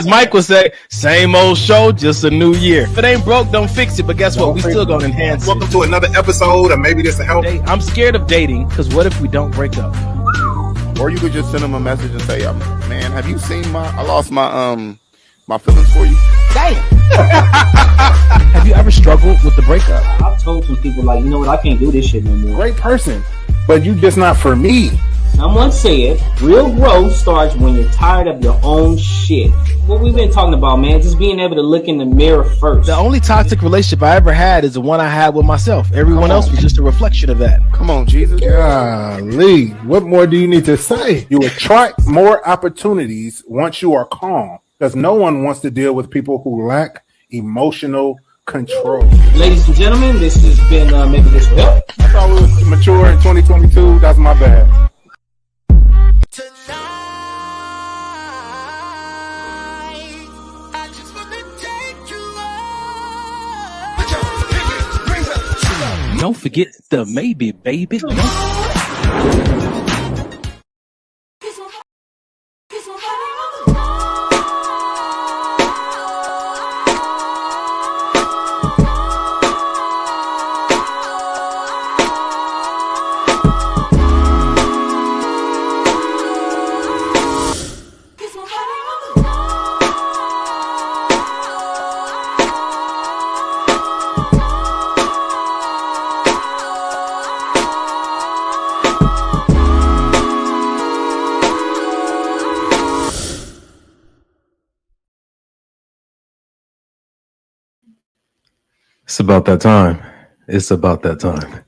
As Mike would say, same old show, just a new year. If it ain't broke, don't fix it. But guess what? We still gonna enhance it. Welcome to another episode, and maybe this will help. I'm scared of dating, because what if we don't break up? Or you could just send them a message and say, man, have you seen I lost my my feelings for you. Damn. Have you ever struggled with the breakup? I've told some people, like, you know what, I can't do this shit no more. Great person, but you just not for me. Someone said, real growth starts when you're tired of your own shit. What we've been talking about, man, just being able to look in the mirror first. The only toxic relationship I ever had is the one I had with myself. Everyone else was just a reflection of that. Come on, Jesus. Golly, what more do you need to say? You attract more opportunities once you are calm, because no one wants to deal with people who lack emotional control. Ladies and gentlemen, this has been Maybe This Will Help. I thought we was mature in 2022. That's my bad. Don't forget the maybe, baby. It's about that time. It's about that time.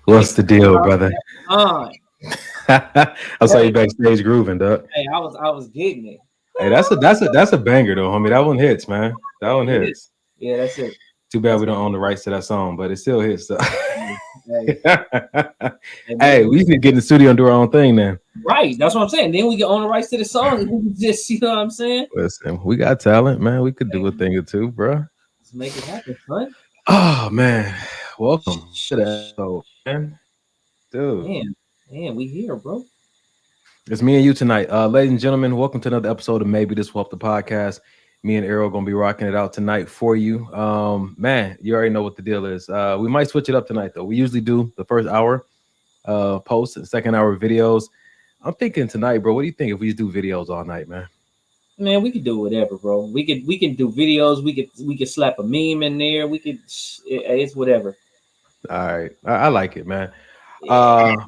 What's the deal, brother? I saw you backstage grooving, Doug. Hey, I was getting it. Hey, that's a banger though, homie. That one hits, man. That one hits. Yeah, that's it. Too bad we don't own the rights to that song, but it still hits. So. Hey. Hey, we need to get in the studio and do our own thing then. Right, that's what I'm saying. Then we can own the rights to the song. And we can just, you know what I'm saying? Listen, we got talent, man. We could do a thing or two, bro. Let's make it happen, son. Oh man, welcome to the episode, man. Dude, man, we here, bro. It's me and you tonight, ladies and gentlemen. Welcome to another episode of Maybe This Will Help the podcast. Me and Errol gonna be rocking it out tonight for you. Man, you already know what the deal is. We might switch it up tonight though. We usually do the first hour posts and second hour videos. I'm thinking tonight, bro. What do you think if we just do videos all night, man? Man, we could do whatever, bro. We can do videos. We could slap a meme in there. It's whatever. All right, I like it, man.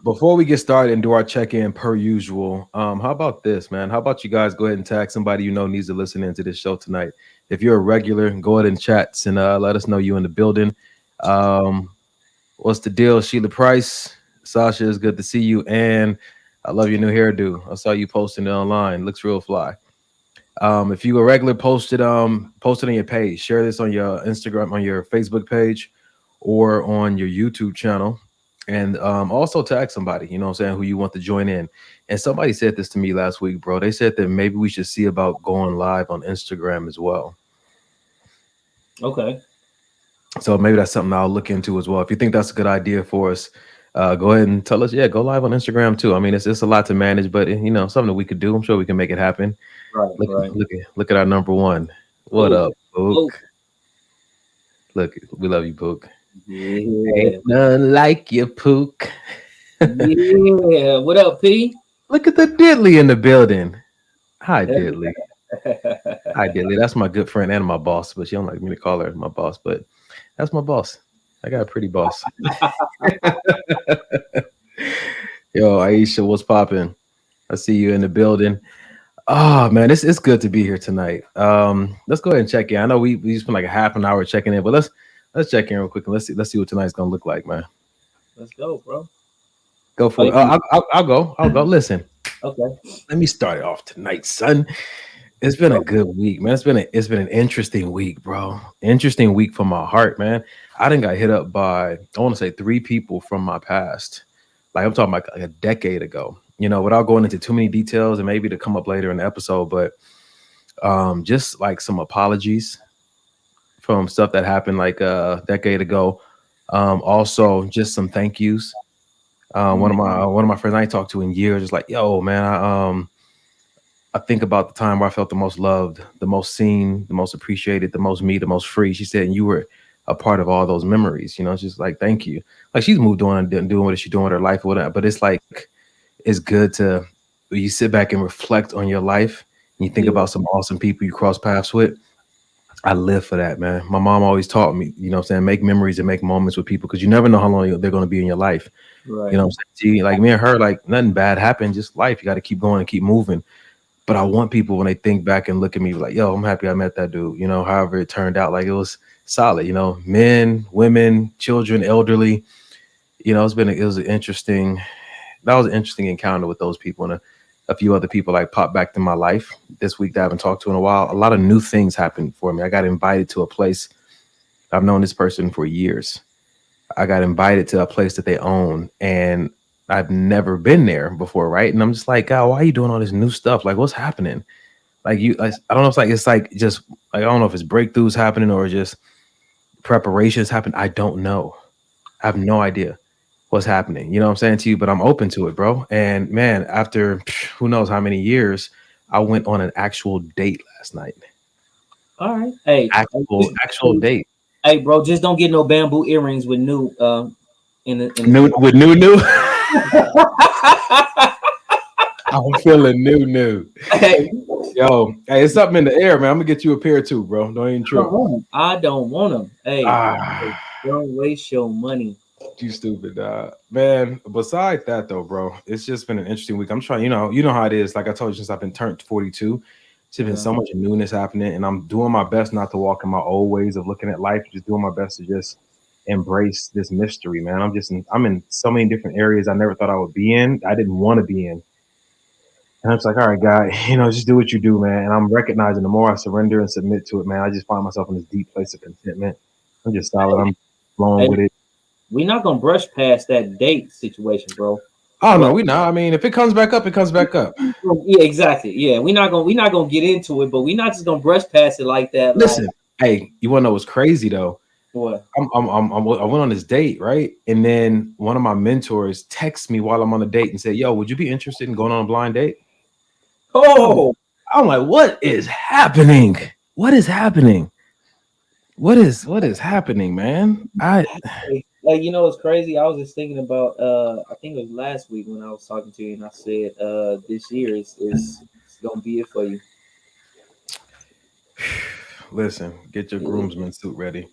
Before we get started and do our check-in per usual, how about this, man? How about you guys go ahead and tag somebody you know needs to listen into this show tonight? If you're a regular, go ahead and chats and let us know you in the building. What's the deal, Sheila Price? Sasha, it's good to see you, and I love your new hairdo. I saw you posting it online. Looks real fly. If you a regular, post it on your page. Share this on your Instagram, on your Facebook page, or on your YouTube channel. And also tag somebody, you know what I'm saying, who you want to join in. And somebody said this to me last week, bro. They said that maybe we should see about going live on Instagram as well. Okay. So maybe that's something I'll look into as well. If you think that's a good idea for us, go ahead and tell us, yeah, go live on Instagram too. I mean, it's a lot to manage, but you know, something that we could do. I'm sure we can make it happen. Right. Look at our number one. What up, Book? Look, we love you, Book. Yeah. Ain't none like you, Pook. Yeah. What up, P? Look at the Diddley in the building. Hi, Diddley. Hi, Diddley. That's my good friend and my boss, but she don't like me to call her my boss, but that's my boss. I got a pretty boss. Yo, Aisha, what's popping? I see you in the building. Oh man, it's good to be here tonight. Let's go ahead and check in. I know we spent like a half an hour checking in, but let's check in real quick and let's see what tonight's gonna look like, man. Let's go, bro. Go for it. I'll go. Listen. Okay. Let me start it off tonight, son. It's been a good week, man. It's been an interesting week, bro. Interesting week for my heart, man. I done got hit up by, I want to say 3 people from my past. Like I'm talking about like a decade ago. You know, without going into too many details and maybe to come up later in the episode, but just like some apologies from stuff that happened like a decade ago. Also, just some thank yous. One of my friends I ain't talked to in years is like, yo, man, I think about the time where I felt the most loved, the most seen, the most appreciated, the most me, the most free. She said, and you were a part of all those memories. You know, it's just like, thank you. Like she's moved on and doing what she's doing with her life or whatever. But it's like, it's good to you sit back and reflect on your life and you think Yeah. about some awesome people you cross paths with. I live for that, man. My mom always taught me, you know what I'm saying, make memories and make moments with people because you never know how long they're going to be in your life. You Right. know what I'm saying? Like me and her, like nothing bad happened, just life. You got to keep going and keep moving. But I want people when they think back and look at me like, yo, I'm happy I met that dude. You know, however it turned out, like it was solid. You know, men, women, children, elderly. You know, it was an interesting. That was an interesting encounter with those people and a few other people like popped back to my life this week that I haven't talked to in a while. A lot of new things happened for me. I got invited to a place. I've known this person for years. I got invited to a place that they own, and I've never been there before, right? And I'm just like, God, why are you doing all this new stuff? Like, what's happening? Like I don't know. It's like just like I don't know if it's breakthroughs happening or just preparations happen. I don't know. I have no idea what's happening. You know what I'm saying to you? But I'm open to it, bro. And man, after who knows how many years, I went on an actual date last night. All right. Hey, Actual date. hey, bro, just don't get no bamboo earrings with new in New with new. I'm feeling new. Hey, Yo, hey, it's something in the air, man. I'm gonna get you a pair too, bro. Don't even trip. I don't want them. Hey, Ah, don't waste your money. you stupid, man. Besides that, though, bro, it's just been an interesting week. I'm trying, you know how it is. Like I told you, since I've been turned 42, it's been Yeah. so much newness happening, and I'm doing my best not to walk in my old ways of looking at life. Just doing my best to just embrace this mystery, man. I'm in so many different areas I never thought I would be in. I didn't want to be in. And it's like, all right, God, just do what you do, man. And I'm recognizing the more I surrender and submit to it, man, I just find myself in this deep place of contentment. I'm just solid. I'm flowing Hey, with it. we're not gonna brush past that date situation, bro. Oh no, But we not. I mean, if it comes back up, it comes back up. yeah, exactly. Yeah, we're not gonna get into it, but we're not just gonna brush past it like that. Like Listen, hey, you want to know what's crazy though? what? I went on this date, right? And then one of my mentors texts me while I'm on the date and said, "Yo, would you be interested in going on a blind date?" I'm, Oh, I'm like, what is happening? What is happening? What is happening, man? like it's crazy. I was just thinking about I think it was last week when I was talking to you and I said this year is gonna be it for you. Listen, get your Yeah. groomsman suit ready.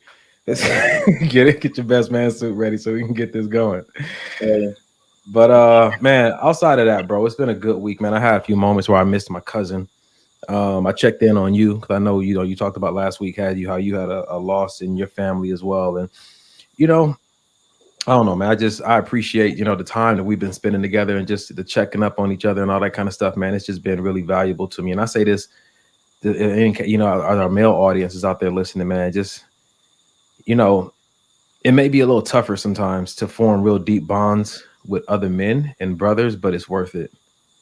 Get your best man suit ready so we can get this going. Yeah. But man, outside of that, bro, it's been a good week, man. I had a few moments where I missed my cousin. I checked in on you because I know you talked about last week how you had a loss in your family as well, and you know I don't know, man. I appreciate the time that we've been spending together and just the checking up on each other and all that kind of stuff, man. It's just been really valuable to me, and I say this, our male audience is out there listening, man. Just you know, it may be a little tougher sometimes to form real deep bonds with other men and brothers, but it's worth it.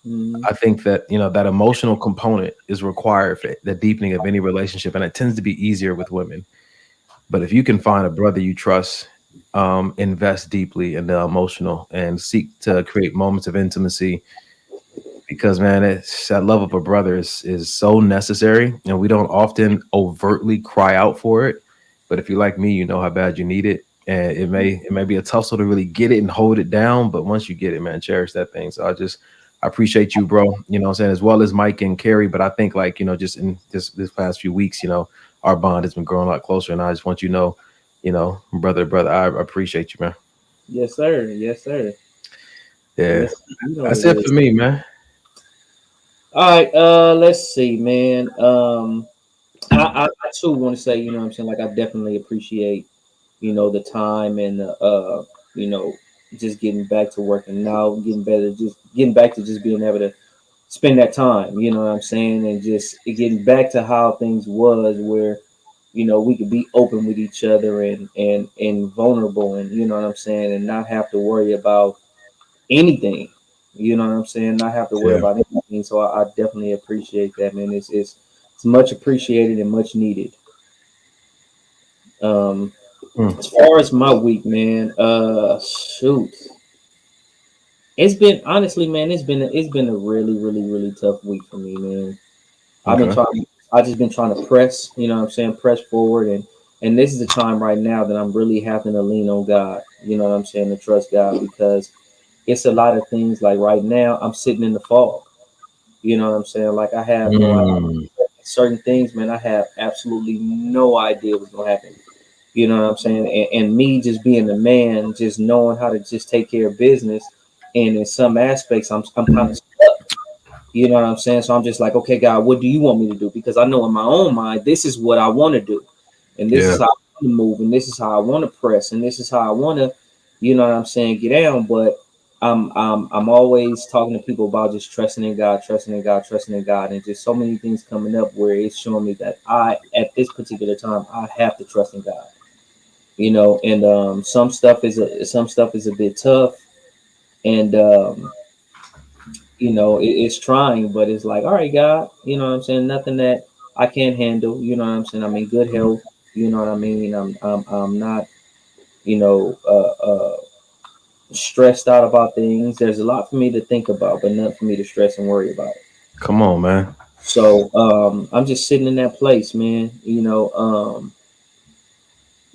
Mhm. I think that that emotional component is required for the deepening of any relationship, and it tends to be easier with women. But if you can find a brother you trust, invest deeply in the emotional and seek to create moments of intimacy, because man, it's that love of a brother is so necessary, and we don't often overtly cry out for it. But if you're like me, you know how bad you need it, and it may be a tussle to really get it and hold it down. But once you get it, man, cherish that thing. So I appreciate you, bro. You know what I'm saying, as well as Mike and Carrie. But I think like just in this past few weeks, our bond has been growing a lot closer, and I just want brother to brother, I appreciate you, man. Yes, sir. Yes, sir. Yeah, Yes, you know what that's it it for is. me, man. All right, let's see, man. I too want to say, what I'm saying, like I definitely appreciate, the time and you know, just getting back to working now, getting better, just getting back to just being able to spend that time, you know what I'm saying, and just getting back to how things was where, we could be open with each other and vulnerable and you know what I'm saying, and not have to worry about anything. You know what I'm saying? Not have to worry Yeah. about anything. So I definitely appreciate that, man. It's much appreciated and much needed. Mm. As far as my week, man, shoot. It's been honestly, man. It's been a really, really, really tough week for me, man. I've been Okay. trying. I just been trying to press. You know what I'm saying? Press forward, and this is the time right now that I'm really having to lean on God. You know what I'm saying? To trust God because it's a lot of things. Like right now, I'm sitting in the fog. You know what I'm saying? Like I have no idea. Mm, Certain things, man. I have absolutely no idea what's gonna happen. You know what I'm saying? And me just being a man, just knowing how to just take care of business, and in some aspects, I'm kind of stuck. You know what I'm saying? So I'm just like, okay, God, what do you want me to do? Because I know in my own mind, this is what I want to do, and this is yeah. how I want to move, and this is how I want to press, and this is how I want to, you know what I'm saying, get down. But I'm always talking to people about just trusting in God, trusting in God, trusting in God, and just so many things coming up where it's showing me that at this particular time, I have to trust in God. You know, and some stuff is a bit tough, and you know, it's trying, but it's like, all right, God, you know what I'm saying? Nothing that I can't handle, you know what I'm saying? I'm in good health, you know what I mean? I'm not, you know, stressed out about things. There's a lot for me to think about, but nothing for me to stress and worry about. Come on, man. So I'm just sitting in that place, man, you know,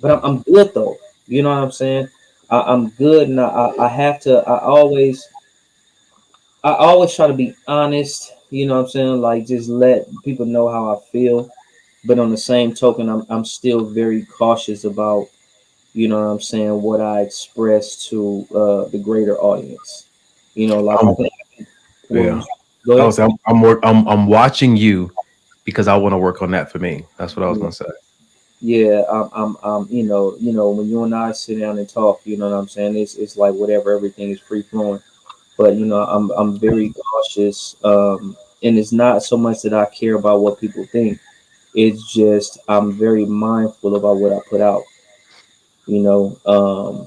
but I'm good though. You know what I'm saying? I'm good, and I have to. I always try to be honest, you know what I'm saying? Like just let people know how I feel. But on the same token, I'm still very cautious about, you know what I'm saying, what I express to the greater audience. You know, like I Um, think what yeah. was go I ahead. was. I'm watching you because I want to work on that for me. That's what I was Yeah, gonna say. yeah, when you and I sit down and talk, you know what I'm saying? It's like whatever, everything is free flowing. But you know, I'm very cautious, and it's not so much that I care about what people think. It's just I'm very mindful about what I put out. You know,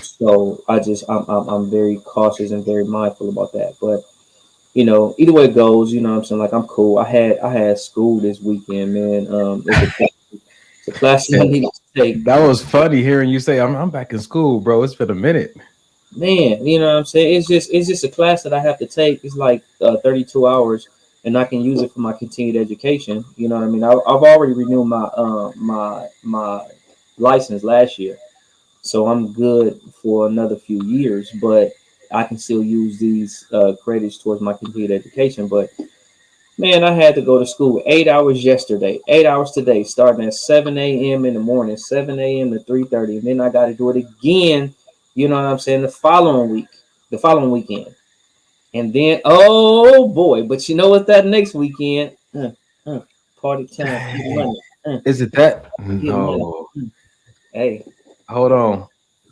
so I'm very cautious and very mindful about that. But you know, either way it goes, you know what I'm saying? Like I'm cool. I had school this weekend, man. It's a class that I Yeah. needed to take. That was funny hearing you say I'm back in school, bro. It's been a minute. Man, you know what I'm saying? It's just a class that I have to take. It's like 32 hours, and I can use it for my continued education. You know what I mean? I've already renewed my license last year, so I'm good for another few years. But I can still use these credits towards my continued education. But man, I had to go to school 8 hours yesterday, 8 hours today, starting at 7 a.m. in the morning, 7 a.m. to 3:30, and then I got to do it again. You know what I'm saying? The following weekend, and then oh boy, but you know what? That next weekend, uh, party time, get money, Is it that? get money. No. Hey, Hold on.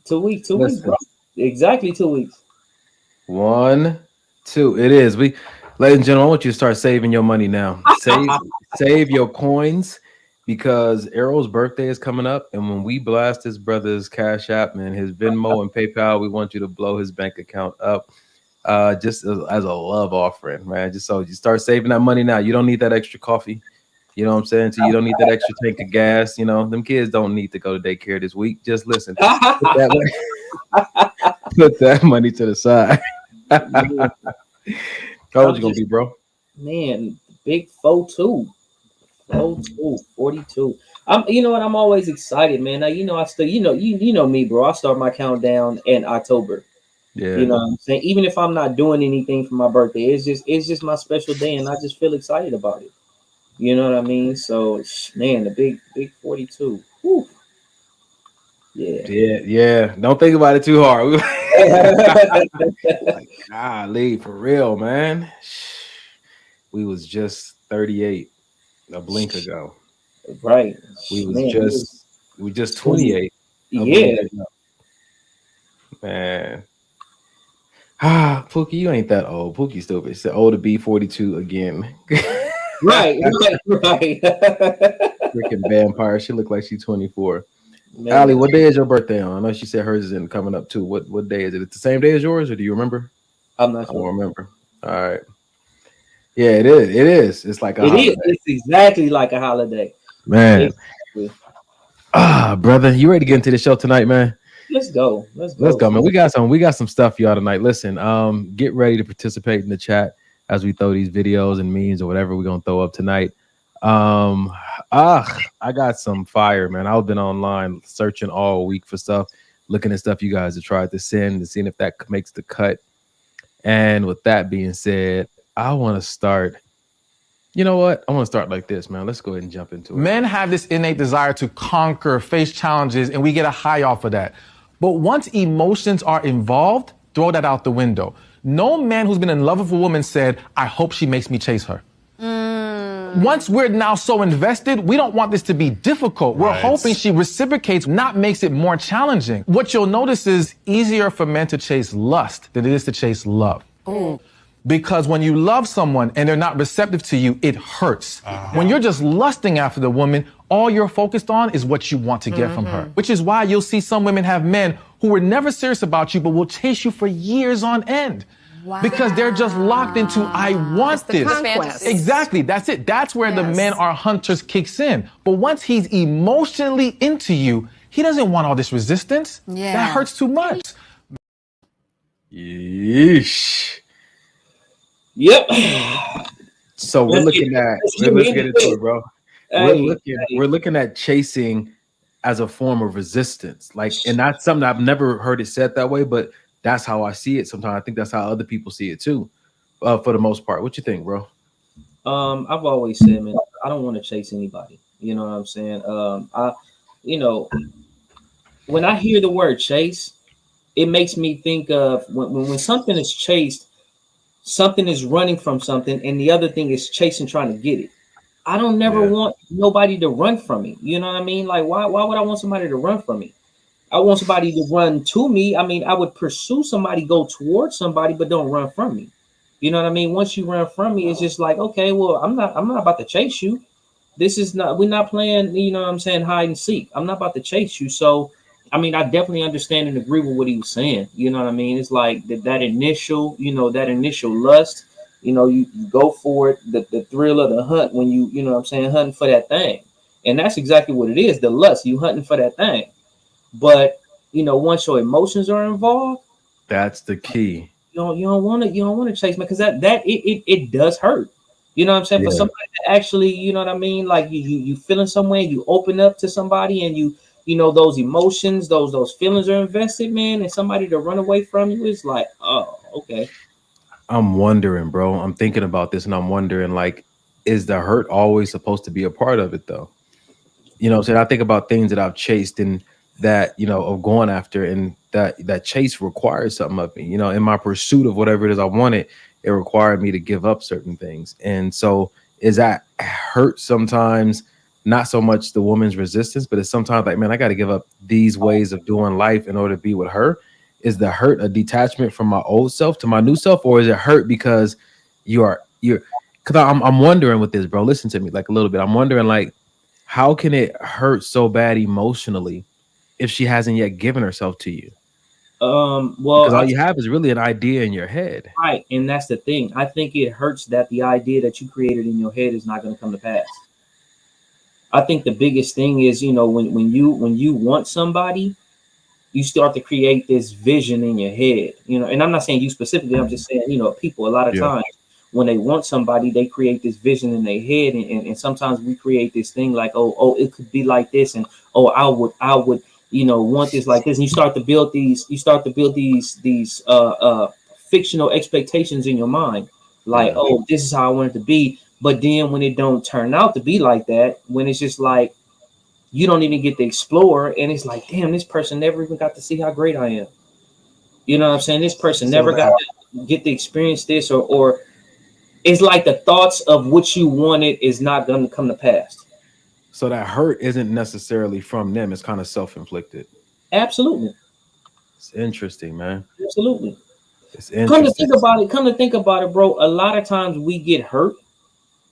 2 weeks, 2 weeks, bro. Listen. Exactly 2 weeks. One, two. It is. Ladies and gentlemen, I want you to start saving your money now. Save your coins because Errol's birthday is coming up, and when we blast his brother's Cash App and his Venmo and PayPal, we want you to blow his bank account up. Just as a love offering, man. Just so you start saving that money now. You don't need that extra coffee. You know what I'm saying? So you don't need that extra tank of gas. You know, them kids don't need to go to daycare this week. Just listen. Put that put that money to the side. Man, How old I'm you gonna just be, bro? man, big 4-2. Oh, two, 42. You know what? I'm always excited, man. Now, you know, I still, you know me, bro. I start my countdown in October. You Yeah. know what I'm saying? Even if I'm not doing anything for my birthday, it's just my special day, and I just feel excited about it. You know what I mean? So, man, the big 42. Whew, yeah. Yeah, yeah. Don't think about it too hard. Like, golly, for real, man. We was just 38 a blink ago. Right, We was man. It was just we just 20. 28 a blink Yeah, ago, man. Ah, Pookie, you ain't that old. Pookie still it's old to be 42 again. right, right, right. Freaking vampire. She look like she's 24. Allie, Man, what day is your birthday on? I know she said hers is in coming up too. What day is it? It's the same day as yours, or do you remember? I'm not I sure. don't remember. All right. Yeah, it is. It is. It's like a It is. holiday. It's exactly like a holiday. Man. Exactly. Ah, brother, you ready to get into the show tonight, man? Let's go. Let's Let's go. go, man. We got some stuff for y'all tonight. Listen, get ready to participate in the chat as we throw these videos and memes or whatever we're gonna throw up tonight. Um, I got some fire, man. I've been online searching all week for stuff, looking at stuff you guys have tried to send and seeing if that makes the cut. And with that being said, I want to start. You know what? I want to start like this, man. Let's go ahead and jump into it. Men have this innate desire to conquer, face challenges, and we get a high off of that. But once emotions are involved, throw that out the window. No man who's been in love with a woman said, I hope she makes me chase her. Once we're now so invested, we don't want this to be difficult. We're hoping she reciprocates, not makes it more challenging. What you'll notice is easier for men to chase lust than it is to chase love. Because when you love someone and they're not receptive to you, it hurts. When you're just lusting after the woman, all you're focused on is what you want to get from her. Which is why you'll see some women have men who were never serious about you, but will chase you for years on end. Wow. Because they're just locked into, I want this. Conquest. Exactly, that's it. That's where the men are hunters kicks in. But once he's emotionally into you, he doesn't want all this resistance. That hurts too much. Yeesh. Yep. So we're looking at let's get into it, bro. We're looking at chasing as a form of resistance. Like, and that's something I've never heard it said that way, but that's how I see it sometimes. I think that's how other people see it too, for the most part. What you think, bro? I've always said, man, I don't want to chase anybody. You know what I'm saying? When I hear the word chase, it makes me think of when something is chased, something is running from something, and the other thing is chasing, trying to get it. I don't never want nobody to run from me. You know what I mean? Like, why would I want somebody to run from me? I want somebody to run to me. I mean, I would pursue somebody, go towards somebody, but don't run from me. You know what I mean? Once you run from me, it's just like, okay, well, I'm not about to chase you. We're not playing, you know what I'm saying, hide and seek. I'm not about to chase you. So, I mean, I definitely understand and agree with what he was saying. You know what I mean? It's like that initial lust, you go for it, the thrill of the hunt when you know what I'm saying, hunting for that thing. And that's exactly what it is, the lust, you hunting for that thing. But, once your emotions are involved, that's the key. You don't want to chase, man, because it does hurt. You know what I'm saying? For somebody to actually, you know what I mean? Like you feeling somewhere, you open up to somebody and those emotions, those feelings are invested, man, and somebody to run away from you is like, oh, okay. I'm wondering, bro. I'm thinking about this and I'm wondering, like, is the hurt always supposed to be a part of it though? You know what I'm saying? I think about things that I've chased and that, of going after, and that chase requires something of me. In my pursuit of whatever it is I wanted, it required me to give up certain things. And so is that hurt sometimes? Not so much the woman's resistance, but it's sometimes like, man, I got to give up these ways of doing life in order to be with her. Is the hurt a detachment from my old self to my new self, or is it hurt because you're because I'm wondering with this, bro. Listen to me like a little bit. I'm wondering, like, how can it hurt so bad emotionally if she hasn't yet given herself to you? Well, because all you have is really an idea in your head, right? And that's the thing. I think it hurts that the idea that you created in your head is not going to come to pass. I think the biggest thing is, when you want somebody, you start to create this vision in your head, and I'm not saying you specifically, I'm just saying, people a lot of times when they want somebody, they create this vision in their head. And sometimes we create this thing like, oh, it could be like this. And, oh, I would, want this like this. And you start to build these fictional expectations in your mind. Like, oh, this is how I want it to be. But then when it don't turn out to be like that, when it's just like, you don't even get to explore, and it's like, damn, this person never even got to see how great I am. You know what I'm saying? This person never got to get to experience this, or it's like the thoughts of what you wanted is not going to come to pass. So that hurt isn't necessarily from them. It's kind of self-inflicted. Absolutely. It's interesting, man. Absolutely. It's interesting. Come to think about it, bro. A lot of times we get hurt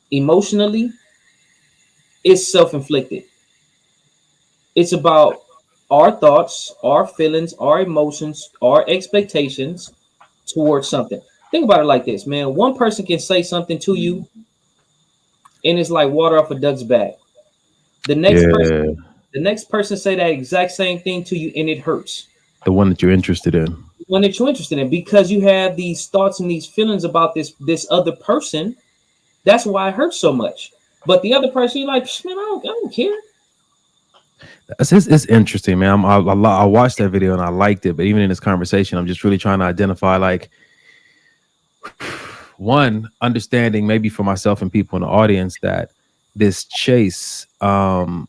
emotionally. It's self-inflicted. It's about our thoughts, our feelings, our emotions, our expectations towards something. Think about it like this, man. One person can say something to you, and it's like water off a duck's back. The next person say that exact same thing to you, and it hurts. The one that you're interested in. One that you're interested in, because you have these thoughts and these feelings about this other person. That's why it hurts so much. But the other person, you're like, man, I don't care. It's interesting, man. I watched that video and I liked it, but even in this conversation, I'm just really trying to identify, like, one, understanding maybe for myself and people in the audience that this chase, I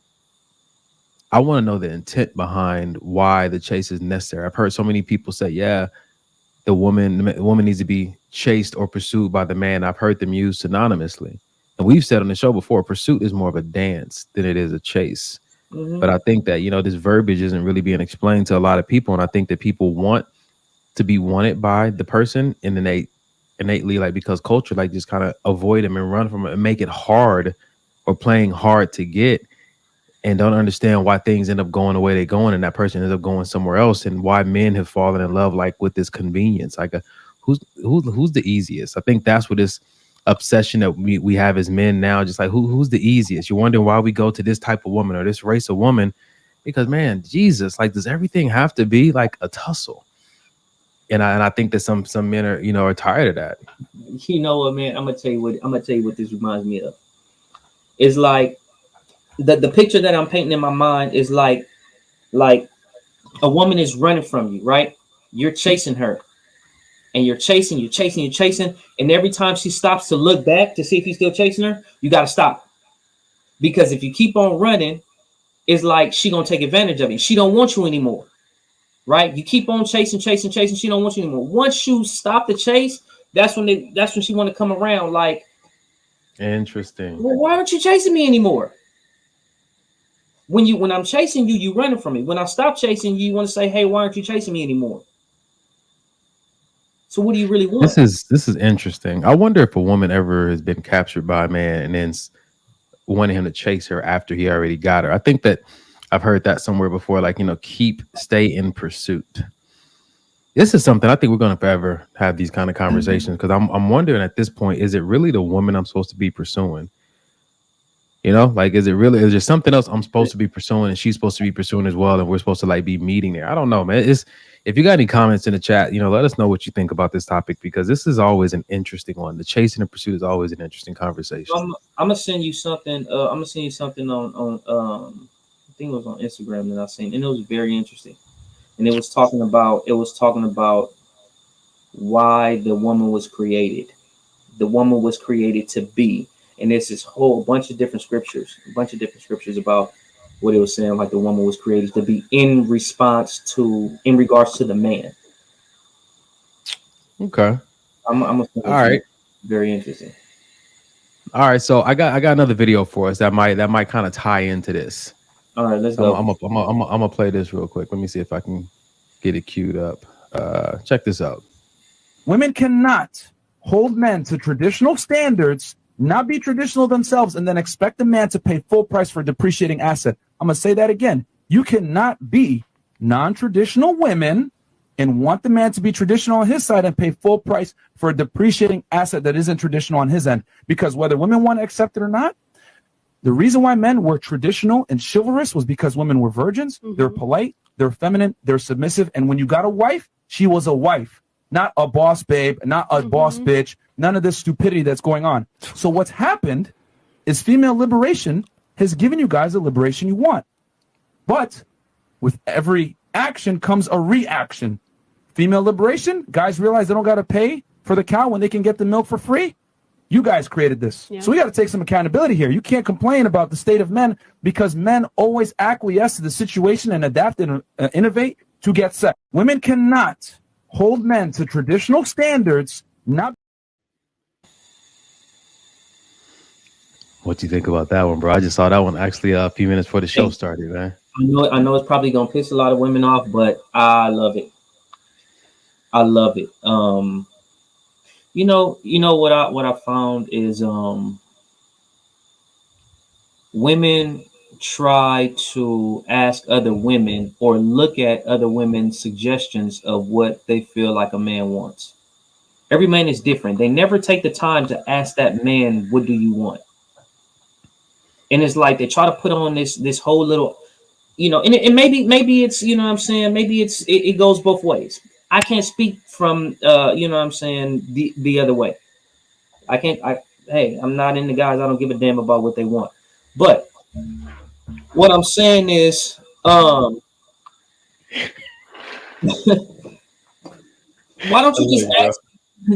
want to know the intent behind why the chase is necessary. I've heard so many people say, yeah, the woman needs to be chased or pursued by the man. I've heard them used synonymously. And we've said on the show before, pursuit is more of a dance than it is a chase. Mm-hmm. But I think that, this verbiage isn't really being explained to a lot of people. And I think that people want to be wanted by the person innately, like, because culture, like, just kind of avoid them and run from it and make it hard, or playing hard to get, and don't understand why things end up going the way they're going, and that person ends up going somewhere else, and why men have fallen in love, like, with this convenience, like, who's the easiest. I think that's what this obsession that we have as men now, just like who's the easiest. You're wondering why we go to this type of woman or this race of woman, because, man, Jesus, like, does everything have to be like a tussle? And I think that some men are tired of that. You know what, man? I'm gonna tell you what this reminds me of. It's like the picture that I'm painting in my mind is like a woman is running from you, right? You're chasing her. And you're chasing, and every time she stops to look back to see if you're still chasing her, you got to stop. Because if you keep on running, it's like she gonna take advantage of you. She don't want you anymore, right? You keep on chasing. She don't want you anymore. Once you stop the chase, that's when she want to come around. Like, interesting. Well, why aren't you chasing me anymore? When I'm chasing you, you running from me. When I stop chasing you, you want to say, hey, why aren't you chasing me anymore? So what do you really want? This is interesting. I wonder if a woman ever has been captured by a man and then wanting him to chase her after he already got her. I think that I've heard that somewhere before, like, stay in pursuit. This is something I think we're going to forever have these kind of conversations, because I'm wondering at this point, is it really the woman I'm supposed to be pursuing? Like, is there something else I'm supposed to be pursuing and she's supposed to be pursuing as well, and we're supposed to, like, be meeting there? I don't know, man. If you got any comments in the chat, let us know what you think about this topic, because this is always an interesting one. The chase and the pursuit is always an interesting conversation. I'm gonna send you something. I'm gonna send you something on I think it was on Instagram that I seen, and it was very interesting. And it was talking about why the woman was created. The woman was created to be, and there's this whole bunch of different scriptures about what it was saying, like the woman was created to be in regards to the man. Okay. All right. Very interesting. All right, so I got another video for us that might kind of tie into this. All right, let's go. I'm gonna play this real quick. Let me see if I can get it queued up. Check this out. Women cannot hold men to traditional standards, not be traditional themselves, and then expect a man to pay full price for a depreciating asset. I'm going to say that again. You cannot be non-traditional women and want the man to be traditional on his side and pay full price for a depreciating asset that isn't traditional on his end. Because whether women want to accept it or not, the reason why men were traditional and chivalrous was because women were virgins. Mm-hmm. They're polite, they're feminine, they're submissive. And when you got a wife, she was a wife, not a boss babe, not a boss bitch, none of this stupidity that's going on. So what's happened is female liberation has given you guys the liberation you want. But with every action comes a reaction. Female liberation, guys realize they don't got to pay for the cow when they can get the milk for free. You guys created this. Yeah. So we got to take some accountability here. You can't complain about the state of men, because men always acquiesce to the situation and adapt and innovate to get sex. Women cannot hold men to traditional standards, not. What do you think about that one, bro? I just saw that one actually a few minutes before the show started, man. I know it's probably gonna piss a lot of women off, but I love it. You know what I found is women try to ask other women or look at other women's suggestions of what they feel like a man wants. Every man is different. They never take the time to ask that man, what do you want? And it's like they try to put on this whole little and maybe it's, you know what I'm saying, maybe it goes both ways. I can't speak from you know what I'm saying, the other way. I can't. Hey, I'm not into guys. I don't give a damn about what they want. But what I'm saying is, why don't you just ask,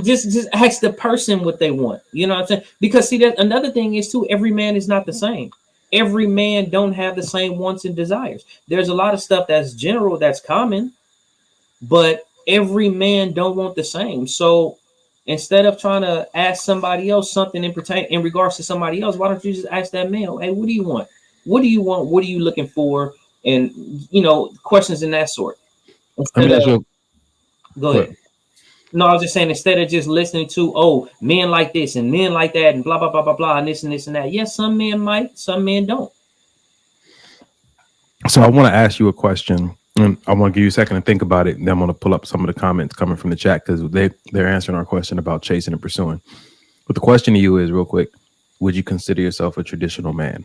just ask the person what they want? You know what I'm saying? Because see, that another thing is too, every man is not the same. Every man don't have the same wants and desires. There's a lot of stuff that's general, that's common, but every man don't want the same. So instead of trying to ask somebody else something in regards to somebody else, why don't you just ask that man, hey, what do you want? What do you want? What are you looking for? And questions in that sort. Let Instead me ask of, you. go ahead. No, I was just saying, instead of just listening to, oh, men like this and men like that and blah blah blah blah blah and this and that. Yes, some men might, some men don't. So I want to ask you a question, and I want to give you a second to think about it. And then I'm going to pull up some of the comments coming from the chat because they're answering our question about chasing and pursuing. But the question to you is, real quick, would you consider yourself a traditional man?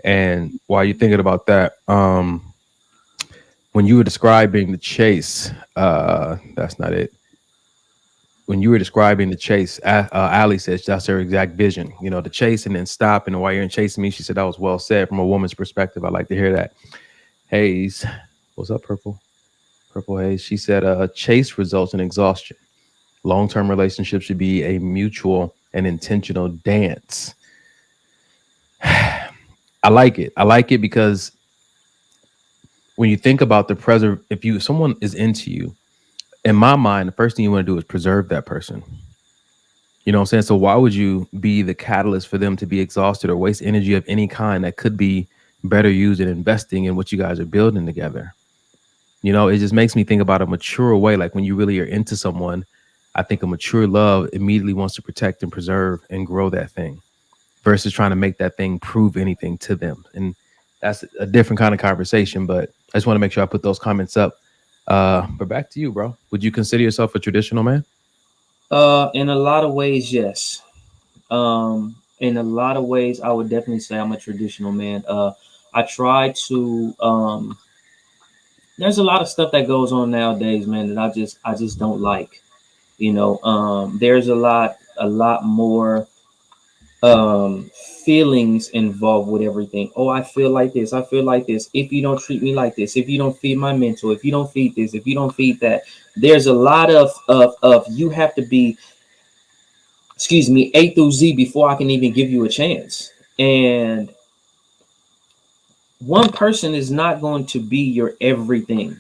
And while you're thinking about that, when you were describing the chase, that's not it. When you were describing the chase, Ali says that's her exact vision. The chase and then stop. And while you're in chasing me, she said that was well said from a woman's perspective. I like to hear that. Hayes, what's up, Purple? Purple Hayes. She said, chase results in exhaustion. Long-term relationships should be a mutual and intentional dance. I like it. I like it because when you think about if someone is into you, in my mind, the first thing you want to do is preserve that person. You know what I'm saying? So why would you be the catalyst for them to be exhausted or waste energy of any kind that could be better used in investing in what you guys are building together? It just makes me think about a mature way. Like when you really are into someone, I think a mature love immediately wants to protect and preserve and grow that thing versus trying to make that thing prove anything to them. And that's a different kind of conversation, but I just want to make sure I put those comments up. But back to you, bro. Would you consider yourself a traditional man? In a lot of ways, yes. In a lot of ways, I would definitely say I'm a traditional man. I try to. There's a lot of stuff that goes on nowadays, man, that I just don't like. There's a lot more feelings involved with everything. Oh, I feel like this. I feel like this. If you don't treat me like this, if you don't feed my mental, if you don't feed this, if you don't feed that, there's a lot of you have to be, excuse me, A through Z before I can even give you a chance. And one person is not going to be your everything.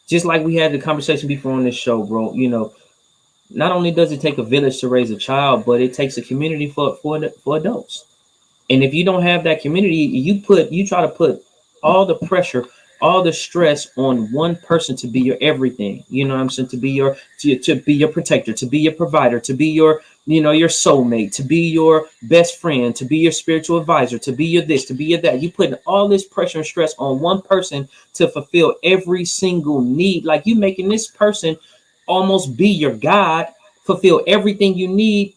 Just like we had the conversation before on this show, bro. Not only does it take a village to raise a child, but it takes a community for adults. And if you don't have that community, you try to put all the pressure, all the stress on one person to be your everything. You know what I'm saying? To be your protector, to be your provider, to be your soulmate, to be your best friend, to be your spiritual advisor, to be your this, to be your that. You putting all this pressure and stress on one person to fulfill every single need. Like you making this person almost be your God, fulfill everything you need.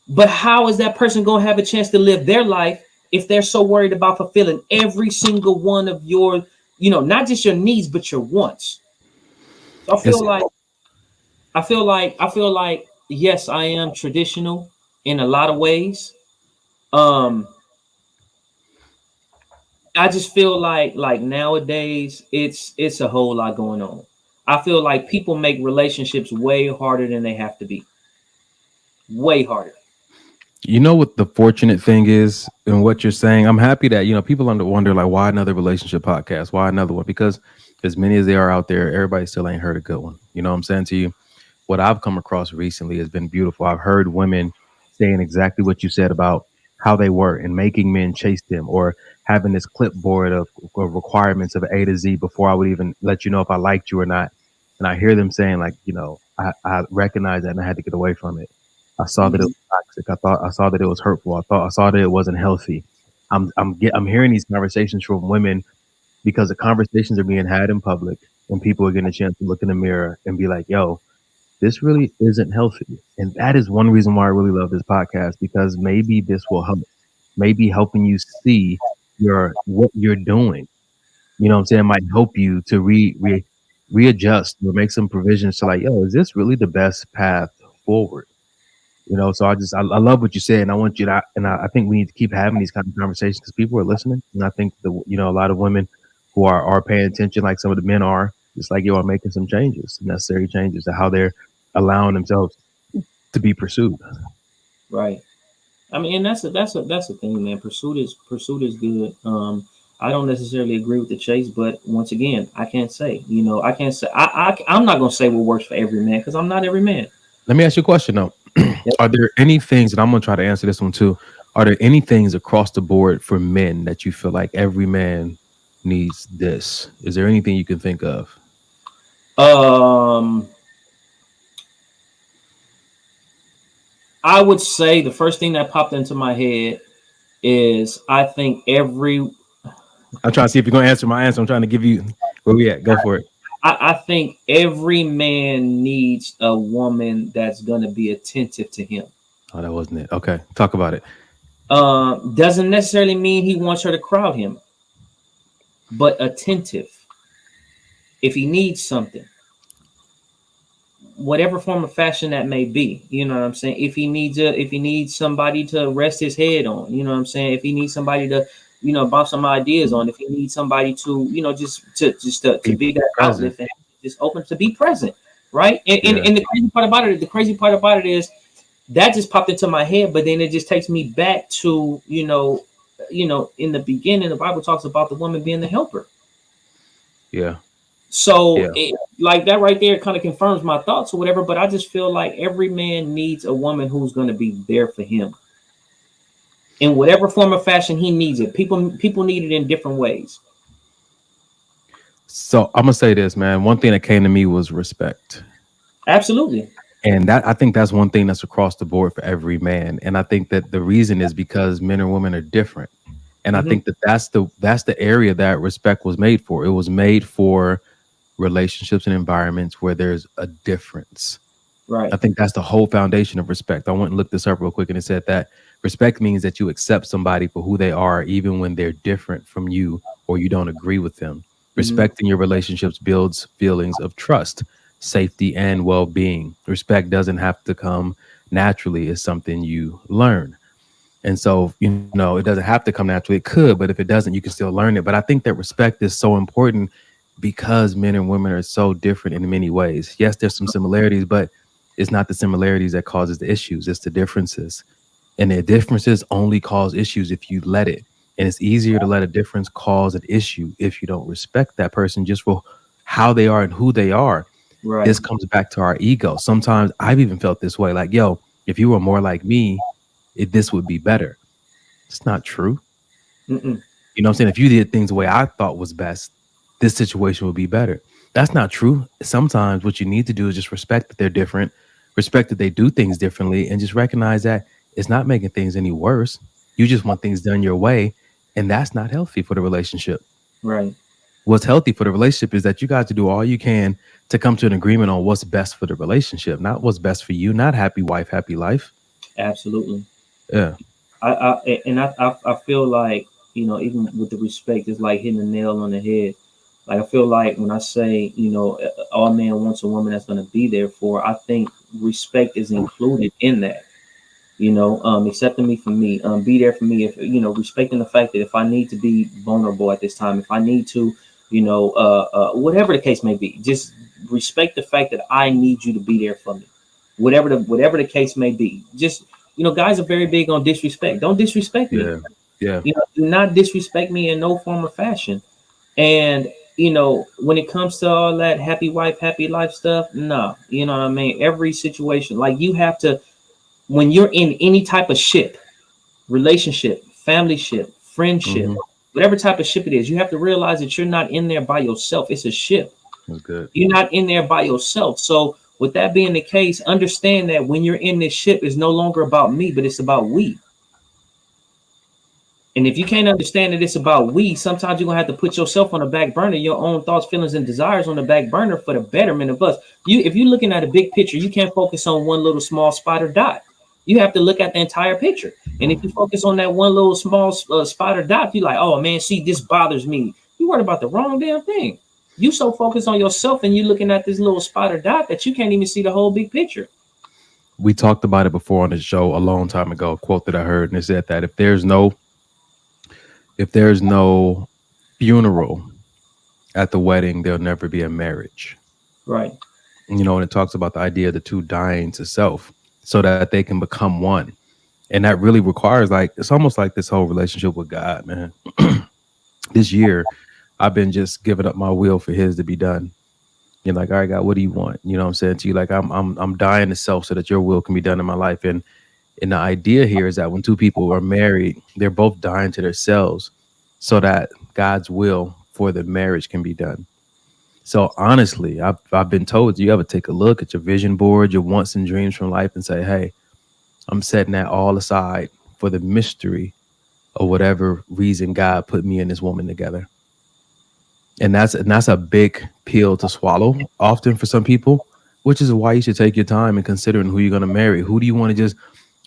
But how is that person going to have a chance to live their life if they're so worried about fulfilling every single one of your, not just your needs, but your wants? So I feel like, yes, I am traditional in a lot of ways. I just feel like nowadays it's a whole lot going on. I feel like people make relationships way harder than they have to be. Way harder. You know what the fortunate thing is in what you're saying? I'm happy that, people wonder like, why another relationship podcast? Why another one? Because as many as they are out there, everybody still ain't heard a good one. You know what I'm saying to you? What I've come across recently has been beautiful. I've heard women saying exactly what you said about how they were and making men chase them, or having this clipboard of requirements of A to Z before I would even let you know if I liked you or not. And I hear them saying like, I recognize that and I had to get away from it. I saw that it was toxic. I saw that it was hurtful. I saw that it wasn't healthy. I'm hearing these conversations from women because the conversations are being had in public and people are getting a chance to look in the mirror and be like, yo, this really isn't healthy. And that is one reason why I really love this podcast, because maybe this will help. Maybe helping you see what you're doing. You know what I'm saying? It might help you to readjust or make some provisions to like, yo, is this really the best path forward? You know, so I love what you said, and I want you to, and I think we need to keep having these kind of conversations because people are listening, and I think a lot of women who are paying attention, like some of the men are, just like you are making some changes, necessary changes to how they're allowing themselves to be pursued. Right. I mean, and that's the thing, man. Pursuit is good. I don't necessarily agree with the chase, but once again, I can't say. I can't say. I'm not gonna say what works for every man because I'm not every man. Let me ask you a question though. Yep. Are there any things, and I'm gonna try to answer this one too. Are there any things across the board for men that you feel like every man needs this? Is there anything you can think of? Um, I would say the first thing that popped into my head is I think I'm trying to see if you're gonna answer my answer. I'm trying to give you where we at. Go for it. I think every man needs a woman that's gonna be attentive to him. Oh, that wasn't it. Okay, talk about it. Doesn't necessarily mean he wants her to crowd him, but attentive. If he needs something, whatever form of fashion that may be, you know what I'm saying? If he needs somebody to rest his head on, you know what I'm saying? If he needs somebody to, bounce some ideas on, if he needs somebody to, to be that outlet and just open to be present, right? And the crazy part about it is that just popped into my head, but then it just takes me back to, in the beginning, the Bible talks about the woman being the helper. Yeah. So like that right there kind of confirms my thoughts or whatever, but I just feel like every man needs a woman who's going to be there for him in whatever form of fashion he needs it. People need it in different ways. So I'm gonna say this, man. One thing that came to me was respect. Absolutely. And I think that's one thing that's across the board for every man. And I think that the reason is because men and women are different. And I think that's the area that respect was made for. It was made for relationships and environments where there's a difference. Right. I think that's the whole foundation of respect. I went and looked this up real quick, and it said that respect means that you accept somebody for who they are, even when they're different from you or you don't agree with them. Respect in your relationships builds feelings of trust, safety, and well-being. Respect doesn't have to come naturally. It's something you learn. And so, it doesn't have to come naturally. It could, but if it doesn't, you can still learn it. But I think that respect is so important because men and women are so different in many ways. Yes, there's some similarities, but it's not the similarities that causes the issues. It's the differences. And the differences only cause issues if you let it. And it's easier to let a difference cause an issue if you don't respect that person just for how they are and who they are. Right. This comes back to our ego. Sometimes I've even felt this way, like, yo, if you were more like me, this would be better. It's not true. You know what I'm saying? If you did things the way I thought was best, this situation would be better. That's not true. Sometimes what you need to do is just respect that they're different, respect that they do things differently, and just recognize that it's not making things any worse. You just want things done your way, and that's not healthy for the relationship. Right. What's healthy for the relationship is that you got to do all you can to come to an agreement on what's best for the relationship, not what's best for you, not happy wife, happy life. Absolutely. Yeah. I feel like, even with the respect, it's like hitting the nail on the head. Like, I feel like when I say, all man wants a woman that's going to be there for, I think respect is included in that. Accepting me for me, be there for me. If respecting the fact that if I need to be vulnerable at this time, if I need to, whatever the case may be, just respect the fact that I need you to be there for me. Whatever the case may be, just guys are very big on disrespect. Don't disrespect me. Yeah. Do not disrespect me in no form or fashion. And when it comes to all that happy wife, happy life stuff, no, you know what I mean? Every situation, like you have to, when you're in any type of ship, relationship, family ship, friendship, whatever type of ship it is, you have to realize that you're not in there by yourself. It's a ship. That's good. You're not in there by yourself. So with that being the case, understand that when you're in this ship, it's no longer about me, but it's about we. And if you can't understand that it's about we, sometimes you're going to have to put yourself on the back burner, your own thoughts, feelings, and desires on the back burner for the betterment of us. If you're looking at a big picture, you can't focus on one little small spot or dot. You have to look at the entire picture. And if you focus on that one little small spot or dot, you're like, oh man, see, this bothers me. You worried about the wrong damn thing. You so focused on yourself and you looking at this little spot or dot that you can't even see the whole big picture. We talked about it before on the show a long time ago, a quote that I heard, and it said that if there's no funeral at the wedding, there'll never be a marriage. Right. You know, and it talks about the idea of the two dying to self so that they can become one. And that really requires, like, it's almost like this whole relationship with God, man. This year, I've been just giving up my will for his to be done. You're like, all right, God, what do you want? You know what I'm saying to you? Like, I'm dying to self so that your will can be done in my life. And the idea here is that when two people are married, they're both dying to themselves so that God's will for the marriage can be done. So honestly, I've been told, you ever take a look at your vision board, your wants and dreams from life and say, hey, I'm setting that all aside for the mystery of whatever reason God put me and this woman together. And that's a big pill to swallow often for some people, which is why you should take your time in considering who you're going to marry. Who do you want to just,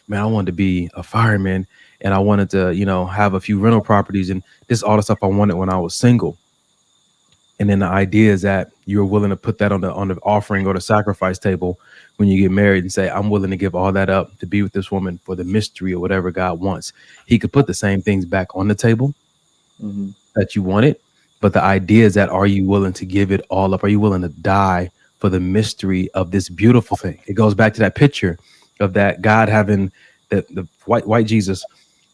man, I wanted to be a fireman and I wanted to, you know, have a few rental properties and this all the stuff I wanted when I was single. And then the idea is that you're willing to put that on the offering or the sacrifice table when you get married and say, I'm willing to give all that up to be with this woman for the mystery or whatever God wants. He could put the same things back on the table that you wanted. But the idea is that, are you willing to give it all up? Are you willing to die for the mystery of this beautiful thing? It goes back to that picture of that God having the white Jesus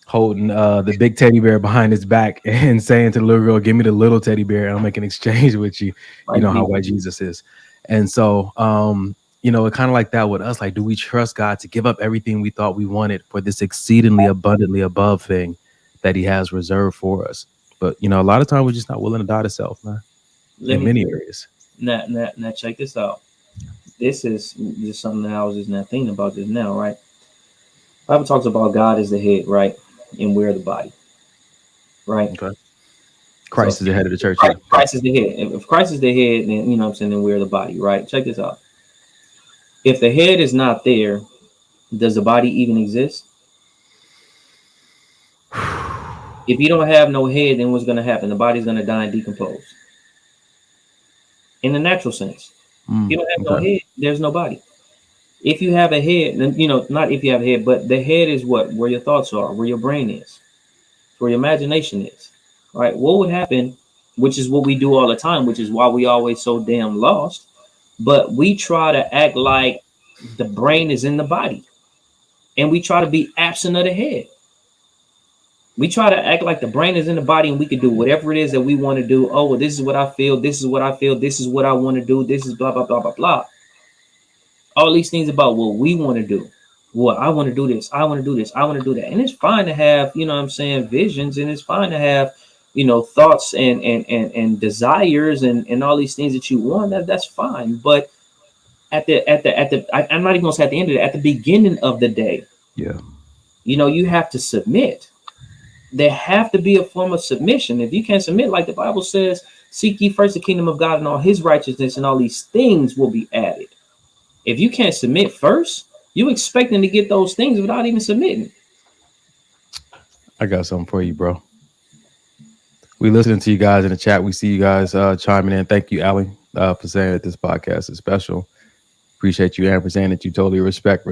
holding the big teddy bear behind his back and saying to the little girl, give me the little teddy bear and I'll make an exchange with you. You know how white Jesus is. And so, you know, it kind of like that with us. Like, do we trust God to give up everything we thought we wanted for this exceedingly abundantly above thing that he has reserved for us? But, you know, a lot of times we're just not willing to die to self, man, in many areas. Now, check this out. This is just something that I was just not thinking about just now, right? The Bible talks about God as the head, right? And we're the body, right? Okay. Christ is the head of the church. Christ is the head. If Christ is the head, then, you know what I'm saying, then we're the body, right? Check this out. If the head is not there, does the body even exist? If you don't have no head, then what's going to happen? The body's going to die and decompose. In the natural sense. If you don't have no head, there's no body. If you have a head, then, you know, not if you have a head, but the head is what? Where your thoughts are, where your brain is, where your imagination is, right? What would happen, which is what we do all the time, which is why we always so damn lost, but we try to act like the brain is in the body, and we try to be absent of the head. We try to act like the brain is in the body and we can do whatever it is that we want to do. Oh, well, this is what I feel. This is what I feel. This is what I want to do. This is blah, blah, blah, blah, blah. All these things about what we want to do. Well, I want to do this. I want to do this. I want to do that. And it's fine to have, you know what I'm saying, visions. And it's fine to have, you know, thoughts and desires and all these things that you want. That's fine. But I'm not even going to say at the end of it, at the beginning of the day, you know, you have to submit. There have to be a form of submission. If you can't submit, like the Bible says, seek ye first the kingdom of God and all his righteousness, and all these things will be added. If you can't submit first, you expecting to get those things without even submitting. I got something for you, bro. We listening to you guys in the chat. We see you guys chiming in. Thank you, Ali, for saying that this podcast is special. Appreciate you, Aaron, for saying that you totally respect,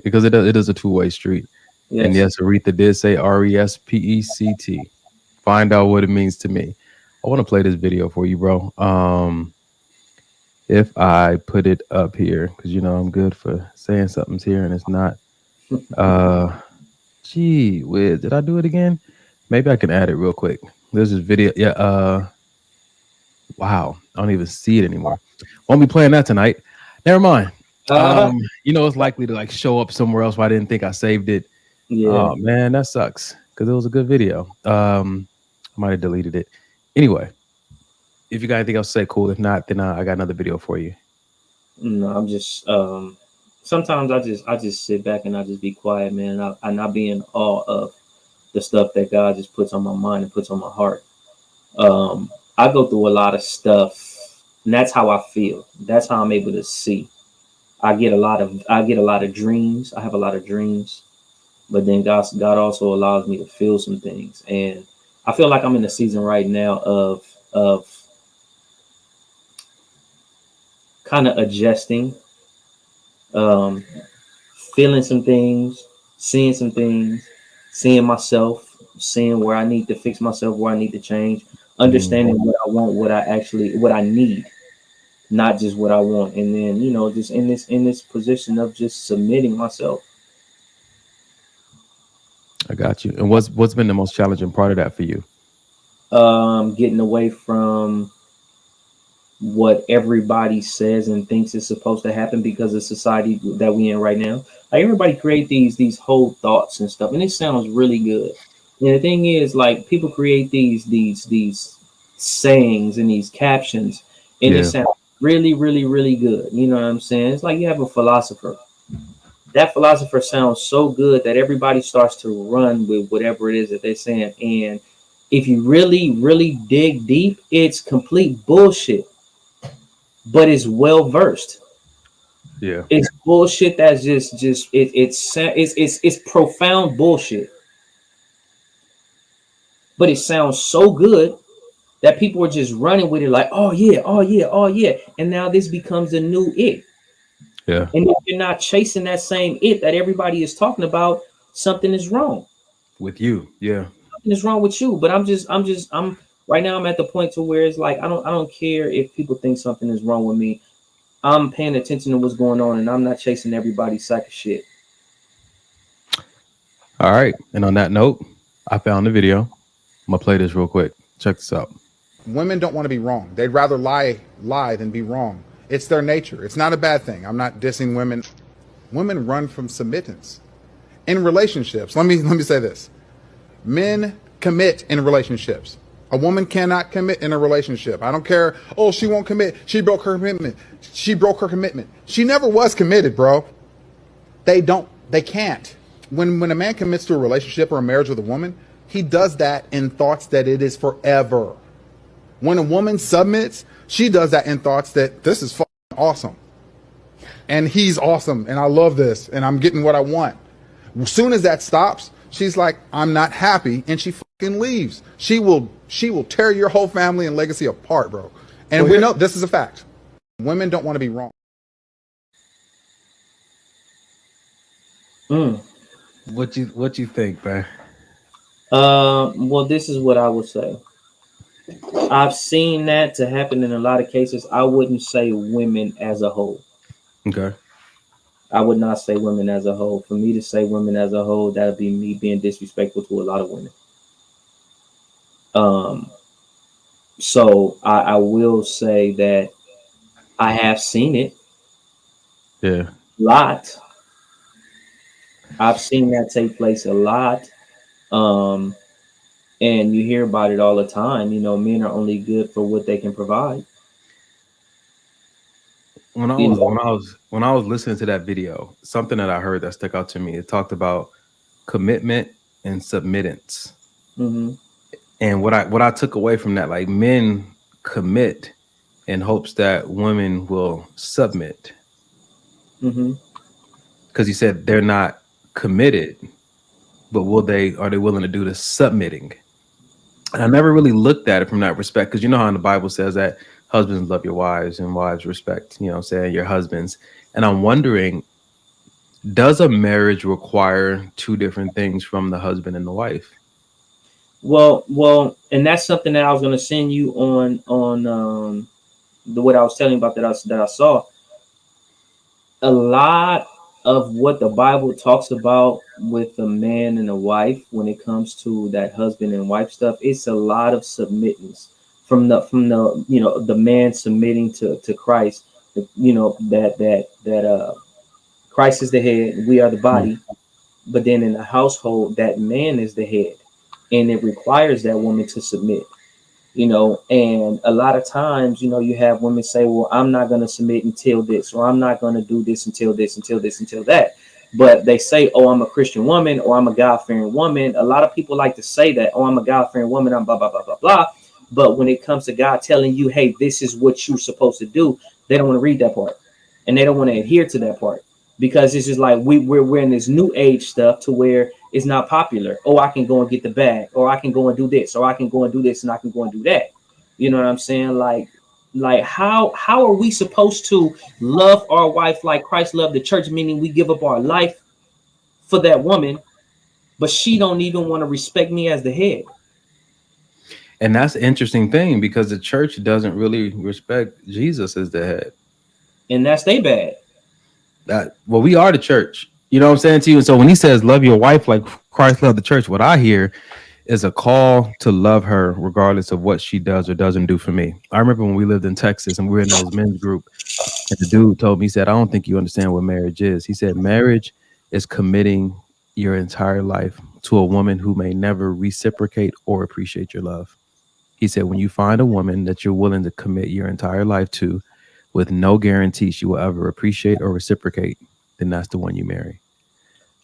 because it is a two-way street. Yes. And yes, Aretha did say RESPECT. Find out what it means to me. I want to play this video for you, bro. If I put it up here, because you know I'm good for saying something's here and it's not. Gee whiz, did I do it again? Maybe I can add it real quick. There's this video. Yeah. Wow, I don't even see it anymore. Won't be playing that tonight. Never mind. You know, it's likely to like show up somewhere else where I didn't think I saved it. Yeah. Oh man, that sucks because it was a good video. I might have deleted it. Anyway, if you got anything else to say, cool. If not, then I got another video for you. No, I'm just sometimes I just sit back and I just be quiet, man. I not be in awe of the stuff that God just puts on my mind and puts on my heart. I go through a lot of stuff, and that's how I feel. That's how I'm able to see. I get a lot of dreams. I have a lot of dreams, but then God also allows me to feel some things, and I feel like I'm in a season right now of kind of adjusting, um, feeling some things, seeing some things, seeing myself, seeing where I need to fix myself, where I need to change, understanding what I want, what I need, not just what I want, and then just in this position of just submitting myself. I got you. And what's been the most challenging part of that for you? Getting away from what everybody says and thinks is supposed to happen because of society that we in right now. Like everybody create these whole thoughts and stuff, and it sounds really good. And the thing is, like people create these sayings and these captions, and it Yeah. sounds really, really, really good. You know what I'm saying? It's like you have a philosopher. That philosopher sounds so good that everybody starts to run with whatever it is that they're saying. And if you really, really dig deep, it's complete bullshit, but it's well versed. Yeah. It's bullshit that's it's profound bullshit, but it sounds so good that people are just running with it like, oh yeah, oh yeah, oh yeah. And now this becomes a new it. Yeah. And if you're not chasing that same it that everybody is talking about, something is wrong. With you. Yeah. Something is wrong with you. But I'm right now I'm at the point to where it's like I don't care if people think something is wrong with me. I'm paying attention to what's going on and I'm not chasing everybody's sack of shit. All right. And on that note, I found the video. I'm gonna play this real quick. Check this out. Women don't want to be wrong. They'd rather lie than be wrong. It's their nature. It's not a bad thing. I'm not dissing women. Women run from submittance. In relationships, let me say this. Men commit in relationships. A woman cannot commit in a relationship. I don't care. Oh, she won't commit. She broke her commitment. She broke her commitment. She never was committed, bro. They can't. When a man commits to a relationship or a marriage with a woman, he does that in thoughts that it is forever. When a woman submits, she does that in thoughts that this is fucking awesome. And he's awesome. And I love this. And I'm getting what I want. As soon as that stops, she's like, I'm not happy. And she fucking leaves. She will tear your whole family and legacy apart, bro. And we know this is a fact. Women don't want to be wrong. What you think, man? Well, this is what I would say. I've seen that to happen in a lot of cases. I wouldn't say women as a whole. Okay. I would not say women as a whole. For me to say women as a whole, that would be me being disrespectful to a lot of women. So I will say that I have seen it. Yeah. A lot. I've seen that take place a lot. And you hear about it all the time. Men are only good for what they can provide. When I was listening to that video, something that I heard that stuck out to me, it talked about commitment and submittance. Mm-hmm. And what I took away from that, like men commit in hopes that women will submit. Mm-hmm. Because you said they're not committed, but are they willing to do the submitting? And I never really looked at it from that respect, because you know how in the Bible says that husbands love your wives and wives respect, your husbands. And I'm wondering, does a marriage require two different things from the husband and the wife? Well, and that's something that I was going to send you on what I was telling you about that I saw. A lot of what the Bible talks about with a man and a wife when it comes to that husband and wife stuff, it's a lot of submittance from the man submitting to Christ. That Christ is the head, we are the body. But then in the household, that man is the head, and it requires that woman to submit. And a lot of times, you have women say, well, I'm not going to submit until this, or I'm not going to do this until this, until this, until that. But they say, oh, I'm a Christian woman, or I'm a God-fearing woman. A lot of people like to say that, oh, I'm a God-fearing woman, I'm blah, blah, blah, blah, blah. But when it comes to God telling you, hey, this is what you're supposed to do, they don't want to read that part. and they don't want to adhere to that part because it's just like we're in this new age stuff to where it's not popular. Oh, I can go and get the bag, or I can go and do this, or I can go and do this, and I can go and do that. You know what I'm saying? Like how are we supposed to love our wife like Christ loved the church, meaning we give up our life for that woman, but she don't even want to respect me as the head? And that's an interesting thing because the church doesn't really respect Jesus as the head. And that's they bad. Well, we are the church. You know what I'm saying to you? And so when he says love your wife like Christ loved the church, what I hear is a call to love her regardless of what she does or doesn't do for me. I remember when we lived in Texas and we were in those men's group, and the dude told me, he said, I don't think you understand what marriage is. He said, marriage is committing your entire life to a woman who may never reciprocate or appreciate your love. He said, when you find a woman that you're willing to commit your entire life to with no guarantee she will ever appreciate or reciprocate, then that's the one you marry.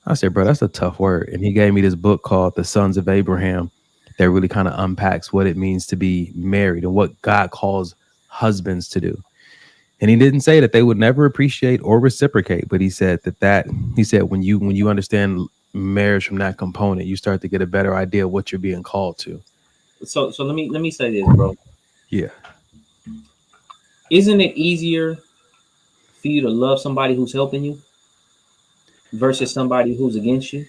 I said, bro, that's a tough word. And he gave me this book called The Sons of Abraham that really kind of unpacks what it means to be married and what God calls husbands to do. And he didn't say that they would never appreciate or reciprocate, but he said he said when you understand marriage from that component, you start to get a better idea of what you're being called to. So let me say this, bro. Yeah. Isn't it easier for you to love somebody who's helping you versus somebody who's against you?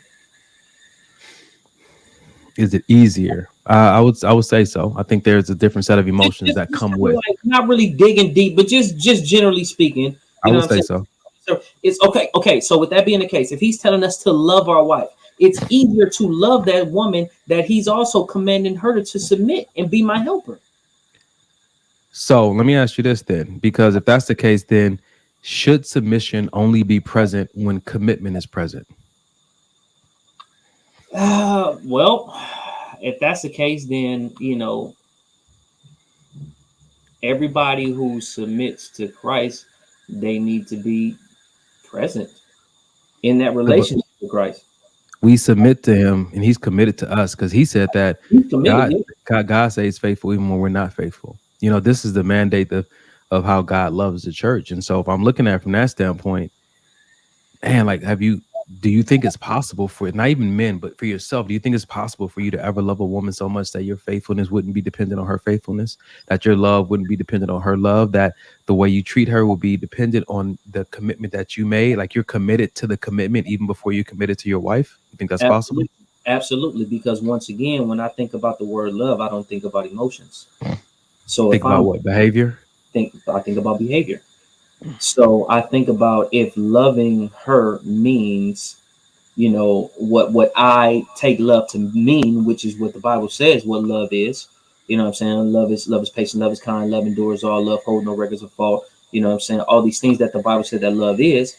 Is it easier? I would say so. I think there's a different set of emotions that come with. Like, not really digging deep, but just generally speaking, I would say so. So it's okay. Okay. So with that being the case, if he's telling us to love our wife, it's easier to love that woman that he's also commanding her to submit and be my helper. So let me ask you this then, because if that's the case, then should submission only be present when commitment is present? Well, if that's the case, then, everybody who submits to Christ, they need to be present in that relationship with Christ. We submit to him and he's committed to us because he said that God says faithful even when we're not faithful. This is the mandate of how God loves the church. And so if I'm looking at it from that standpoint, man, like, do you think it's possible for not even men, but for yourself, do you think it's possible for you to ever love a woman so much that your faithfulness wouldn't be dependent on her faithfulness, that your love wouldn't be dependent on her love, that the way you treat her will be dependent on the commitment that you made? Like, you're committed to the commitment even before you committed to your wife? You think that's possible? Absolutely. Because once again, when I think about the word love, I don't think about emotions. So think about what behavior? I think about behavior. So I think about if loving her means, what I take love to mean, which is what the Bible says what love is. You know what I'm saying? Love is patient, love is kind, love endures all, love hold no records of fault. You know what I'm saying? All these things that the Bible said that love is,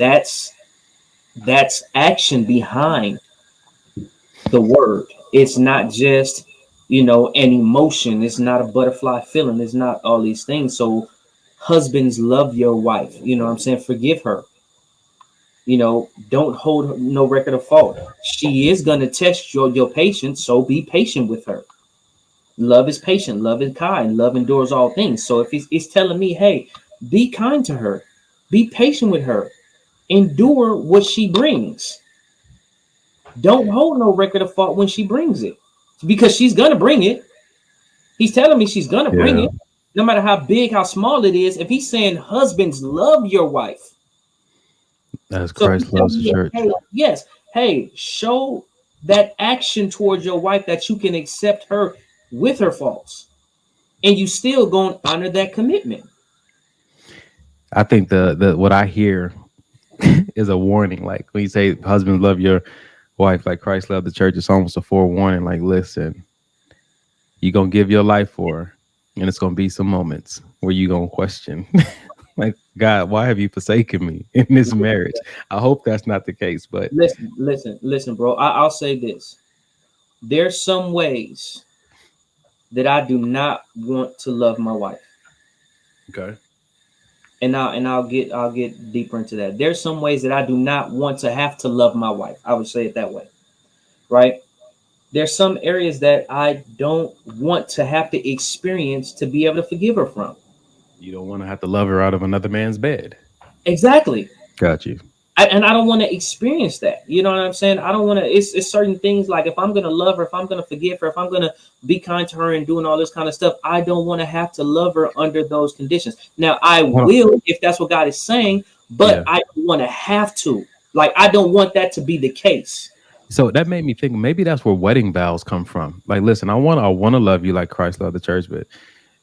that's action behind the word. It's not just, an emotion. It's not a butterfly feeling. It's not all these things. So husbands, love your wife. You know what I'm saying? Forgive her. Don't hold no record of fault. She is going to test your patience. So be patient with her. Love is patient. Love is kind. Love endures all things. So if it's telling me, hey, be kind to her, be patient with her, endure what she brings. Don't hold no record of fault when she brings it, because she's going to bring it. He's telling me she's going to bring it, no matter how big, how small it is. If he's saying husbands, love your wife. As Christ loves the church. Hey, yes. Hey, show that action towards your wife that you can accept her with her faults, and you still going to honor that commitment. I think the what I hear is a warning. Like when you say husbands, love your wife like Christ loved the church, it's almost a forewarning. Like, listen, you're going to give your life for her, and it's going to be some moments where you're going to question, like, God, why have you forsaken me in this marriage? I hope that's not the case. But listen, bro. I'll say this. There's some ways that I do not want to love my wife. Okay. And I'll get deeper into that. There's some ways that I do not want to have to love my wife. I would say it that way, right? There's some areas that I don't want to have to experience to be able to forgive her from. You don't want to have to love her out of another man's bed. Exactly. Got you. And I don't want to experience that. You know what I'm saying? I don't want to. It's certain things like if I'm gonna love her, if I'm gonna forgive her, if I'm gonna be kind to her and doing all this kind of stuff, I don't want to have to love her under those conditions. Now I will if that's what God is saying, but I don't want to have to. Like I don't want that to be the case. So that made me think maybe that's where wedding vows come from. Like, listen, I want to love you like Christ loved the church, but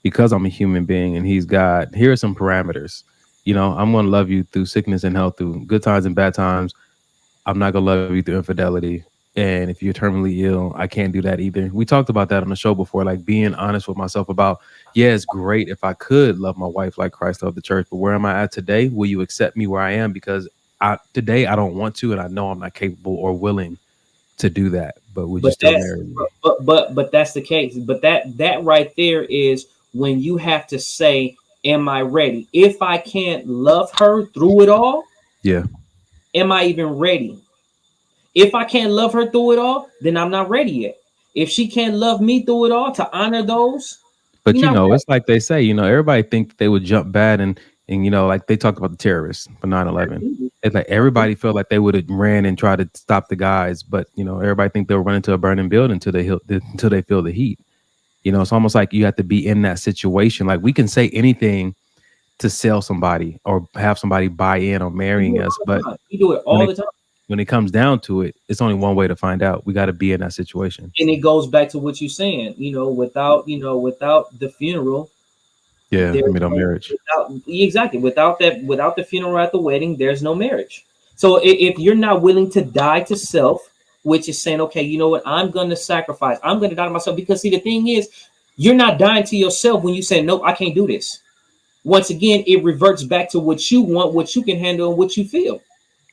because I'm a human being and He's God, here are some parameters. You know, I'm going to love you through sickness and health, through good times and bad times. I'm not going to love you through infidelity. And if you're terminally ill, I can't do that either. We talked about that on the show before, like being honest with myself about, yeah, it's great if I could love my wife like Christ loved the church, but where am I at today? Will you accept me where I am? Because today I don't want to, and I know I'm not capable or willing to do that. But would you still marry me? But that's the case. But that right there is when you have to say, am I ready? If I can't love her through it all, am I even ready? If I can't love her through it all, then I'm not ready yet. If she can't love me through it all to honor those. But you know, it's like they say, you know, everybody think they would jump bad and you know, like they talked about the terrorists for 9/11. It's like everybody felt like they would have ran and tried to stop the guys, but you know, everybody think they'll run into a burning building until they feel the heat. You know, it's almost like you have to be in that situation. Like we can say anything to sell somebody or have somebody buy in on marrying us, but we do it all the time. When it comes down to it, it's only one way to find out. We got to be in that situation. And it goes back to what you're saying, you know, without the funeral. Yeah, no marriage. Exactly. Without the funeral at the wedding, there's no marriage. So if you're not willing to die to self, which is saying, okay, you know what, I'm going to sacrifice. I'm going to die to myself. Because see, the thing is, you're not dying to yourself when you say, nope, I can't do this. Once again, it reverts back to what you want, what you can handle, and what you feel.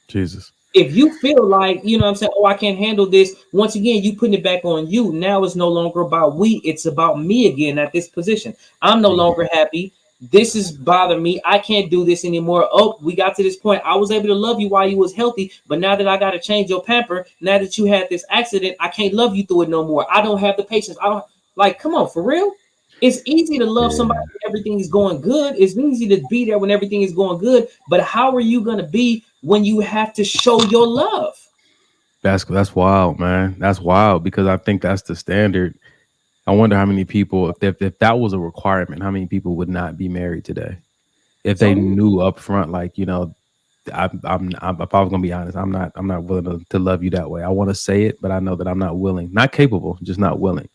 Jesus. If you feel like, you know what I'm saying, oh, I can't handle this, once again, you putting it back on you. Now it's no longer about we, it's about me again at this position. I'm no longer happy. This is bothering me. I can't do this anymore. Oh, we got to this point. I was able to love you while you was healthy, but now that I got to change your pamper, now that you had this accident, I can't love you through it no more. I don't have the patience. I don't like, come on, for real. It's easy to love somebody when everything is going good. It's easy to be there when everything is going good. But how are you going to be when you have to show your love? That's wild, man. That's wild because I think that's the standard. I wonder how many people, if that was a requirement, how many people would not be married today? If they knew up front, like, you know, if I was gonna be honest, I'm not willing to love you that way. I want to say it, but I know that I'm not willing, not capable, just not willing.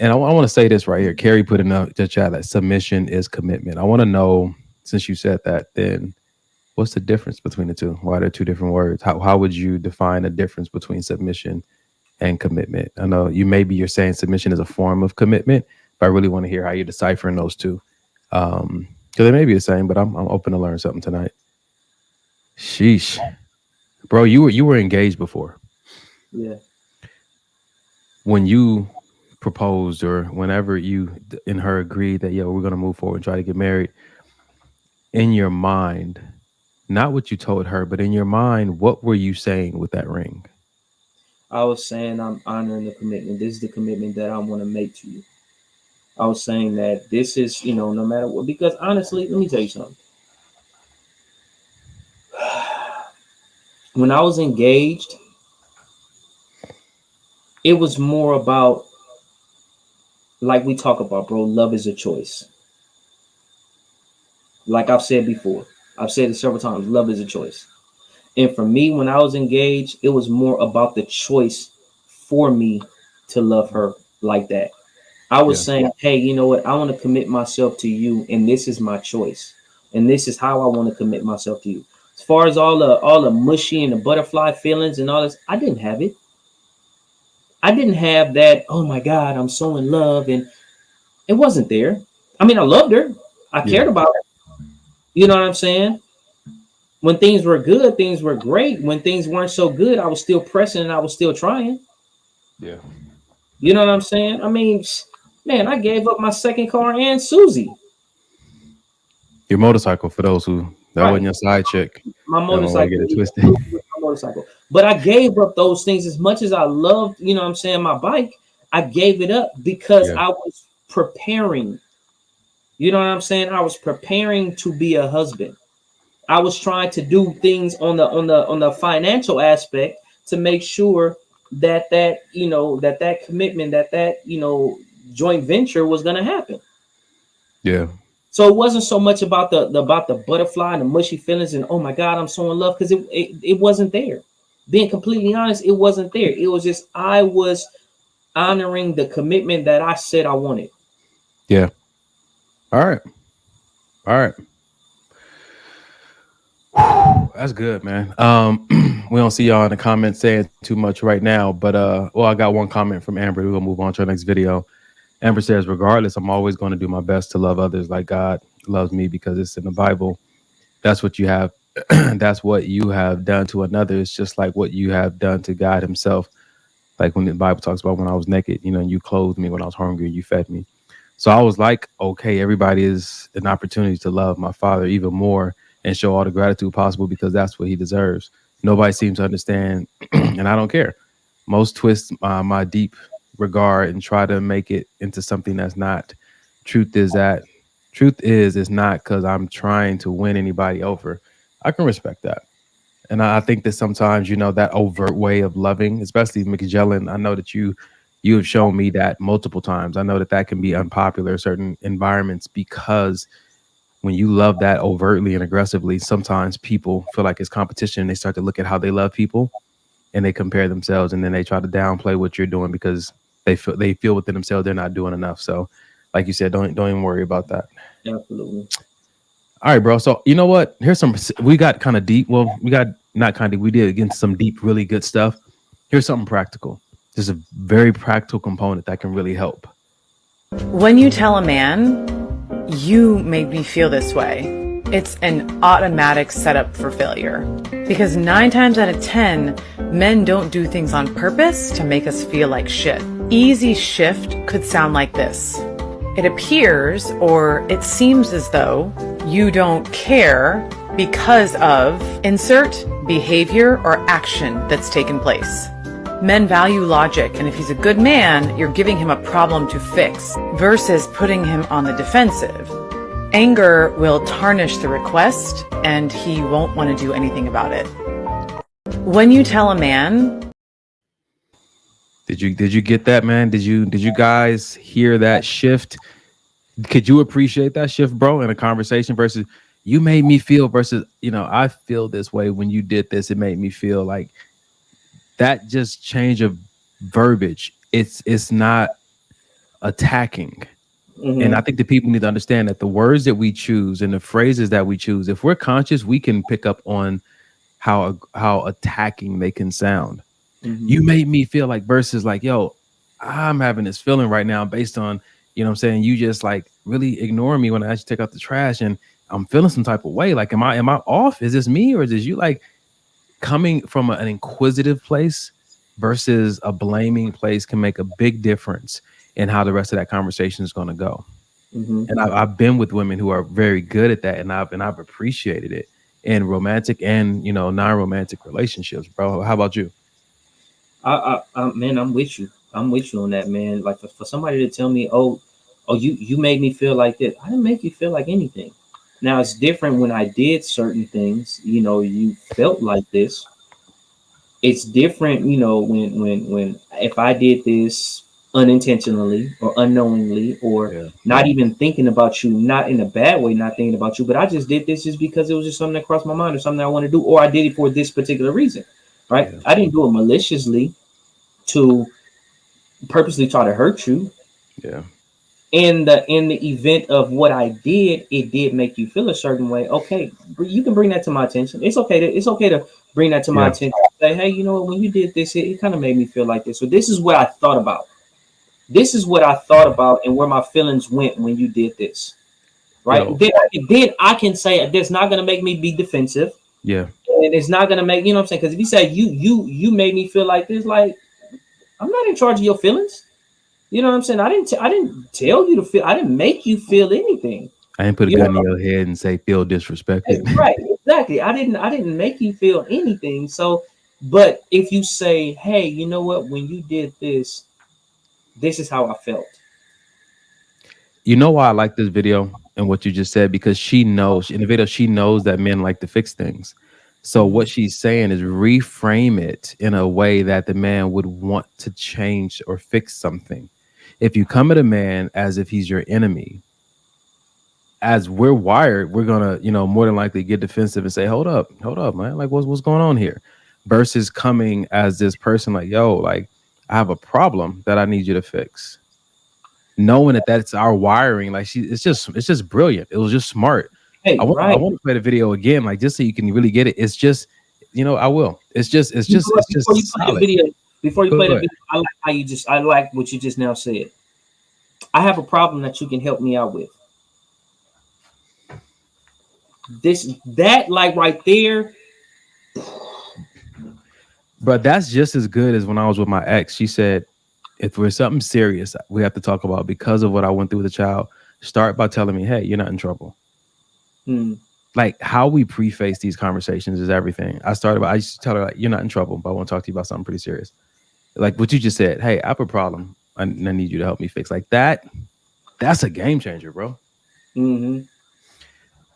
And I want to say this right here. Carrie put in the chat that submission is commitment. I want to know, since you said that, then what's the difference between the two? Why are there two different words? How would you define a difference between submission and commitment? I know you're saying submission is a form of commitment, but I really want to hear how you're deciphering those two. Because they may be the same, but I'm open to learn something tonight. Sheesh. Bro, you were engaged before. Yeah. When you proposed or whenever you and her agreed that, we're going to move forward and try to get married, in your mind, not what you told her, but in your mind, what were you saying with that ring? I was saying I'm honoring the commitment. This is the commitment that I want to make to you. I was saying that this is, you know, no matter what, because honestly, let me tell you something. When I was engaged, it was more about, like we talk about, bro, love is a choice. Like I've said before, I've said it several times, love is a choice. And for me, when I was engaged, it was more about the choice for me to love her like that. I was saying, hey, you know what? I want to commit myself to you, and this is my choice. And this is how I want to commit myself to you. As far as all the mushy and the butterfly feelings and all this, I didn't have it. I didn't have that, oh my God, I'm so in love. And it wasn't there. I mean, I loved her. I cared about her. You know what I'm saying? When things were good, things were great. When things weren't so good, I was still pressing and I was still trying. Yeah. You know what I'm saying? I mean, man, I gave up my second car and Susie. Your motorcycle, for those who, that wasn't your side chick. My motorcycle. Get it twisted. My motorcycle. But I gave up those things as much as I loved, you know what I'm saying, my bike. I gave it up because I was preparing You know what I'm saying? I was preparing to be a husband. I was trying to do things on the financial aspect to make sure that that commitment, that joint venture was going to happen. Yeah. So it wasn't so much about the butterfly and the mushy feelings and oh my God, I'm so in love, because it wasn't there. Being completely honest, it wasn't there. It was just I was honoring the commitment that I said I wanted. Yeah. All right. All right. That's good, man. We don't see y'all in the comments saying too much right now, but well, I got one comment from Amber. We're gonna move on to our next video. Amber says, regardless, I'm always going to do my best to love others like God loves me, because it's in the Bible. That's what you have. That's what you have done to another. It's just like what you have done to God himself. Like when the Bible talks about when I was naked, you clothed me, when I was hungry, you fed me. So I was like, okay, everybody is an opportunity to love my father even more and show all the gratitude possible, because that's what he deserves. Nobody seems to understand, and I don't care. Most twist my deep regard and try to make it into something that's not. Truth is it's not because I'm trying to win anybody over. I can respect that. And I think that sometimes, that overt way of loving, especially McGellen, I know that you have shown me that multiple times. I know that can be unpopular in certain environments, because when you love that overtly and aggressively, sometimes people feel like it's competition. They start to look at how they love people and they compare themselves, and then they try to downplay what you're doing because they feel within themselves they're not doing enough. So like you said, don't even worry about that. Absolutely. All right, bro. So you know what? We got kind of deep. Well, we got not kind of, we did get some deep, really good stuff. Here's something practical. There's a very practical component that can really help. When you tell a man, you made me feel this way, it's an automatic setup for failure. Because 9 times out of 10, men don't do things on purpose to make us feel like shit. Easy shift could sound like this. It appears, or it seems as though, you don't care because of insert behavior or action that's taken place. Men value logic, and if he's a good man, you're giving him a problem to fix versus putting him on the defensive. Anger will tarnish the request, and he won't want to do anything about it. When you tell a man... Did you get that, man? Did you guys hear that shift? Could you appreciate that shift, bro, in a conversation versus you made me feel versus, I feel this way when you did this. It made me feel like that. Just change of verbiage. It's not attacking. Mm-hmm. And I think the people need to understand that the words that we choose and the phrases that we choose, if we're conscious, we can pick up on how attacking they can sound. Mm-hmm. You made me feel like versus like, yo, I'm having this feeling right now based on, what I'm saying, you just like really ignore me when I actually take out the trash and I'm feeling some type of way. Like, am I off? Is this me, or is this you? Like, coming from an inquisitive place versus a blaming place can make a big difference in how the rest of that conversation is going to go. Mm-hmm. And I've been with women who are very good at that, and I've appreciated it in romantic and non-romantic relationships, bro. How about you? Man, I'm with you. I'm with you on that, man. Like for somebody to tell me, oh, you made me feel like this. I didn't make you feel like anything. Now it's different when I did certain things. You felt like this. It's different, when if I did this unintentionally or unknowingly or not even thinking about you, not in a bad way, not thinking about you, but I just did this just because it was just something that crossed my mind or something I want to do, or I did it for this particular reason, right? Yeah. I didn't do it maliciously to purposely try to hurt you. Yeah. In the event of what I did, it did make you feel a certain way. Okay, you can bring that to my attention. It's okay to bring that to my attention. Say, hey, you know what? When you did this, it kind of made me feel like this. So this is what I thought about. This is what I thought about, and where my feelings went when you did this. Right? Then I can say that's not going to make me be defensive. Yeah. And it's not going to make, what I'm saying? Because if you say you made me feel like this, like I'm not in charge of your feelings. You know what I'm saying? I didn't tell you to feel. I didn't make you feel anything. I didn't put a gun in your head and say feel disrespected. Right, exactly. I didn't make you feel anything. So, but if you say, hey, you know what? When you did this, this is how I felt. You know why I like this video and what you just said? Because she knows in the video, she knows that men like to fix things. So what she's saying is reframe it in a way that the man would want to change or fix something. If you come at a man as if he's your enemy, as we're wired, we're gonna, more than likely get defensive and say, hold up, man. Like what's going on here? Versus coming as this person like, yo, like I have a problem that I need you to fix. Knowing that that's our wiring, like it's just brilliant. It was just smart. Hey, I want to play the video again, like just so you can really get it. It's just, I will. It's just solid. Before you play the video, I like how I like what you just now said. I have a problem that you can help me out with. That like right there. But that's just as good as when I was with my ex. She said, if there's something serious we have to talk about because of what I went through with the child, start by telling me, hey, you're not in trouble. Like how we preface these conversations is everything. I used to tell her, like, you're not in trouble, but I want to talk to you about something pretty serious. Like what you just said, hey, I have a problem. I need you to help me fix. Like that's a game changer, bro.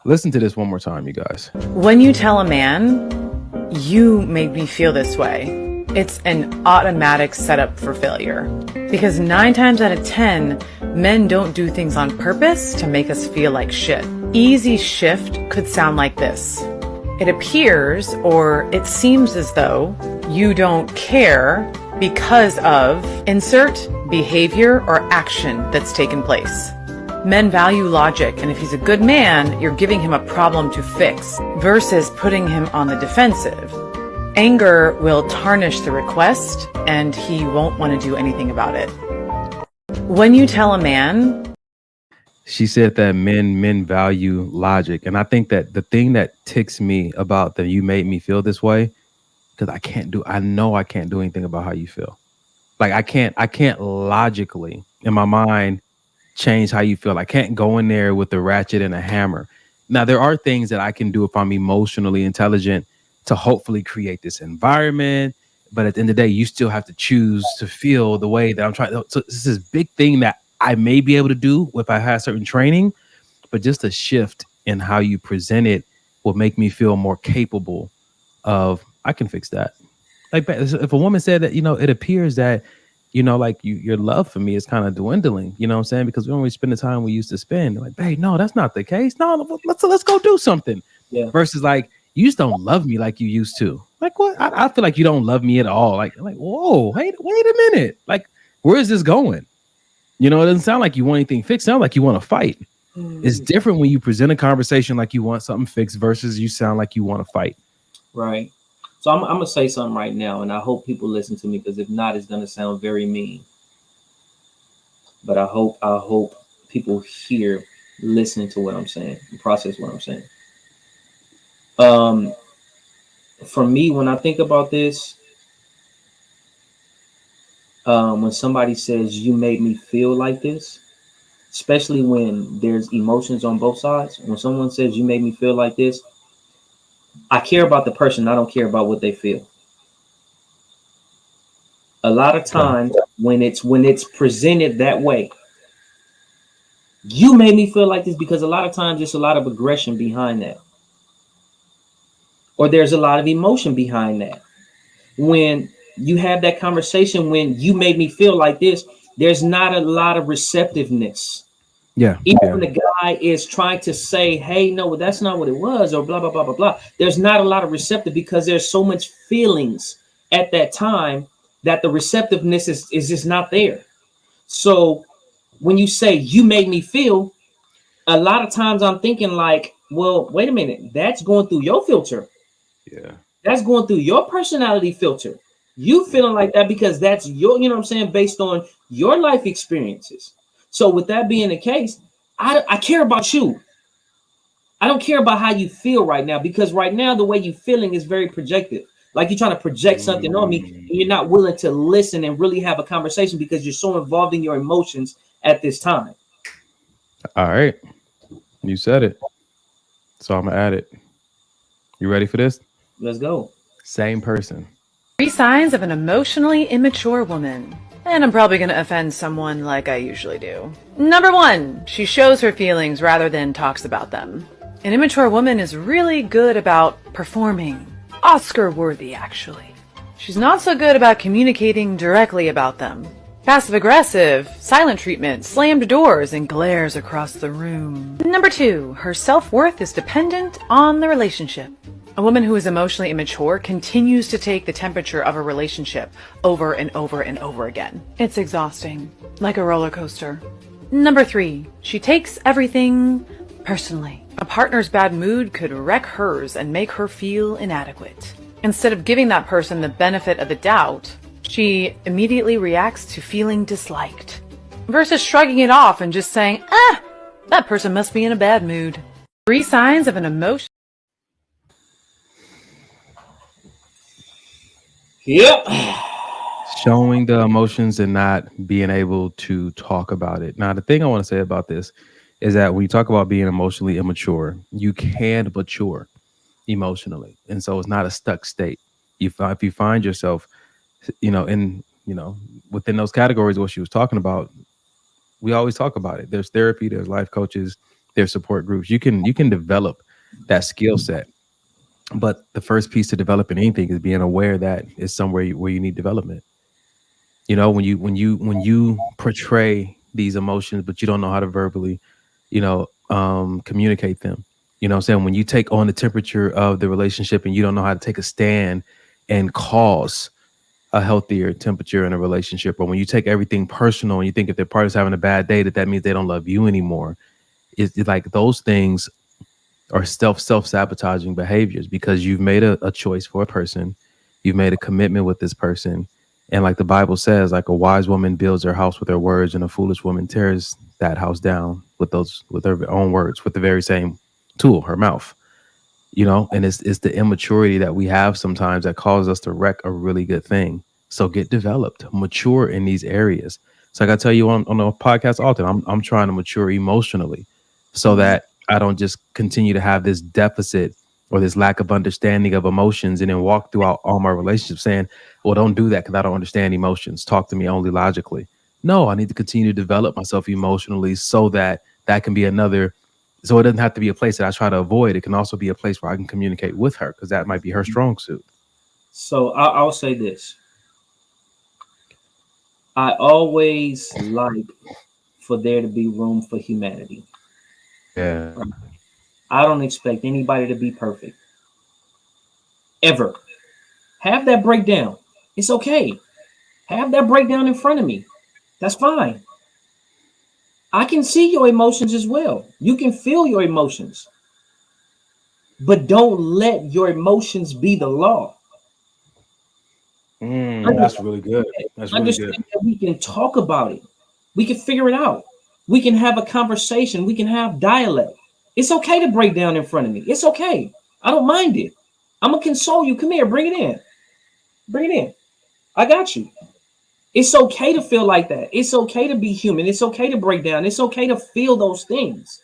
Listen to this one more time, you guys. When you tell a man, you made me feel this way, it's an automatic setup for failure. Because 9 times out of 10, men don't do things on purpose to make us feel like shit. Easy shift could sound like this. It appears, or it seems as though, you don't care because of insert behavior or action that's taken place. Men value logic, and if he's a good man, you're giving him a problem to fix versus putting him on the defensive. Anger will tarnish the request, and he won't want to do anything about it. When you tell a man... She said that men value logic. And I think that the thing that ticks me about that you made me feel this way, because I know I can't do anything about how you feel. Like I can't logically in my mind change how you feel. I can't go in there with the ratchet and a hammer. Now, there are things that I can do if I'm emotionally intelligent to hopefully create this environment. But at the end of the day, you still have to choose to feel the way that I'm trying. So this is big thing that I may be able to do if I have certain training, but just a shift in how you present it will make me feel more capable of, I can fix that. Like if a woman said that, it appears that, like your love for me is kind of dwindling, you know what I'm saying? Because we don't really spend the time we used to spend. Like, babe, no, that's not the case. No, let's go do something. Yeah. Versus like, you just don't love me like you used to. Like what? I feel like you don't love me at all. Like, whoa, wait a minute. Like, where is this going? It doesn't sound like you want anything fixed. It sounds like you want to fight. It's different when you present a conversation like you want something fixed versus you sound like you want to fight. Right. So I'm going to say something right now, and I hope people listen to me, because if not, it's going to sound very mean. But I hope people hear, listening to what I'm saying, and process what I'm saying. For me, when I think about this, when somebody says you made me feel like this, especially when there's emotions on both sides, when someone says you made me feel like this, I care about the person. I don't care about what they feel. A lot of times when it's presented that way, you made me feel like this, because a lot of times there's a lot of aggression behind that. Or there's a lot of emotion behind that. When you have that conversation, when you made me feel like this, there's not a lot of receptiveness. Yeah. Even when the guy is trying to say, hey, no, that's not what it was, or blah, blah, blah, blah, blah. There's not a lot of receptive, because there's so much feelings at that time that the receptiveness is just not there. So when you say you made me feel, a lot of times I'm thinking like, well, wait a minute, that's going through your filter. Yeah. That's going through your personality filter. You feeling like that because that's your, you know what I'm saying, based on your life experiences. So with that being the case, I care about you. I don't care about how you feel right now, because right now the way you're feeling is very projective. Like you're trying to project something on me, and you're not willing to listen and really have a conversation because you're so involved in your emotions at this time. All right. You said it. So I'm going to add it. You ready for this? Let's go. Same person. 3 signs of an emotionally immature woman. And I'm probably going to offend someone like I usually do. Number 1, she shows her feelings rather than talks about them. An immature woman is really good about performing. Oscar-worthy, actually. She's not so good about communicating directly about them. Passive-aggressive, silent treatment, slammed doors, and glares across the room. Number 2, her self-worth is dependent on the relationship. A woman who is emotionally immature continues to take the temperature of a relationship over and over and over again. It's exhausting, like a roller coaster. Number 3, she takes everything personally. A partner's bad mood could wreck hers and make her feel inadequate. Instead of giving that person the benefit of the doubt, she immediately reacts to feeling disliked, versus shrugging it off and just saying, that person must be in a bad mood. 3 signs of an emotion. Yep. Showing the emotions and not being able to talk about it. Now, the thing I want to say about this is that when you talk about being emotionally immature, you can mature emotionally. And so it's not a stuck state. If you find yourself, within those categories, what she was talking about, we always talk about it. There's therapy, there's life coaches, there's support groups. You can develop that skill set. But the first piece to developing anything is being aware that it's somewhere where you need development. When you portray these emotions, but you don't know how to verbally, communicate them. You know what I'm saying? When you take on the temperature of the relationship and you don't know how to take a stand and cause a healthier temperature in a relationship, or when you take everything personal and you think if their partner's having a bad day, that means they don't love you anymore. It's like those things are self-sabotaging behaviors, because you've made a choice for a person. You've made a commitment with this person. And like the Bible says, like a wise woman builds her house with her words, and a foolish woman tears that house down with her own words, with the very same tool, her mouth. And it's the immaturity that we have sometimes that causes us to wreck a really good thing. So get developed, mature in these areas. So like I tell you on the podcast often, I'm trying to mature emotionally so that I don't just continue to have this deficit or this lack of understanding of emotions and then walk throughout all my relationships saying, well, don't do that because I don't understand emotions. Talk to me only logically. No, I need to continue to develop myself emotionally so that can be another. So it doesn't have to be a place that I try to avoid. It can also be a place where I can communicate with her, because that might be her strong suit. So I'll say this. I always like for there to be room for humanity. Yeah. I don't expect anybody to be perfect. Ever. Have that breakdown. It's okay. Have that breakdown in front of me. That's fine. I can see your emotions as well. You can feel your emotions. But don't let your emotions be the law. That's really good. Understand that we can talk about it. We can figure it out. We can have a conversation. We can have dialogue. It's okay to break down in front of me. It's okay. I don't mind it. I'm going to console you. Come here. Bring it in. Bring it in. I got you. It's okay to feel like that. It's okay to be human. It's okay to break down. It's okay to feel those things.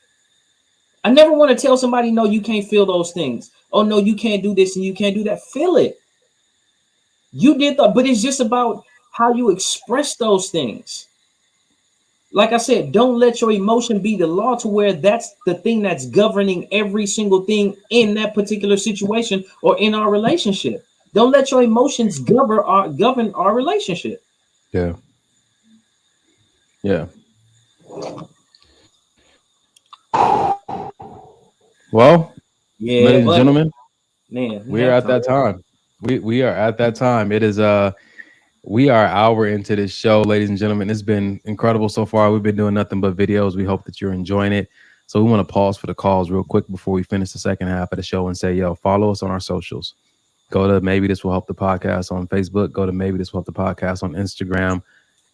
I never want to tell somebody, no, you can't feel those things. Oh, no, you can't do this and you can't do that. Feel it. You did that, but it's just about how you express those things. Like I said, don't let your emotion be the law to where that's the thing that's governing every single thing in that particular situation or in our relationship. Don't let your emotions govern our relationship. Yeah. Yeah. Well, ladies and gentlemen, man, we are at that time. We are at that time. It is we are an hour into this show, ladies and gentlemen. It's been incredible so far. We've been doing nothing but videos. We hope that you're enjoying it. So we want to pause for the calls real quick before we finish the second half of the show and say, yo, follow us on our socials. Go to Maybe This Will Help the Podcast on Facebook. Go to Maybe This Will Help the Podcast on Instagram.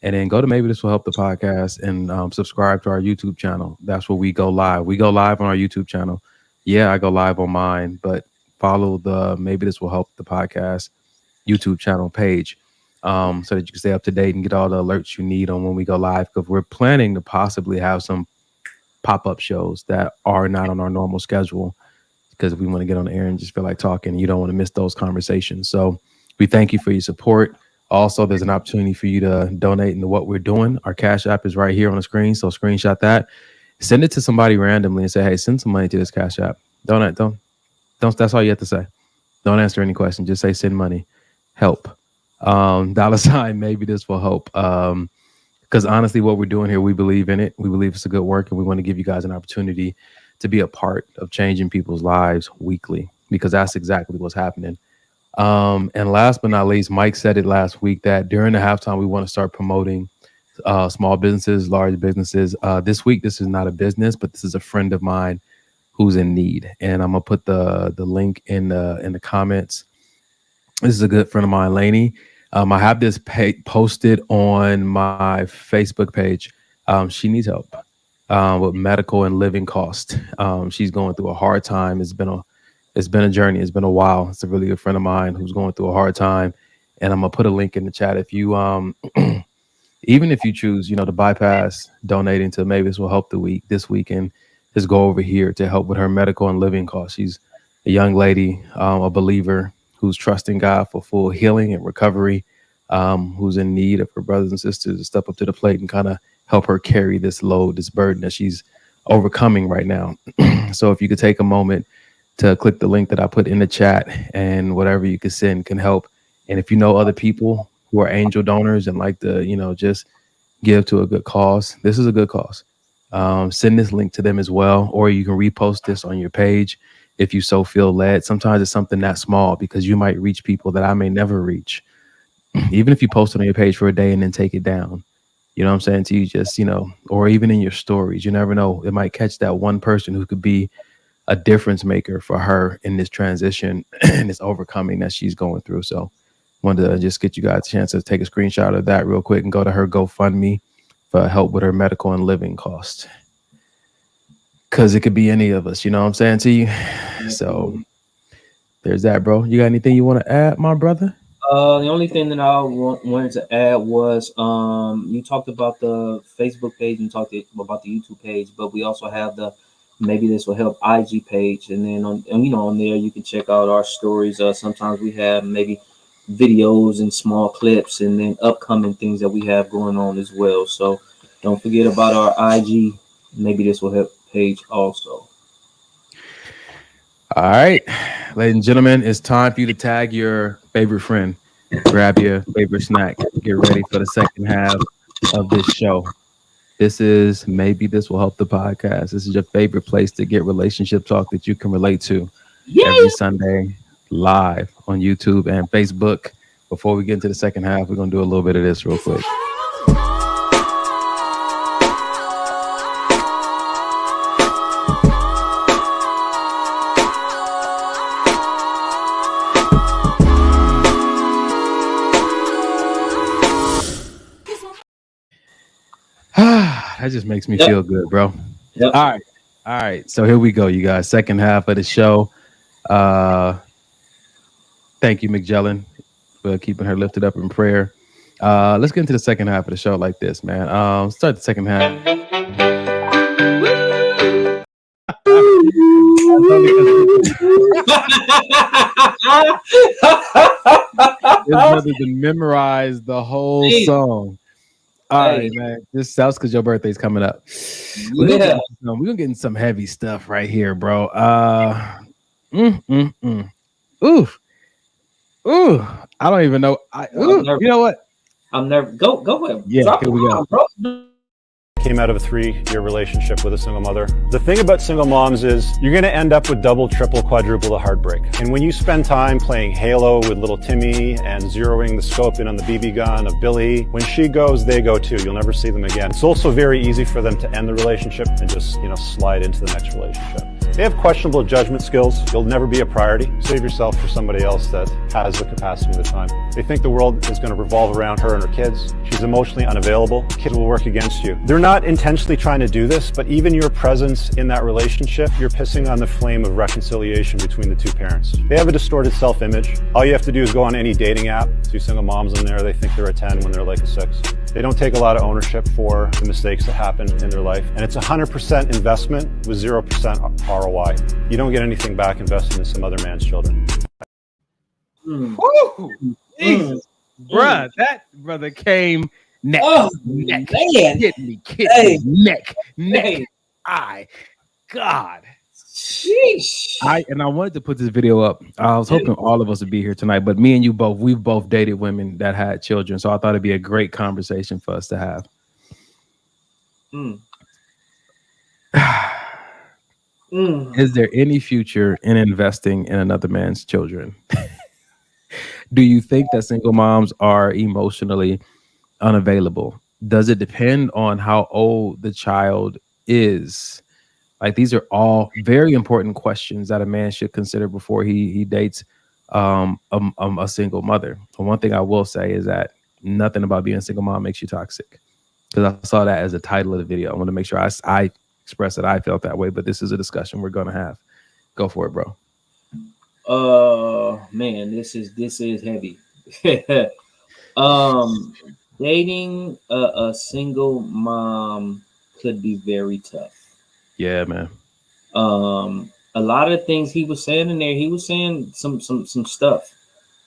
And then go to Maybe This Will Help the Podcast and subscribe to our YouTube channel. That's where we go live. We go live on our YouTube channel. Yeah, I go live on mine, but follow the Maybe This Will Help the Podcast YouTube channel page so that you can stay up to date and get all the alerts you need on when we go live, because we're planning to possibly have some pop-up shows that are not on our normal schedule, because we want to get on the air and just feel like talking. You don't want to miss those conversations. So we thank you for your support. Also, there's an opportunity for you to donate into what we're doing. Our Cash App is right here on the screen, so screenshot that, send it to somebody randomly, and say, "Hey, send some money to this Cash App." Don't. That's all you have to say. Don't answer any questions. Just say, "Send money, help." $, maybe this will help. Because honestly, what we're doing here, we believe in it. We believe it's a good work, and we want to give you guys an opportunity to be a part of changing people's lives weekly, because that's exactly what's happening. And last but not least, Mike said it last week that during the halftime, we want to start promoting small businesses, large businesses. This week, this is not a business, but this is a friend of mine who's in need. And I'm gonna put the link in the comments. This is a good friend of mine, Lainey. I have this posted on my Facebook page. She needs help with medical and living costs. She's going through a hard time. It's been a journey. It's been a while. It's a really good friend of mine who's going through a hard time. And I'm gonna put a link in the chat. If you even if you choose, to bypass donating to maybe this will help this week and just go over here to help with her medical and living costs. She's a young lady, a believer who's trusting God for full healing and recovery, who's in need of her brothers and sisters to step up to the plate and kind of help her carry this load, this burden that she's overcoming right now. So if you could take a moment to click the link that I put in the chat, and whatever you can send can help. And if you know other people who are angel donors and like to, just give to a good cause, this is a good cause. Send this link to them as well, or you can repost this on your page if you so feel led. Sometimes it's something that small, because you might reach people that I may never reach. Even if you post it on your page for a day and then take it down, you know what I'm saying, to you just, or even in your stories, you never know. It might catch that one person who could be a difference maker for her in this transition and this overcoming that she's going through. So wanted to just get you guys a chance to take a screenshot of that real quick and go to her GoFundMe for help with her medical and living costs. Because it could be any of us, you know what I'm saying to you? So there's that, bro. You got anything you want to add, my brother? The only thing that I wanted to add was you talked about the Facebook page and talked about the YouTube page, but we also have the Maybe This Will Help IG page, and then on there you can check out our stories. Sometimes we have maybe videos and small clips, and then upcoming things that we have going on as well. So don't forget about our IG Maybe This Will Help page also. All right, ladies and gentlemen, it's time for you to tag your favorite friend, grab your favorite snack, get ready for the second half of this show. This is Maybe This Will Help the podcast. This is your favorite place to get relationship talk that you can relate to. Every Sunday, live on YouTube and Facebook. Before we get into the second half, we're going to do a little bit of this real quick. That just makes me feel good, bro. Yep. All right. So here we go, you guys. Second half of the show. Thank you, McJellin, for keeping her lifted up in prayer. Let's get into the second half of the show like this, man. Start the second half. This brother to memorize the whole song. All right, man. This sounds because your birthday's coming up. We're gonna get in some heavy stuff right here, bro. Ooh. I don't even know. You know what? I'm never go ahead. Yeah, here we go. Came out of a 3-year relationship with a single mother. The thing about single moms is you're going to end up with double, triple, quadruple the heartbreak. And when you spend time playing Halo with little Timmy and zeroing the scope in on the BB gun of Billy, when she goes, they go too. You'll never see them again. It's also very easy for them to end the relationship and just, slide into the next relationship. They have questionable judgment skills. You'll never be a priority. Save yourself for somebody else that has the capacity of the time. They think the world is going to revolve around her and her kids. She's emotionally unavailable. Kids will work against you. They're not intentionally trying to do this, but even your presence in that relationship, you're pissing on the flame of reconciliation between the two parents. They have a distorted self-image. All you have to do is go on any dating app, see single moms in there, they think they're a 10 when they're like a 6. They don't take a lot of ownership for the mistakes that happen in their life. And it's 100% investment with 0% ROI. You don't get anything back investing in some other man's children. Jesus. Bruh, that brother came neck, Oh neck, man. kidney, Hey. neck, Hey. eye. God. Sheesh. I wanted to put this video up. I was hoping all of us would be here tonight, but me and you both, we've both dated women that had children, so I thought it'd be a great conversation for us to have. Is there any future in investing in another man's children? Do you think that single moms are emotionally unavailable? Does it depend on how old the child is? Like, these are all very important questions that a man should consider before he dates a single mother. And one thing I will say is that nothing about being a single mom makes you toxic, because I saw that as the title of the video. I want to make sure I express that I felt that way, but this is a discussion we're going to have. Go for it, bro. Man, this is heavy. Dating a single mom could be very tough. Yeah, man. A lot of things he was saying in there, he was saying some stuff.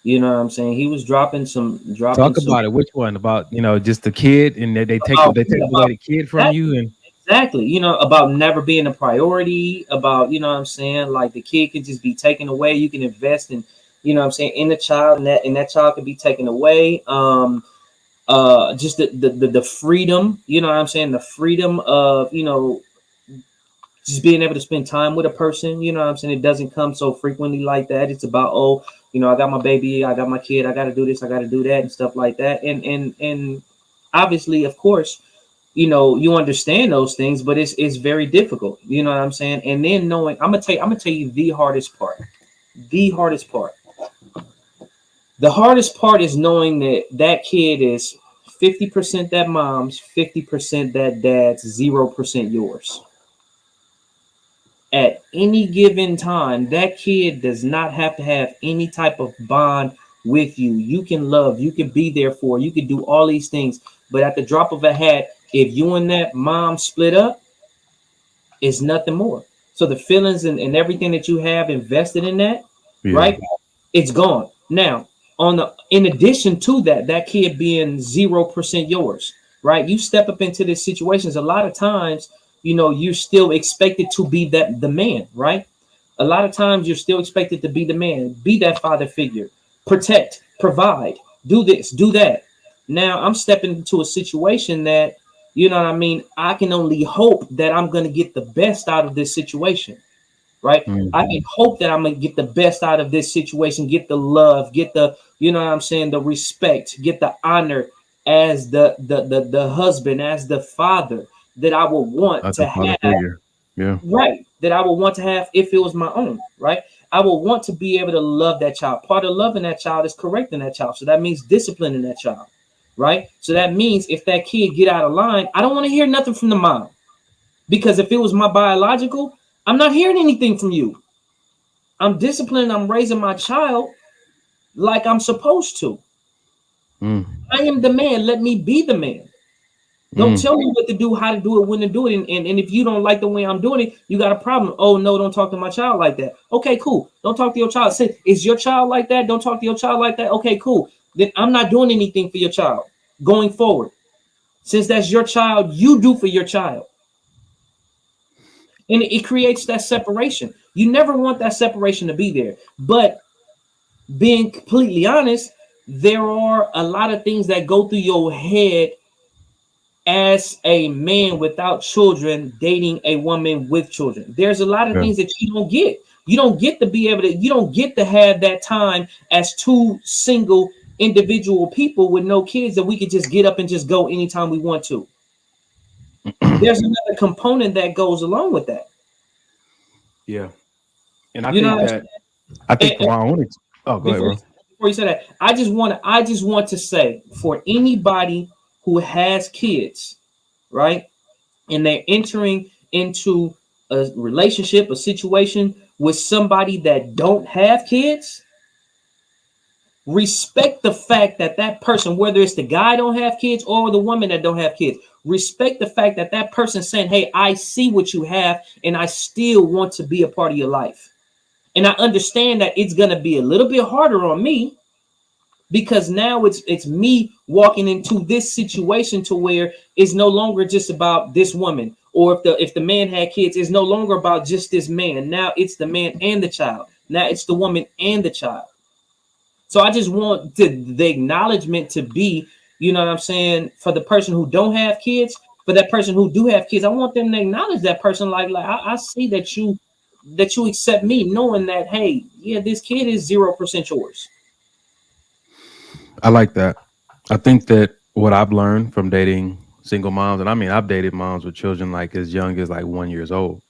You know what I'm saying? He was dropping Talk about it. Which one? About, just the kid, and they take away the kid from you, and exactly, about never being a priority, about, what I'm saying, like the kid can just be taken away. You can invest in, what I'm saying, in the child, and that child can be taken away. Just the freedom, what I'm saying, the freedom of, just being able to spend time with a person, what I'm saying. It doesn't come so frequently like that. It's about, I got my baby, I got my kid, I got to do this, I got to do that, and stuff like that. And obviously, of course, you understand those things, but it's very difficult. You know what I'm saying? And then knowing, I'm gonna tell you the hardest part. The hardest part. The hardest part is knowing that kid is 50% that mom's, 50% that dad's, 0% yours. At any given time, that kid does not have to have any type of bond with you. You can love, you can be there for, you can do all these things, but at the drop of a hat, if you and that mom split up, it's nothing more. So the feelings and everything that you have invested in that, right? It's gone. Now, in addition to that kid being 0% yours, right? You step up into these situations, a lot of times, you're still expected to be the man, right? A lot of times you're still expected to be the man, be that father figure, protect, provide, do this, do that. Now I'm stepping into a situation that, you know what I mean, I can only hope that I'm going to get the best out of this situation, right? I can hope that I'm going to get the best out of this situation, get the love, get the, you know what I'm saying, the respect, get the honor as the husband, as the father that I would want to have. Yeah. Right. That I would want to have if it was my own, right? I would want to be able to love that child. Part of loving that child is correcting that child. So that means disciplining that child, right? So that means if that kid get out of line, I don't want to hear nothing from the mom. Because if it was my biological, I'm not hearing anything from you. I'm disciplining, I'm raising my child like I'm supposed to. I am the man. Let me be the man. Don't tell me what to do, how to do it, when to do it. And if you don't like the way I'm doing it, you got a problem. Oh, no, don't talk to my child like that. Okay, cool. Don't talk to your child. Say, is your child like that? Don't talk to your child like that. Okay, cool. Then I'm not doing anything for your child going forward. Since that's your child, you do for your child. And it creates that separation. You never want that separation to be there. But being completely honest, there are a lot of things that go through your head as a man without children dating a woman with children. There's a lot of things that you don't get. You don't get to be able to, you don't get to have that time as two single individual people with no kids that we could just get up and just go anytime we want to. There's another component that goes along with that. Yeah. And I think go ahead, bro. Before you say that, I just want to say, for anybody who has kids, right, and they're entering into a relationship, a situation with somebody that don't have kids, respect the fact that person, whether it's the guy don't have kids or the woman that don't have kids, respect the fact that person saying, hey, I see what you have and I still want to be a part of your life. And I understand that it's going to be a little bit harder on me, because now it's me walking into this situation to where it's no longer just about this woman, or if the man had kids, it's no longer about just this man. Now it's the man and the child. Now it's the woman and the child. So I just want the acknowledgement to be, you know what I'm saying, for the person who don't have kids, for that person who do have kids, I want them to acknowledge that person. Like I see that you accept me, knowing that, hey, yeah, this kid is 0% yours. I like that. I think that what I've learned from dating single moms, and I mean, I've dated moms with children like as young as like 1 year old.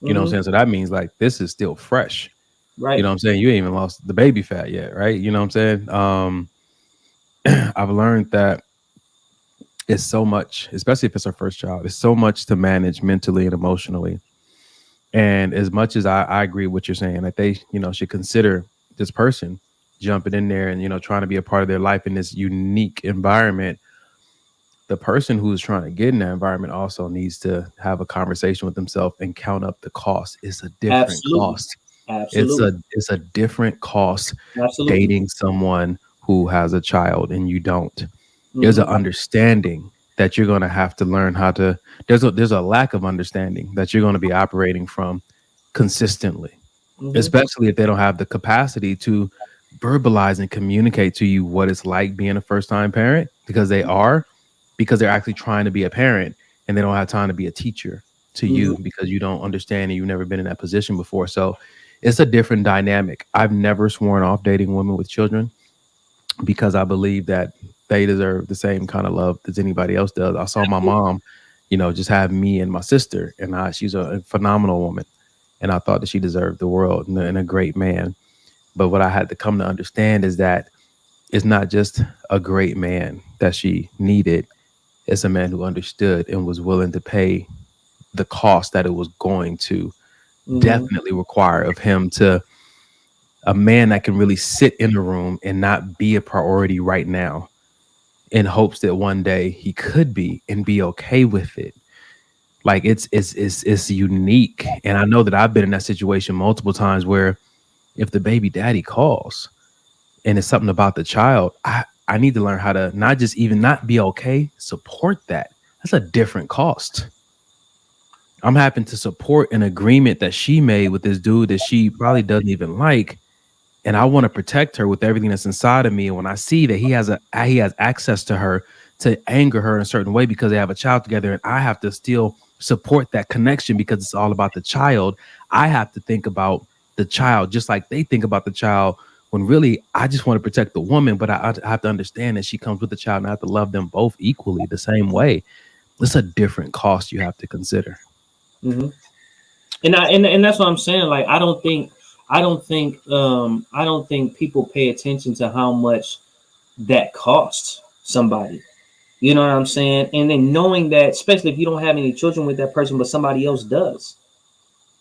You know what I'm saying? So that means like this is still fresh. Right. You know what I'm saying? You ain't even lost the baby fat yet, right? You know what I'm saying? I've learned that it's so much, especially if it's her first child, it's so much to manage mentally and emotionally. And as much as I agree with what you're saying, that they, you know, should consider this person jumping in there and, you know, trying to be a part of their life in this unique environment, the person who's trying to get in that environment also needs to have a conversation with themselves and count up the cost. It's a different cost. Absolutely. It's a different cost. Absolutely. Dating someone who has a child and you don't. There's an understanding that you're going to have to learn how to. There's a lack of understanding that you're going to be operating from consistently, especially if they don't have the capacity to verbalize and communicate to you what it's like being a first-time parent, because they're actually trying to be a parent and they don't have time to be a teacher to you because you don't understand and you've never been in that position before. So it's a different dynamic. I've never sworn off dating women with children because I believe that they deserve the same kind of love as anybody else does. I saw my mom, you know, just have me and my sister, and she's a phenomenal woman. And I thought that she deserved the world and a great man. But what I had to come to understand is that it's not just a great man that she needed. It's a man who understood and was willing to pay the cost that it was going to definitely require of him, to a man that can really sit in the room and not be a priority right now, in hopes that one day he could be and be okay with it. Like it's unique. And I know that I've been in that situation multiple times where if the baby daddy calls and it's something about the child, I need to learn how to not just even not be okay, support that. That's a different cost. I'm having to support an agreement that she made with this dude that she probably doesn't even like. And I want to protect her with everything that's inside of me. And when I see that he has access to her to anger her in a certain way because they have a child together, and I have to still support that connection because it's all about the child, I have to think about the child just like they think about the child, when really I just want to protect the woman. But I have to understand that she comes with the child, and I have to love them both equally the same way. It's a different cost you have to consider. And that's what I'm saying. Like, I don't think people pay attention to how much that costs somebody. You know what I'm saying? And then knowing that, especially if you don't have any children with that person, but somebody else does,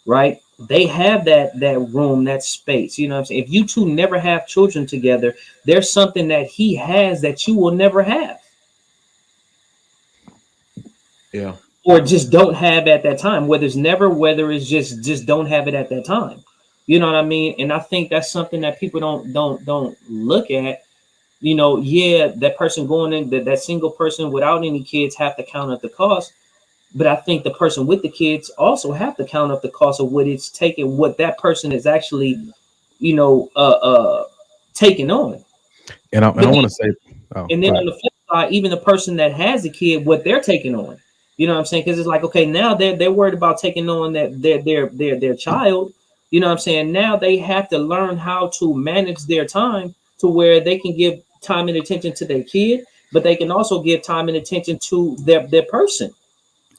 right? They have that room, that space. You know what I'm saying? If you two never have children together, there's something that he has that you will never have. Yeah. Or just don't have at that time, whether it's just don't have it at that time. You know what I mean? And I think that's something that people don't look at. You know, yeah, that person going in, that single person without any kids have to count up the cost. But I think the person with the kids also have to count up the cost of what it's taking, what that person is actually, you know, taking on. And I want to say, and then on the flip side, even the person that has a kid, what they're taking on. You know what I'm saying? Because it's like, okay, now they're worried about taking on their child. You know what I'm saying? Now they have to learn how to manage their time to where they can give time and attention to their kid, but they can also give time and attention to their person.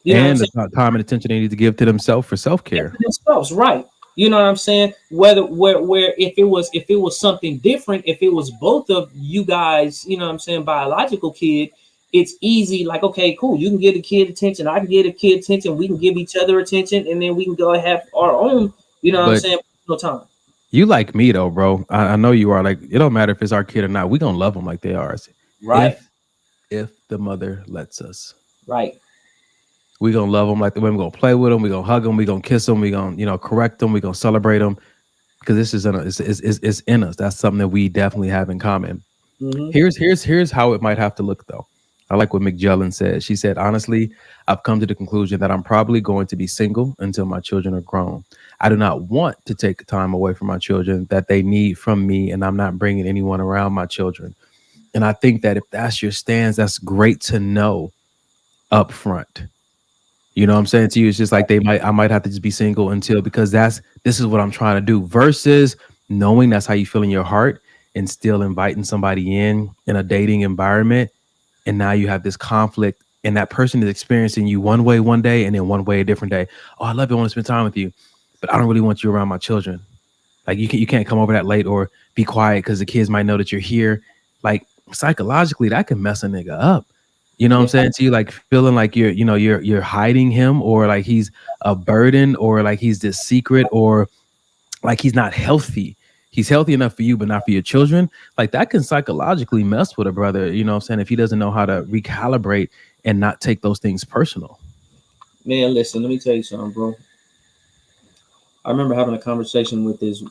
You know, and the time and attention they need to give to themselves for self-care. Themselves, right? You know what I'm saying? Where if it was something different, if it was both of you guys, you know what I'm saying, biological kid, it's easy. Like, okay, cool. You can give a kid attention. I can give a kid attention. We can give each other attention, and then we can go and have our own, you know what I'm saying, no time. You like me though, bro. I know you are. Like, it don't matter if it's our kid or not. We gonna love them like they are. Right. If the mother lets us. Right. We gonna love them like the way we're gonna play with them. We gonna hug them. We gonna kiss them. We gonna, you know, correct them. We gonna celebrate them, because this is it's in us. That's something that we definitely have in common. Here's how it might have to look though. I like what McJellen said. She said, honestly, I've come to the conclusion that I'm probably going to be single until my children are grown. I do not want to take time away from my children that they need from me, and I'm not bringing anyone around my children. And I think that if that's your stance, that's great to know up front. You know what I'm saying to you? It's just like I might have to just be single until, because this is what I'm trying to do, versus knowing that's how you feel in your heart and still inviting somebody in a dating environment. And now you have this conflict, and that person is experiencing you one way one day and then one way a different day. Oh, I love you. I want to spend time with you, but I don't really want you around my children. Like you can't come over that late or be quiet because the kids might know that you're here. Like psychologically, that can mess a nigga up. You know what I'm saying to you? Like feeling like you're hiding him, or like he's a burden, or like he's this secret, or like he's not healthy. He's healthy enough for you, but not for your children. Like that can psychologically mess with a brother, you know what I'm saying, if he doesn't know how to recalibrate and not take those things personal. Man, listen, let me tell you something, bro. I remember having a conversation with this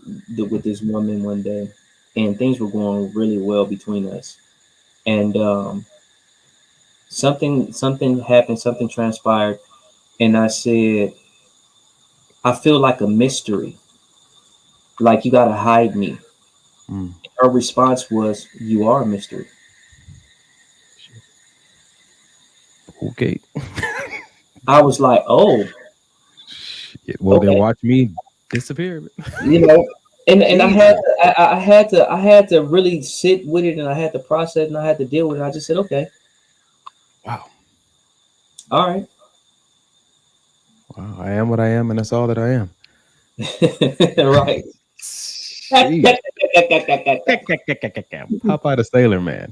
woman one day, and things were going really well between us. And something happened, something transpired, and I said, I feel like a mystery. Like you gotta hide me. Her response was, "You are a mystery." Okay. I was like, "Oh, well, okay." Then watch me disappear. You know, and I had to really sit with it, and I had to process, and I had to deal with it. I just said, "Okay, wow, all right, wow, I am what I am, and that's all that I am." Right. Popeye the Sailor Man.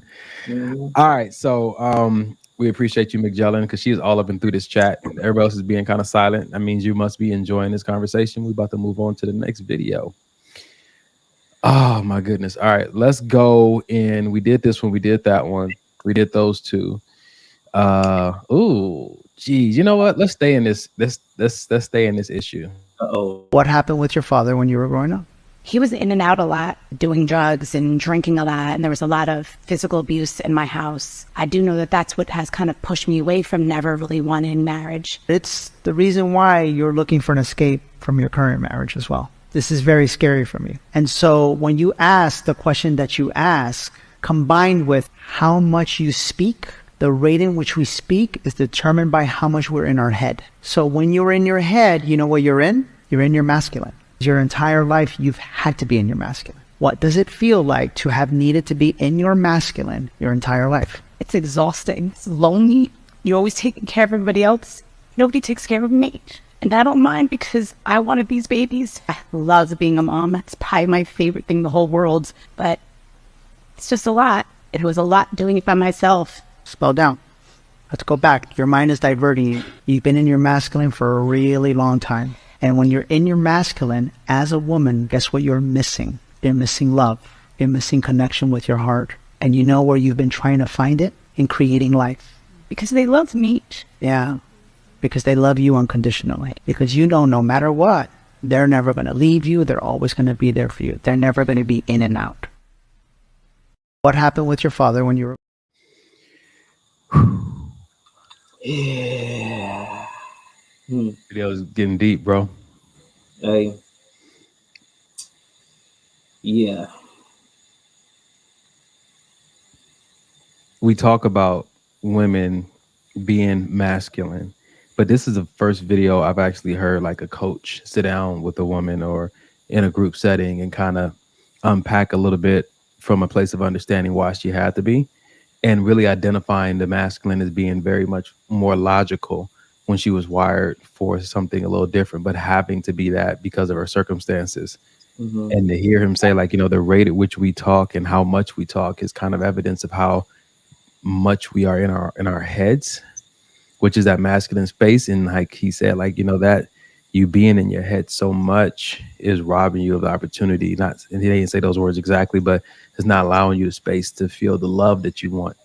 All right, so we appreciate you, McJellen, because she's all up and through this chat. Everybody else is being kind of silent. That means you must be enjoying this conversation. We're about to move on to the next video. Oh my goodness. All right, let's go in. We did this one, we did that one, we did those two. Ooh, geez, you know what? Let's stay in this. Let's stay in this issue. What happened with your father when you were growing up? He was in and out a lot, doing drugs and drinking a lot, and there was a lot of physical abuse in my house. I do know that that's what has kind of pushed me away from never really wanting marriage. It's the reason why you're looking for an escape from your current marriage as well. This is very scary for me. And so when you ask the question that you ask, combined with how much you speak, the rate in which we speak is determined by how much we're in our head. So when you're in your head, you know what you're in? You're in your masculine. Your entire life, you've had to be in your masculine. What does it feel like to have needed to be in your masculine your entire life? It's exhausting. It's lonely. You're always taking care of everybody else. Nobody takes care of me. And I don't mind because I wanted these babies. I love being a mom. It's probably my favorite thing in the whole world. But it's just a lot. It was a lot doing it by myself. Slow down. Let's go back. Your mind is diverting you. You've been in your masculine for a really long time. And when you're in your masculine, as a woman, guess what you're missing? You're missing love. You're missing connection with your heart. And you know where you've been trying to find it? In creating life. Because they love me. Yeah. Because they love you unconditionally. Because you know no matter what, they're never going to leave you. They're always going to be there for you. They're never going to be in and out. What happened with your father when you were... Yeah. Video's getting deep, bro. Hey. Yeah. We talk about women being masculine, but this is the first video I've actually heard like a coach sit down with a woman or in a group setting and kind of unpack a little bit from a place of understanding why she had to be, and really identifying the masculine as being very much more logical when she was wired for something a little different, but having to be that because of her circumstances. And to hear him say, like, you know, the rate at which we talk and how much we talk is kind of evidence of how much we are in our heads, which is that masculine space. And like he said, like, you know, that you being in your head so much is robbing you of the opportunity. Not, and he didn't say those words exactly, but it's not allowing you the space to feel the love that you want,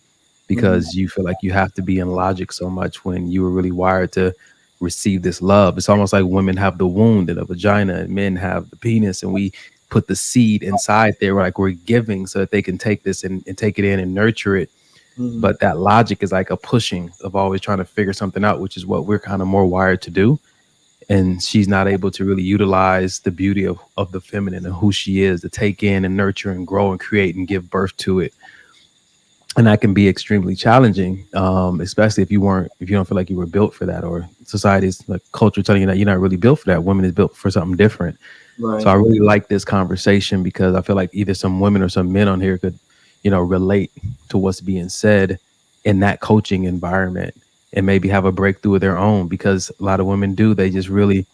because you feel like you have to be in logic so much when you were really wired to receive this love. It's almost like women have the wound in a vagina and men have the penis, and we put the seed inside there, like we're giving so that they can take this and take it in and nurture it. But that logic is like a pushing of always trying to figure something out, which is what we're kind of more wired to do. And she's not able to really utilize the beauty of the feminine and who she is, to take in and nurture and grow and create and give birth to it. And that can be extremely challenging, especially if you don't feel like you were built for that, or society's like culture telling you that you're not really built for that. Women is built for something different. Right. So I really like this conversation because I feel like either some women or some men on here could, relate to what's being said in that coaching environment and maybe have a breakthrough of their own, because a lot of women do. They just really,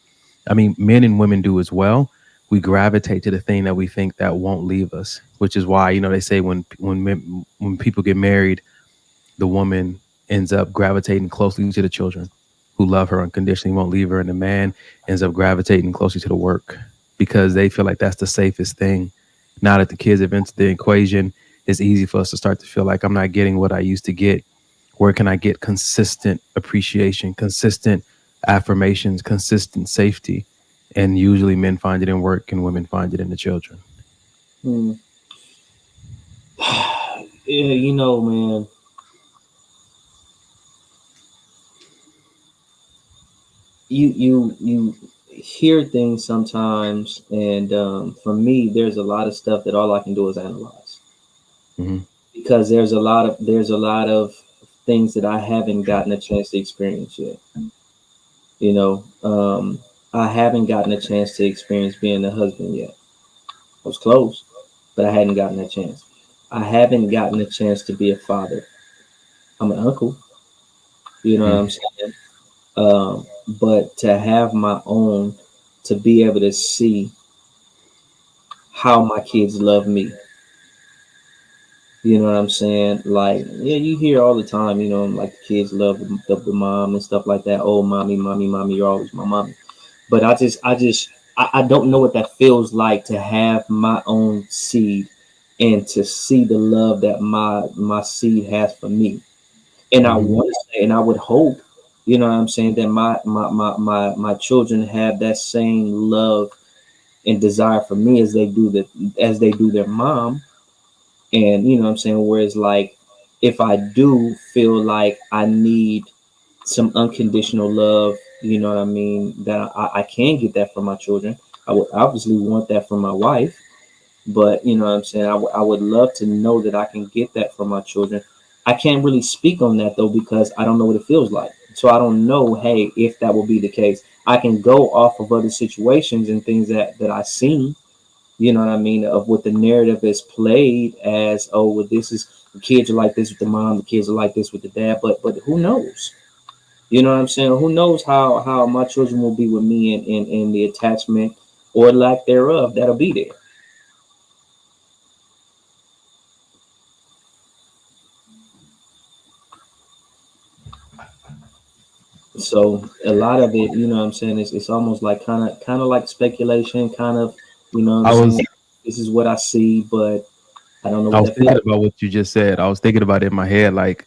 men and women do as well. We gravitate to the thing that we think that won't leave us, which is why, they say when people get married, the woman ends up gravitating closely to the children who love her unconditionally, won't leave her. And the man ends up gravitating closely to the work because they feel like that's the safest thing. Now that the kids have entered the equation, it's easy for us to start to feel like I'm not getting what I used to get. Where can I get consistent appreciation, consistent affirmations, consistent safety? And usually men find it in work and women find it in the children. Yeah, man. You hear things sometimes, and for me, there's a lot of stuff that all I can do is analyze, because there's a lot of things that I haven't gotten a chance to experience yet. I haven't gotten a chance to experience being a husband yet. I was close, but I hadn't gotten a chance. I haven't gotten a chance to be a father. I'm an uncle. You know what I'm saying? But to have my own, to be able to see how my kids love me. You know what I'm saying? Like, yeah, you hear all the time, like the kids love the mom and stuff like that. Oh, mommy, you're always my mommy. But I don't know what that feels like to have my own seed and to see the love that my seed has for me. And I want to say, and I would hope, you know what I'm saying, that my children have that same love and desire for me as they do their mom. And you know what I'm saying, whereas like if I do feel like I need some unconditional love, you know what I mean, that I can get that from my children. I would obviously want that from my wife, but you know what I'm saying, I would love to know that I can get that from my children. I can't really speak on that though, because I don't know what it feels like. So I don't know, hey, if that will be the case. I can go off of other situations and things that I've seen, you know what I mean, of what the narrative is played as, oh, well, this is, the kids are like this with the mom, the kids are like this with the dad, but who knows? You know what I'm saying? Who knows how my children will be with me and the attachment or lack thereof that'll be there. So a lot of it, you know what I'm saying, it's almost like kind of like speculation, kind of, you know what I'm saying? This is what I see, but I don't know. I was thinking about what you just said. I was thinking about it in my head, like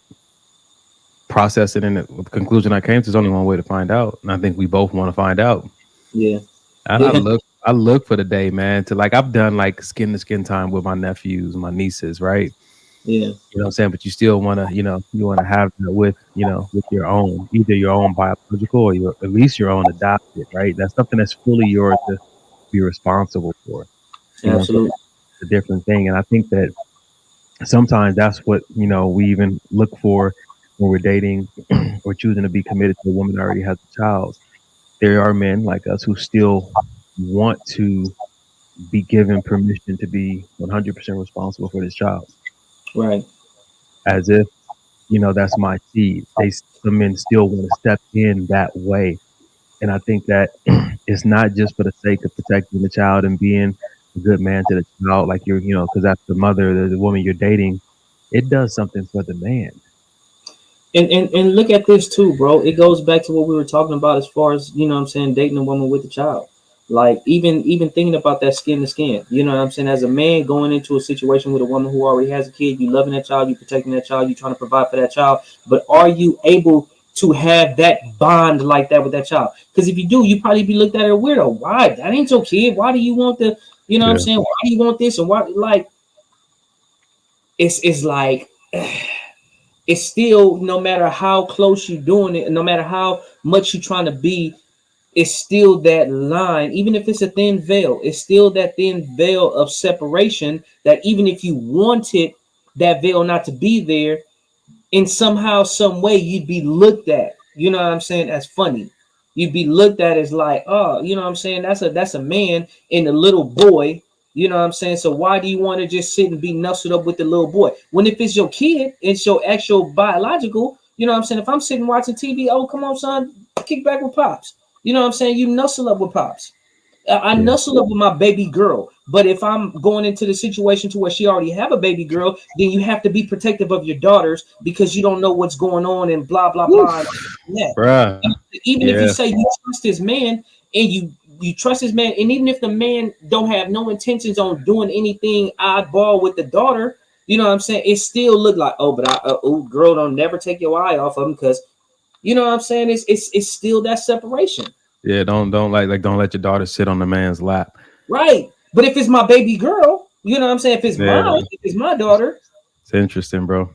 processing, and the conclusion I came to is only one way to find out. And I think we both want to find out. Yeah. And I look for the day, man, to like, I've done like skin to skin time with my nephews, my nieces, right? Yeah. You know what I'm saying? But you still want to, you want to have that with, with your own, either your own biological or at least your own adopted, right? That's something that's fully yours to be responsible for. Absolutely. It's a different thing. And I think that sometimes that's what, we even look for when we're dating or choosing to be committed to a woman that already has a child. There are men like us who still want to be given permission to be 100% responsible for this child. Right. As if, that's my seed. Some men still want to step in that way. And I think that it's not just for the sake of protecting the child and being a good man to the child, like you're, because that's the mother, the woman you're dating. It does something for the man. And look at this too, bro. It goes back to what we were talking about as far as, you know what I'm saying, dating a woman with a child. Like even thinking about that skin to skin, you know what I'm saying? As a man going into a situation with a woman who already has a kid, you loving that child, you protecting that child, you trying to provide for that child. But are you able to have that bond like that with that child? Because if you do, you probably be looked at as a weirdo. Why? That ain't your kid. Why do you want to You know what I'm saying? Why do you want this? And why, like, it's like, it's still, no matter how close you're doing it, no matter how much you're trying to be, it's still that line. Even if it's a thin veil, it's still that thin veil of separation, that even if you wanted that veil not to be there, in somehow, some way, you'd be looked at, you know what I'm saying, as funny. You'd be looked at as like, oh, you know what I'm saying, that's a man and a little boy, you know what I'm saying. So why do you want to just sit and be nuzzled up with the little boy, when if it's your kid, it's your actual biological, you know what I'm saying. If I'm sitting watching TV, oh, come on, son, kick back with pops, you know what I'm saying, you nuzzle up with pops. I nuzzle up with my baby girl, but if I'm going into the situation to where she already have a baby girl, then you have to be protective of your daughters, because you don't know what's going on and blah blah blah. Bruh. Even if you say you trust this man, and you trust this man, and even if the man don't have no intentions on doing anything oddball with the daughter, you know what I'm saying, it still look like, oh, but girl, don't never take your eye off of him, because you know what I'm saying, it's still that separation. Yeah, don't don't let your daughter sit on the man's lap. Right. But if it's my baby girl, you know what I'm saying? If it's mine, if it's my daughter. It's interesting, bro.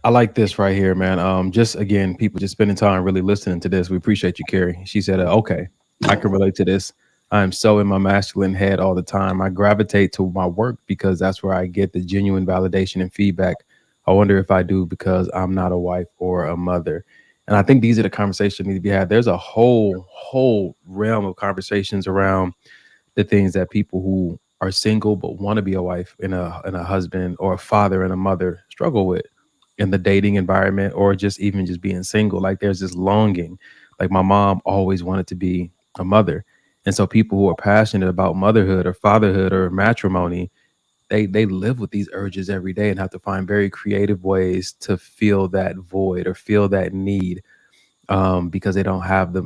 I like this right here, man. Just again, people just spending time really listening to this. We appreciate you, Carrie. She said, okay, I can relate to this. I am so in my masculine head all the time. I gravitate to my work because that's where I get the genuine validation and feedback. I wonder if I do because I'm not a wife or a mother. And I think these are the conversations that need to be had. There's a whole realm of conversations around the things that people who are single but want to be a wife and a husband or a father and a mother struggle with in the dating environment, or just even just being single. Like there's this longing. Like my mom always wanted to be a mother. And so people who are passionate about motherhood or fatherhood or matrimony, they live with these urges every day and have to find very creative ways to fill that void or feel that need, because they don't have the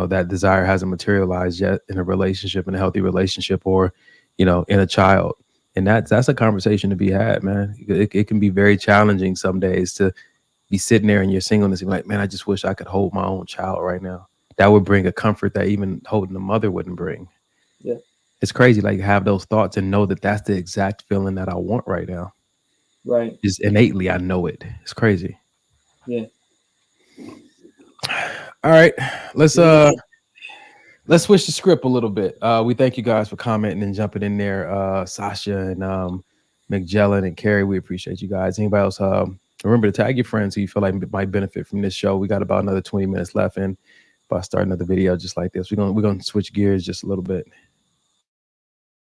that desire hasn't materialized yet in a relationship, in a healthy relationship, or in a child. And that's a conversation to be had, man. It can be very challenging some days to be sitting there in your singleness and be like, man, I just wish I could hold my own child right now. That would bring a comfort that even holding a mother wouldn't bring. Yeah. It's crazy, like have those thoughts and know that that's the exact feeling that I want right now. Right. Just innately, I know it. It's crazy. Yeah. All right, let's switch the script a little bit. We thank you guys for commenting and jumping in there. Sasha and McJellen and Carrie, we appreciate you guys. Anybody else? Remember to tag your friends who you feel like might benefit from this show. We got about another 20 minutes left, and if I start another video just like this, we're gonna switch gears just a little bit.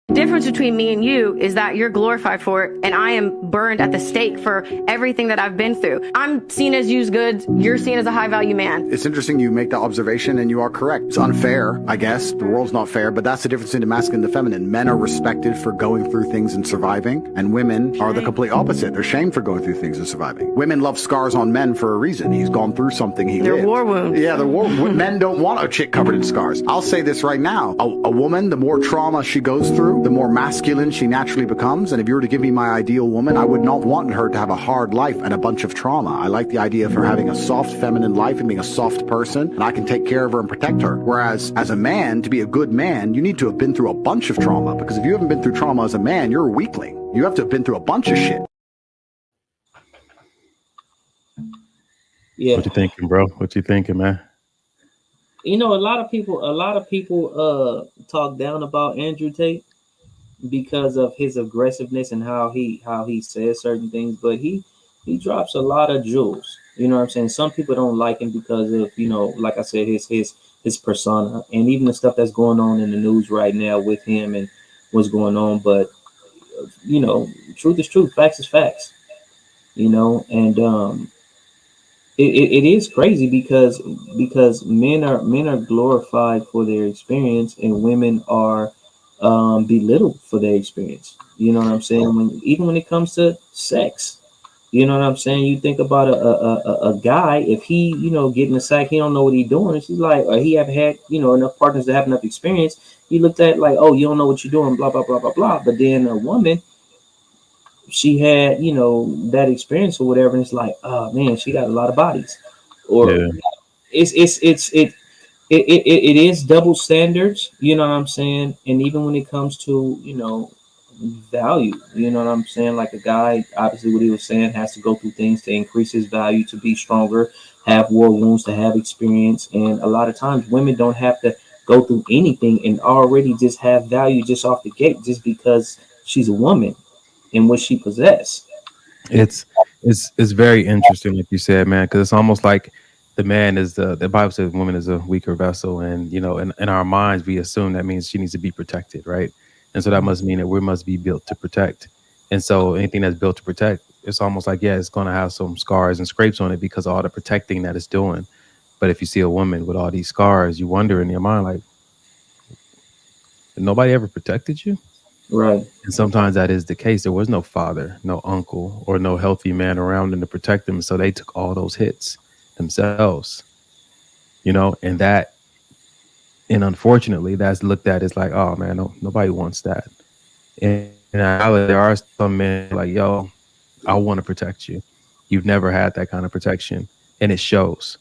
The difference between me and you is that you're glorified for it and I am burned at the stake for everything that I've been through. I'm seen as used goods. You're seen as a high value man. It's interesting you make that observation, and you are correct. It's unfair, I guess. The world's not fair, but that's the difference between the masculine and the feminine. Men are respected for going through things and surviving, and women are the complete opposite. They're shamed for going through things and surviving. Women love scars on men for a reason. He's gone through something. They're war wounds. Yeah, they're war. Men don't want a chick covered in scars. I'll say this right now. A woman, the more trauma she goes through, the more masculine she naturally becomes. And if you were to give me my ideal woman, I would not want her to have a hard life and a bunch of trauma. I like the idea of her having a soft feminine life and being a soft person, and I can take care of her and protect her. Whereas as a man, to be a good man, you need to have been through a bunch of trauma, because if you haven't been through trauma as a man, you're a weakling. You have to have been through a bunch of shit. Yeah. What you thinking, bro? What you thinking, man? A lot of people talk down about Andrew Tate because of his aggressiveness and how he says certain things, but he drops a lot of jewels. You know what I'm saying? Some people don't like him because of, like I said, his persona, and even the stuff that's going on in the news right now with him and what's going on. But truth is truth, facts is facts. And it is crazy because men are glorified for their experience and women are belittled for their experience. You know what I'm saying? Even when it comes to sex, you know what I'm saying? You think about a guy, if he, getting a sack, he don't know what he's doing. And she's like, or he have had, enough partners to have enough experience. He looked at like, oh, you don't know what you're doing, blah, blah, blah, blah, blah. But then a woman, she had, that experience or whatever. And it's like, oh man, she got a lot of bodies. Or it is double standards, you know what I'm saying? And even when it comes to, value, you know what I'm saying? Like a guy, obviously what he was saying, has to go through things to increase his value, to be stronger, have war wounds, to have experience. And a lot of times women don't have to go through anything and already just have value just off the gate, just because she's a woman and what she possesses. It's it's very interesting, like you said, man, because it's almost like the man is the Bible says woman is a weaker vessel, and in our minds we assume that means she needs to be protected, right? And so that must mean that we must be built to protect. And so anything that's built to protect, it's almost like, yeah, it's going to have some scars and scrapes on it because of all the protecting that it's doing. But if you see a woman with all these scars, you wonder in your mind, like, nobody ever protected you. Right. And sometimes that is the case. There was no father, no uncle, or no healthy man around them to protect them. So they took all those hits themselves, and unfortunately, that's looked at as like, oh man, no, nobody wants that. And there are some men like, yo, I want to protect you. You've never had that kind of protection, and it shows.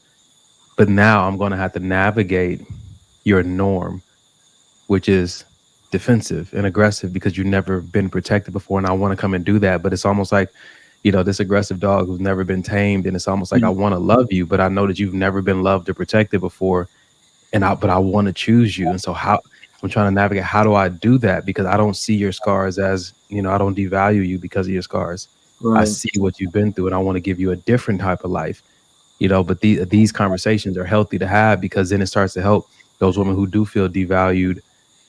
But now I'm going to have to navigate your norm, which is defensive and aggressive because you've never been protected before. And I want to come and do that. But it's almost like, this aggressive dog who's never been tamed. And it's almost like, I want to love you, but I know that you've never been loved or protected before. But I want to choose you. And so I'm trying to navigate, how do I do that? Because I don't see your scars as, I don't devalue you because of your scars. I Right. see what you've been through and I want to give you a different type of life. But these conversations are healthy to have, because then it starts to help those women who do feel devalued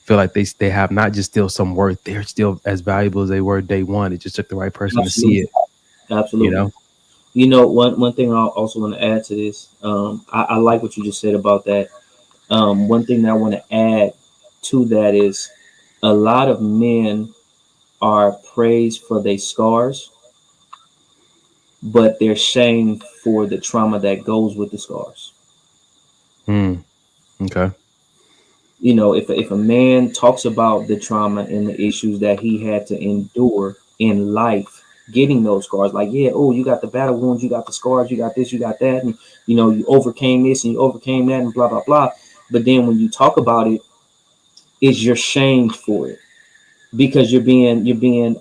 feel like they have not just still some worth, they're still as valuable as they were day one. It just took the right person to see Absolutely. it, you Absolutely. know. One thing I also want to add to this, I like what you just said about that. One thing that I want to add to that is a lot of men are praised for their scars, but they're shamed for the trauma that goes with the scars. Hmm. Okay. If a man talks about the trauma and the issues that he had to endure in life, getting those scars, like, yeah, oh, you got the battle wounds, you got the scars, you got this, you got that, and you overcame this and you overcame that, and blah blah blah. But then when you talk about it, is you're shamed for it, because you're being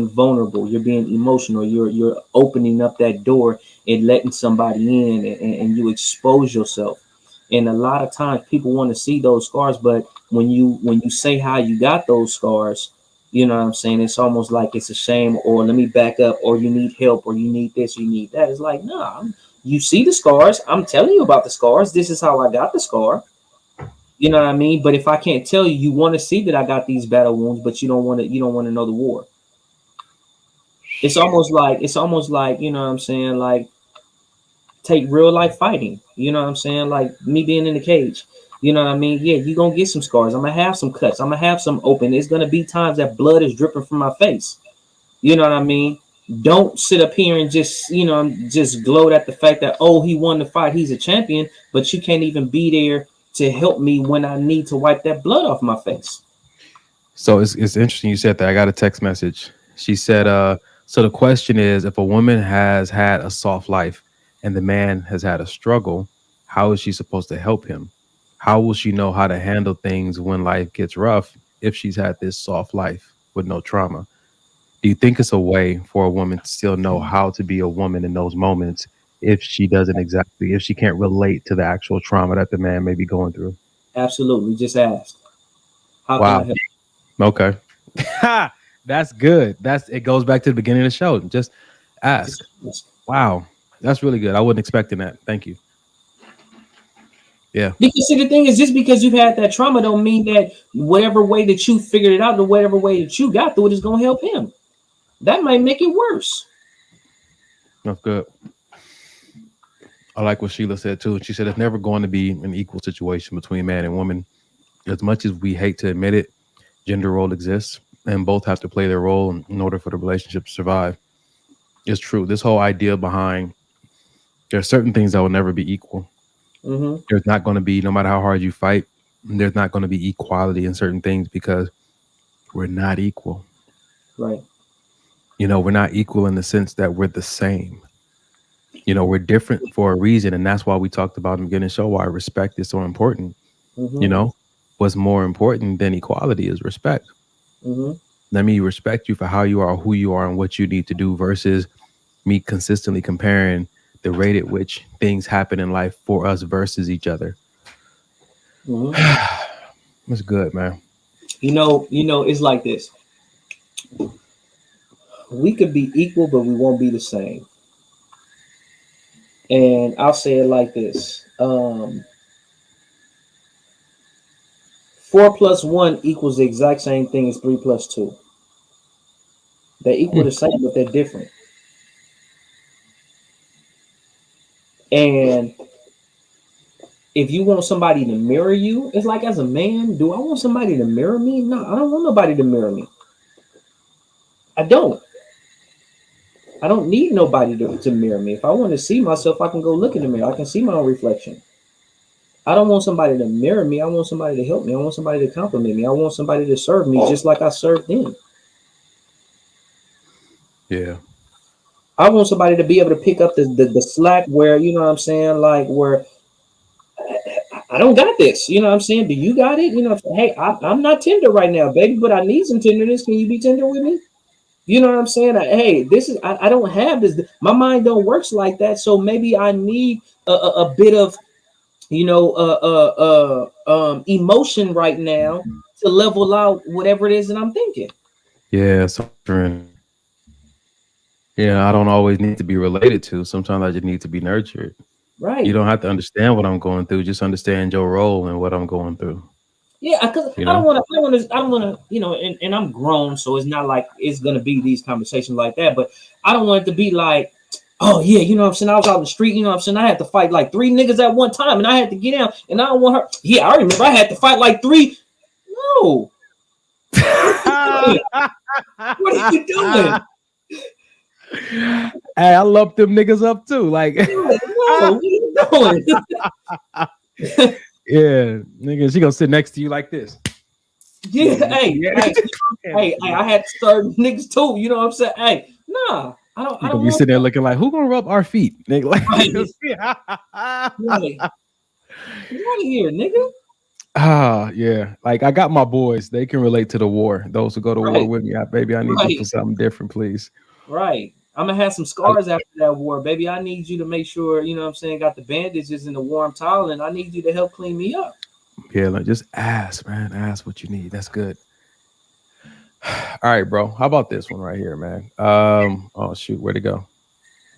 vulnerable, you're being emotional, you're opening up that door and letting somebody in, and you expose yourself. And a lot of times people want to see those scars, but when you say how you got those scars, you know what I'm saying, it's almost like it's a shame, or let me back up, or you need help, or you need this, you need that. It's like, nah, you see the scars, I'm telling you about the scars, this is how I got the scar. You know what I mean? But if I can't tell you, you want to see that I got these battle wounds, but you don't want to know the war. It's almost like, you know what I'm saying, like, take real life fighting. You know what I'm saying? Like me being in the cage. You know what I mean? Yeah, you're gonna get some scars. I'm gonna have some cuts. I'm gonna have some open. It's gonna be times that blood is dripping from my face. You know what I mean? Don't sit up here and just gloat at the fact that, oh, he won the fight, he's a champion, but you can't even be there to help me when I need to wipe that blood off my face. So it's interesting you said that. I got a text message. She said, so the question is, if a woman has had a soft life and the man has had a struggle, how is she supposed to help him? How will she know how to handle things when life gets rough if she's had this soft life with no trauma? Do you think it's a way for a woman to still know how to be a woman in those moments if she can't relate to the actual trauma that the man may be going through? Absolutely. Just ask. How can I Wow. help? Okay. That's good. It goes back to the beginning of the show. Just Just ask. ask. Wow. That's really good. I wasn't expecting that. Thank you. Yeah. Because see, the thing is, just because you've had that trauma don't mean that whatever way that you figured it out, the whatever way that you got through it is going to help him. That might make it worse. That's good. I like what Sheila said too. She said it's never going to be an equal situation between man and woman. As much as we hate to admit it, gender role exists and both have to play their role in order for the relationship to survive. It's true. This whole idea behind there are certain things that will never be equal. Mm-hmm. There's not going to be, no matter how hard you fight, there's not going to be equality in certain things because we're not equal. Right. We're not equal in the sense that we're the same. You know, we're different for a reason, and that's why we talked about in the beginning of the show why respect is so important. You know, what's more important than equality is respect. Let me respect you for how you are, who you are, and what you need to do versus me consistently comparing the rate at which things happen in life for us versus each other. That's good, man. You know, it's like this. We could be equal, but we won't be the same. And I'll say it like this. 4+1 equals the exact same thing as 3+2. They equal the same, but they're different. And if you want somebody to mirror you, it's like, as a man, do I want somebody to mirror me? No, I don't want nobody to mirror me. I don't need nobody to mirror me. If I want to see myself, I can go look in the mirror. I can see my own reflection. I don't want somebody to mirror me. I want somebody to help me. I want somebody to compliment me. I want somebody to serve me just like I served them. Yeah. I want somebody to be able to pick up the slack where, you know what I'm saying, like where I don't got this. You know what I'm saying? Do you got it? You know, hey, I'm not tender right now, baby, but I need some tenderness. Can you be tender with me? You know what I'm saying? Hey, this is I don't have this. My mind don't works like that. So maybe I need a bit of, you know, emotion right now to level out whatever it is that I'm thinking. Yeah, so yeah, I don't always need to be related to. Sometimes I just need to be nurtured. Right. You don't have to understand what I'm going through. Just understand your role and what I'm going through. Yeah, because I don't want to, you know, and I'm grown, so it's not like it's gonna be these conversations like that. But I don't want it to be like, oh yeah, you know what I'm saying? I was out in the street, you know what I'm saying? I had to fight like 3 niggas at one time, and I had to get down, and I don't want her. Yeah, I remember I had to fight like 3. No. What are you doing? Hey, I love them niggas up too. Like, no, what are you doing? Yeah, nigga, she gonna sit next to you like this. Yeah, hey, I had to serve niggas too. You know what I'm saying? Hey, nah, I don't. You gonna be sitting there looking like, who gonna rub our feet, nigga? Like, Get out of here, nigga. Yeah. Like, I got my boys; they can relate to the war. Those who go to war with me, baby, I need you for something different, please. Right. I'm gonna have some scars after that war, baby. I need you to make sure, you know what I'm saying, got the bandages and the warm towel, and I need you to help clean me up. Yeah, like just ask, man. Ask what you need. That's good. All right, bro. How about this one right here, man? Oh shoot, where'd it go?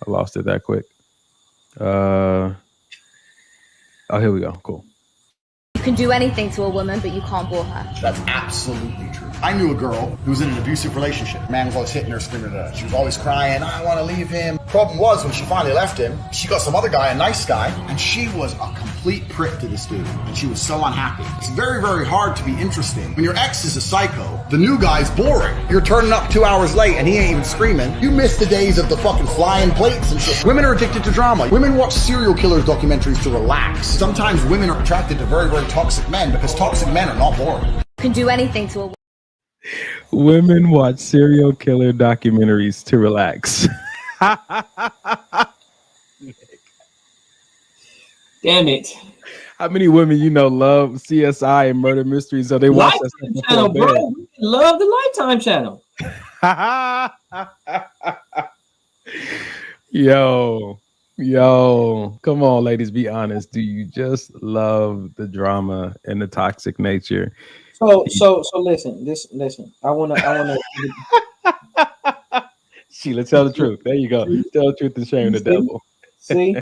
I lost it that quick. Oh, here we go. Cool. You can do anything to a woman, but you can't bore her. That's absolutely true. I knew a girl who was in an abusive relationship. Man was always hitting her, screaming at her. She was always crying, I want to leave him. Problem was, when she finally left him, she got some other guy, a nice guy, and she was a complete prick to this dude. And she was so unhappy. It's very, very hard to be interesting. When your ex is a psycho, the new guy's boring. You're turning up 2 hours late and he ain't even screaming. You miss the days of the fucking flying plates and shit. Women are addicted to drama. Women watch serial killers documentaries to relax. Sometimes women are attracted to very, very toxic men because toxic men are not boring. You can do anything to a woman. Women watch serial killer documentaries to relax. Damn it. How many women you know love CSI and murder mysteries? So they watch that stuff channel, before bro. We love the Lifetime channel. Yo, come on, ladies, be honest. Do you just love the drama and the toxic nature? So listen. I wanna Sheila, tell the truth. There you go. Tell the truth and shame the devil. See?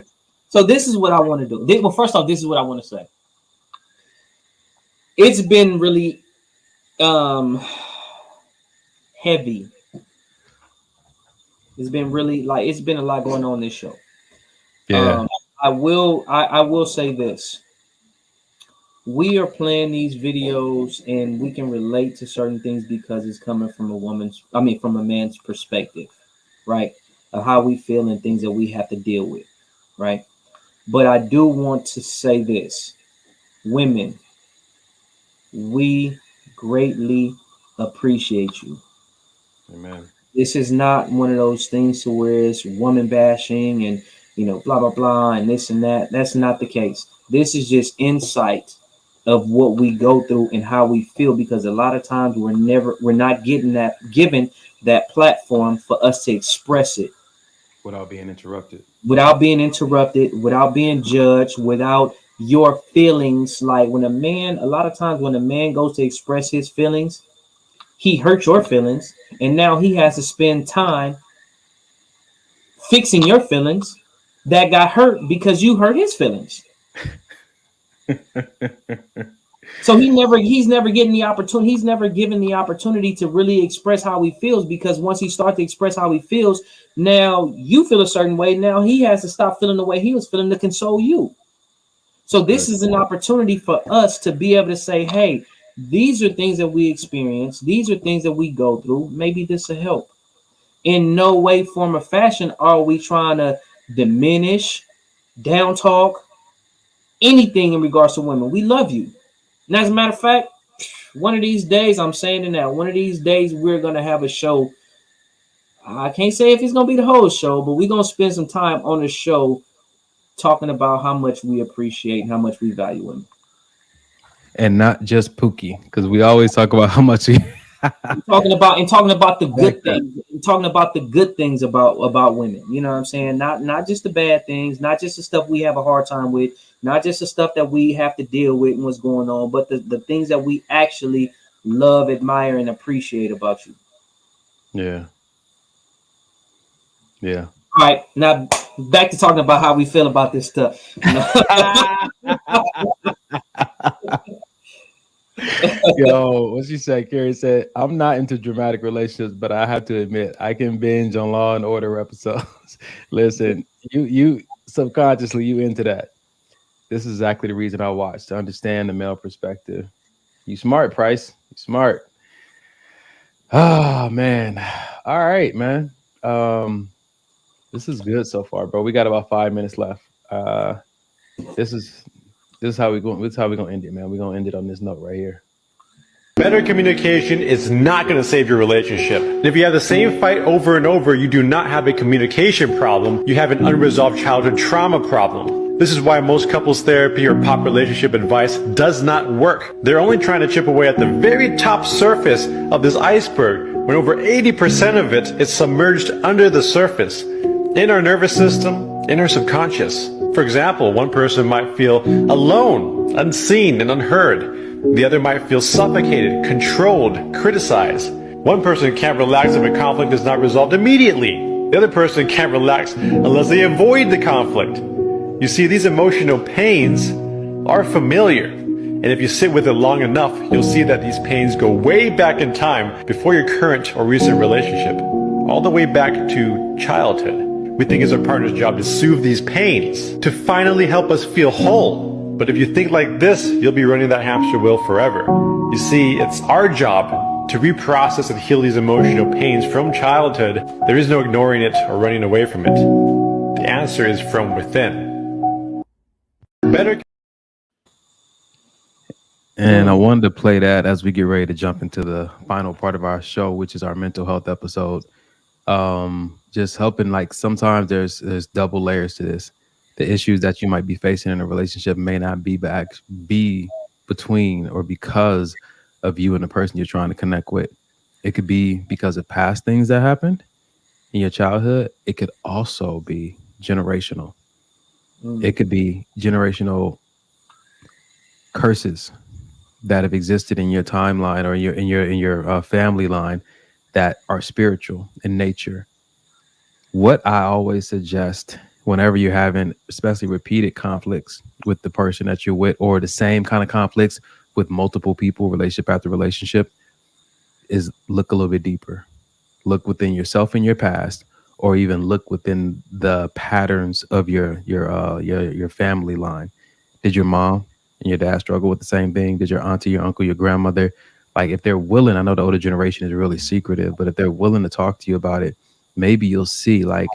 So this is what I want to do. Well, first off, this is what I want to say. It's been really heavy. It's been really it's been a lot going on this show. Yeah. I will say this. We are playing these videos and we can relate to certain things because it's coming from from a man's perspective, right? Of how we feel and things that we have to deal with, right? But I do want to say this. Women, we greatly appreciate you. Amen. This is not one of those things to where it's woman bashing and blah blah blah and this and that. That's not the case. This is just insight of what we go through and how we feel, because a lot of times we're not given that platform for us to express it without being interrupted, without being judged, without your feelings. Like a lot of times when a man goes to express his feelings, he hurt your feelings, and now he has to spend time fixing your feelings that got hurt because you hurt his feelings. So he's never getting the opportunity. He's never given the opportunity to really express how he feels, because once he starts to express how he feels, now you feel a certain way. Now he has to stop feeling the way he was feeling to console you. So this is an opportunity for us to be able to say, hey, these are things that we experience. These are things that we go through. Maybe this will help. In no way, form, or fashion are we trying to diminish, down talk, anything in regards to women. We love you. And as a matter of fact, one of these days, I'm saying it now, one of these days we're going to have a show. I can't say if it's going to be the whole show, but we're going to spend some time on the show talking about how much we appreciate and how much we value women. And not just Pookie, because we always talk about how much we talking about the good things, talking about the good things about women. You know what I'm saying? Not just the bad things, not just the stuff we have a hard time with, not just the stuff that we have to deal with and what's going on, but the things that we actually love, admire, and appreciate about you. Yeah. Yeah. All right, now back to talking about how we feel about this stuff. Yo, what she said? Carrie said, "I'm not into dramatic relationships, but I have to admit I can binge on Law and Order episodes." Listen, you subconsciously you into that. This is exactly the reason I watch, to understand the male perspective. You smart, Price. You smart. Oh man. All right, man. This is good so far, bro. We got about 5 minutes left. This is how we going. This is how we're gonna end it, man. We're gonna end it on this note right here. Better communication is not going to save your relationship. And if you have the same fight over and over, you do not have a communication problem. You have an unresolved childhood trauma problem. This is why most couples therapy or pop relationship advice does not work. They're only trying to chip away at the very top surface of this iceberg, when over 80% of it is submerged under the surface, in our nervous system, in our subconscious. For example, one person might feel alone, unseen, and unheard. The other might feel suffocated, controlled, criticized. One person can't relax if a conflict is not resolved immediately. The other person can't relax unless they avoid the conflict. You see, these emotional pains are familiar. And if you sit with it long enough, you'll see that these pains go way back in time, before your current or recent relationship, all the way back to childhood. We think it's our partner's job to soothe these pains, to finally help us feel whole. But if you think like this, you'll be running that hamster wheel forever. You see, it's our job to reprocess and heal these emotional pains from childhood. There is no ignoring it or running away from it. The answer is from within. Better. And I wanted to play that as we get ready to jump into the final part of our show, which is our mental health episode. Just helping, like, sometimes there's double layers to this. The issues that you might be facing in a relationship may not be between or because of you and the person you're trying to connect with. It could be because of past things that happened in your childhood. It could also be generational. It could be generational curses that have existed in your timeline or in your family line that are spiritual in nature. What I always suggest whenever you're having, especially repeated conflicts with the person that you're with, or the same kind of conflicts with multiple people, relationship after relationship, is look a little bit deeper. Look within yourself and your past, or even look within the patterns of your family line. Did your mom and your dad struggle with the same thing? Did your auntie, your uncle, your grandmother? Like, if they're willing, I know the older generation is really secretive, but if they're willing to talk to you about it, maybe you'll see, like,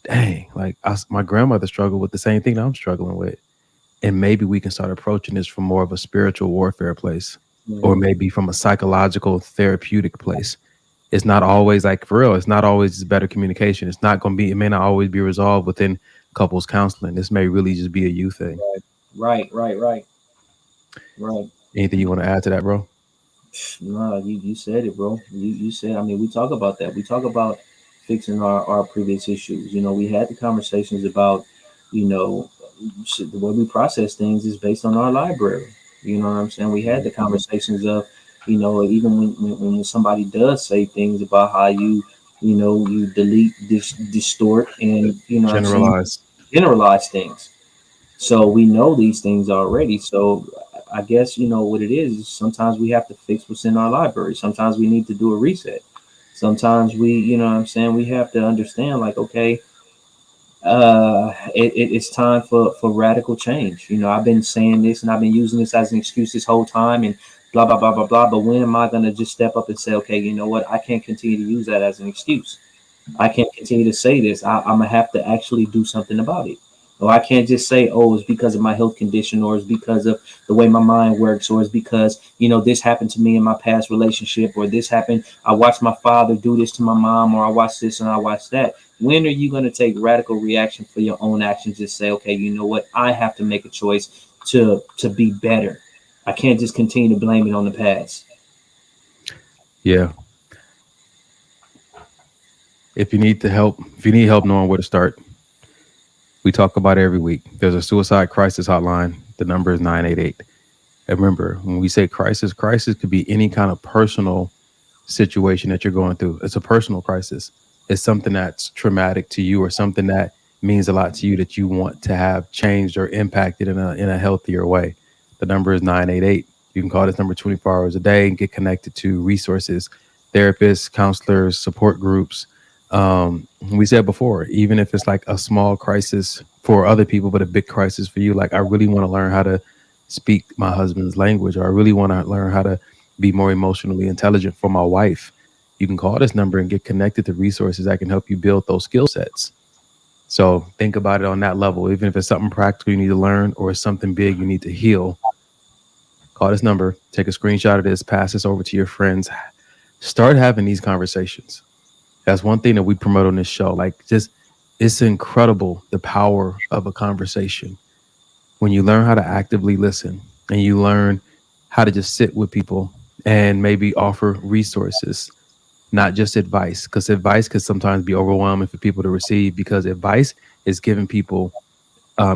dang, like my grandmother struggled with the same thing that I'm struggling with. And maybe we can start approaching this from more of a spiritual warfare place, or maybe from a psychological therapeutic place. It's not always, like, for real, it's not always better communication. It's not going to be, it may not always be resolved within couples counseling. This may really just be a you thing. Right. Anything you want to add to that, bro? No, you said it, bro. You said. I mean, we talk about that. We talk about fixing our previous issues. We had the conversations about, you know, the way we process things is based on our library. You know what I'm saying? We had the conversations of, even when somebody does say things about how you delete, distort, and what I'm saying, Generalize. generalize things. So we know these things already. So I guess what it is sometimes we have to fix what's in our library. Sometimes we need to do a reset. Sometimes we, what I'm saying, we have to understand like, okay, it's time for radical change. I've been saying this and I've been using this as an excuse this whole time and blah blah blah blah blah. But when am I gonna just step up and say, okay, you know what? I can't continue to use that as an excuse. I can't continue to say this. I'm gonna have to actually do something about it. Or I can't just say, oh, it's because of my health condition, or it's because of the way my mind works, or it's because this happened to me in my past relationship, or this happened. I watched my father do this to my mom, or I watched this and I watched that. When are you gonna take radical reaction for your own actions? Just say, okay, you know what? I have to make a choice to be better. I can't just continue to blame it on the past. Yeah. If you need help knowing where to start, we talk about it every week. There's a suicide crisis hotline. The number is 988. And remember, when we say crisis could be any kind of personal situation that you're going through. It's a personal crisis. It's something that's traumatic to you or something that means a lot to you that you want to have changed or impacted in a healthier way. The number is 988. You can call this number 24 hours a day and get connected to resources, therapists, counselors, support groups. We said before, even if it's like a small crisis for other people, but a big crisis for you, like I really want to learn how to speak my husband's language, or I really want to learn how to be more emotionally intelligent for my wife. You can call this number and get connected to resources that can help you build those skill sets. So think about it on that level. Even if it's something practical you need to learn or it's something big you need to heal, call this number, take a screenshot of this, pass this over to your friends. Start having these conversations. That's one thing that we promote on this show. Like, just, it's incredible the power of a conversation. When you learn how to actively listen and you learn how to just sit with people and maybe offer resources, not just advice, because advice could sometimes be overwhelming for people to receive, because advice is giving people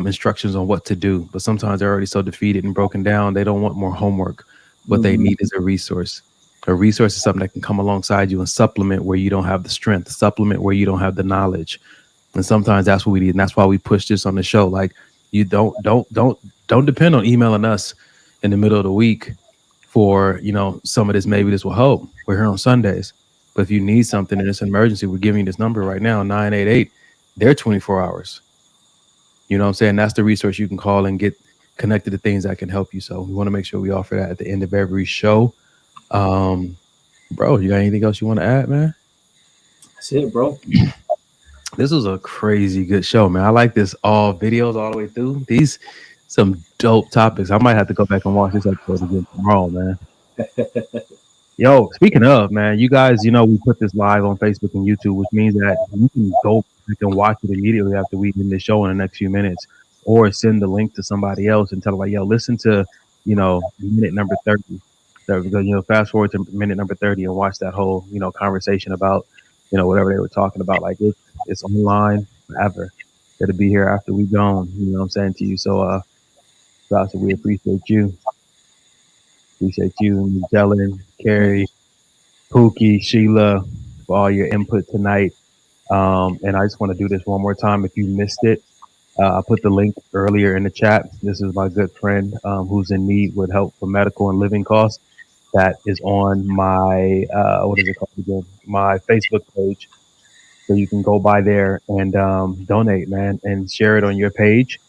instructions on what to do. But sometimes they're already so defeated and broken down, they don't want more homework. What they need is a resource. A resource is something that can come alongside you and supplement where you don't have the strength, supplement where you don't have the knowledge. And sometimes that's what we need. And that's why we push this on the show. Like, you don't depend on emailing us in the middle of the week for, some of this. Maybe this will help. We're here on Sundays. But if you need something and it's an emergency, we're giving you this number right now, 988. They're 24 hours. You know what I'm saying? That's the resource you can call and get connected to things that can help you. So we want to make sure we offer that at the end of every show. Bro, you got anything else you want to add, man? That's it, bro. This was a crazy good show, man. I like this all videos all the way through. These some dope topics. I might have to go back and watch this episode again tomorrow, man. Yo, speaking of, man, you guys, we put this live on Facebook and YouTube, which means that you can go back and watch it immediately after we end the show in the next few minutes, or send the link to somebody else and tell them, like, yo, listen to, minute number 30. So, fast forward to minute number 30 and watch that whole, conversation about, whatever they were talking about. Like, it's online forever. It'll be here after we gone. You know what I'm saying to you? So, Sasha, we appreciate you. Appreciate you, Jellen, Carrie, Pookie, Sheila, for all your input tonight. And I just want to do this one more time. If you missed it, I put the link earlier in the chat. This is my good friend who's in need with help for medical and living costs. That is on my, what is it called again? My Facebook page. So you can go by there and donate, man, and share it on your page.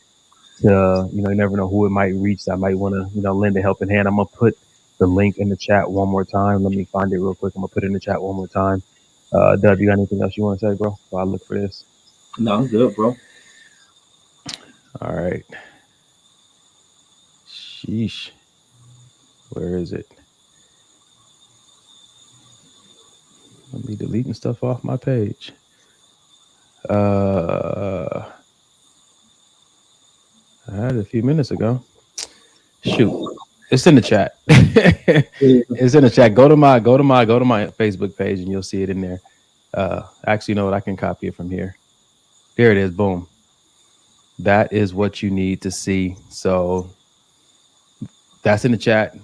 You never know who it might reach that might want to, lend a helping hand. I'm going to put the link in the chat one more time. Let me find it real quick. I'm going to put it in the chat one more time. Dub, you got anything else you want to say, bro? While I look for this. No, I'm good, bro. All right. Sheesh. Where is it? Let me deleting stuff off my page. had it a few minutes ago. Shoot, it's in the chat. It's in the chat. Go to my Facebook page and you'll see it in there. Actually, you know what? I can copy it from here. There it is. Boom. That is what you need to see. So that's in the chat.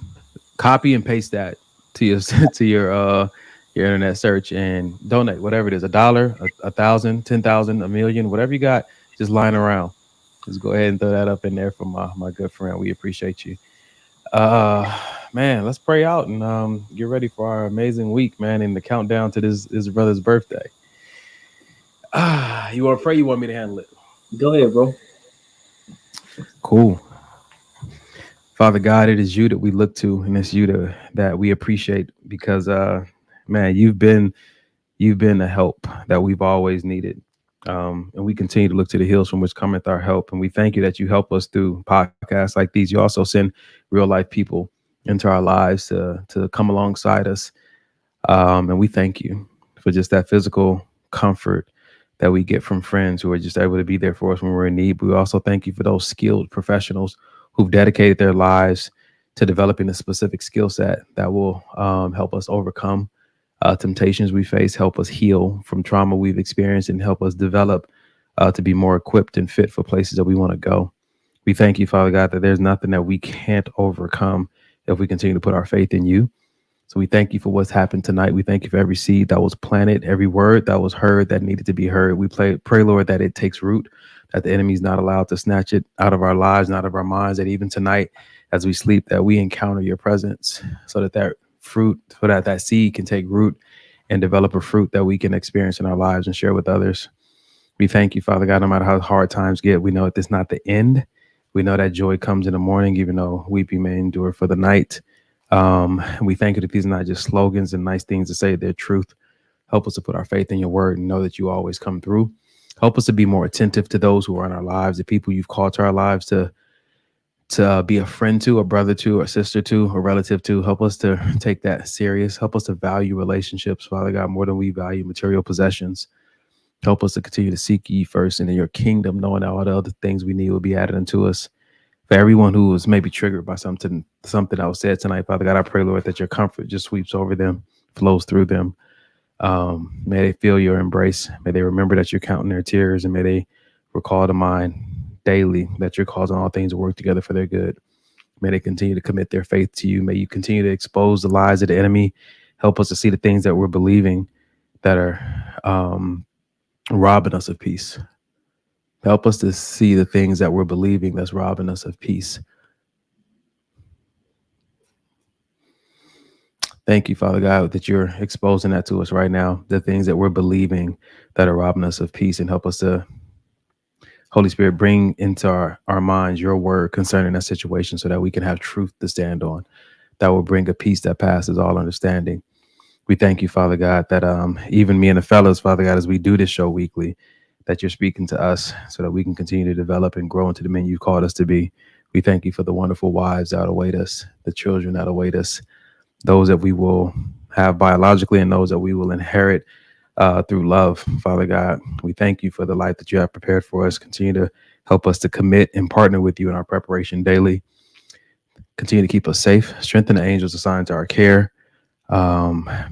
Copy and paste that to your to your internet search and donate whatever it is, $1, 1,000, 10,000, a million, whatever you got, just lying around. Just go ahead and throw that up in there for my good friend. We appreciate you. Man, let's pray out and get ready for our amazing week, man, and the countdown to this brother's birthday. You want to pray? You want me to handle it? Go ahead, bro. Cool. Father God, it is you that we look to, and it's you that we appreciate because, man, you've been a help that we've always needed. And we continue to look to the hills from which cometh our help. And we thank you that you help us through podcasts like these. You also send real life people into our lives to come alongside us. And we thank you for just that physical comfort that we get from friends who are just able to be there for us when we're in need. But we also thank you for those skilled professionals who've dedicated their lives to developing a specific skill set that will help us overcome temptations we face, help us heal from trauma we've experienced, and help us develop to be more equipped and fit for places that we want to go. We thank you, Father God, that there's nothing that we can't overcome if we continue to put our faith in you. So we thank you for what's happened tonight. We thank you for every seed that was planted, every word that was heard that needed to be heard. We pray, Lord, that it takes root, that the enemy's not allowed to snatch it out of our lives and out of our minds, that even tonight as we sleep, that we encounter your presence so that fruit, so that seed can take root and develop a fruit that we can experience in our lives and share with others. We thank you, Father God, no matter how hard times get, we know that this is not the end. We know that joy comes in the morning, even though weeping may endure for the night. We thank you that these are not just slogans and nice things to say, they're truth. Help us to put our faith in your word and know that you always come through. Help us to be more attentive to those who are in our lives, the people you've called to our lives to be a friend to, a brother to, a sister to, a relative to. Help us to take that serious. Help us to value relationships, Father God, more than we value material possessions. Help us to continue to seek ye first and in your kingdom, knowing that all the other things we need will be added unto us. For everyone who was maybe triggered by something that was said tonight, Father God, I pray, Lord, that your comfort just sweeps over them, flows through them. May they feel your embrace. May they remember that you're counting their tears, and may they recall to mind daily that you're causing all things to work together for their good. May they continue to commit their faith to you. May you continue to expose the lies of the enemy. Help us to see the things that we're believing that are robbing us of peace. Help us to see the things that we're believing that's robbing us of peace. Thank you, Father God, that you're exposing that to us right now, the things that we're believing that are robbing us of peace, and help us to, Holy Spirit, bring into our minds your word concerning that situation so that we can have truth to stand on, that will bring a peace that passes all understanding. We thank you, Father God, that even me and the fellows, Father God, as we do this show weekly, that you're speaking to us so that we can continue to develop and grow into the men you've called us to be. We thank you for the wonderful wives that await us, the children that await us, those that we will have biologically and those that we will inherit through love, Father God. We thank you for the life that you have prepared for us. Continue to help us to commit and partner with you in our preparation daily. Continue to keep us safe. Strengthen the angels assigned to our care.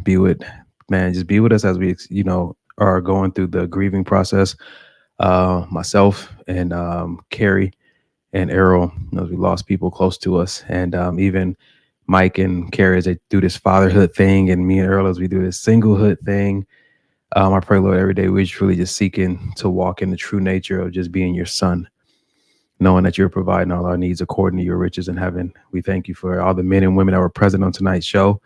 Be with us as we, are going through the grieving process. Myself and Carrie and Errol, as we lost people close to us, and even Mike and Carrie as they do this fatherhood thing, and me and Errol as we do this singlehood thing. I pray, Lord, every day we're truly just seeking to walk in the true nature of just being your son, knowing that you're providing all our needs according to your riches in heaven. We thank you for all the men and women that were present on tonight's show,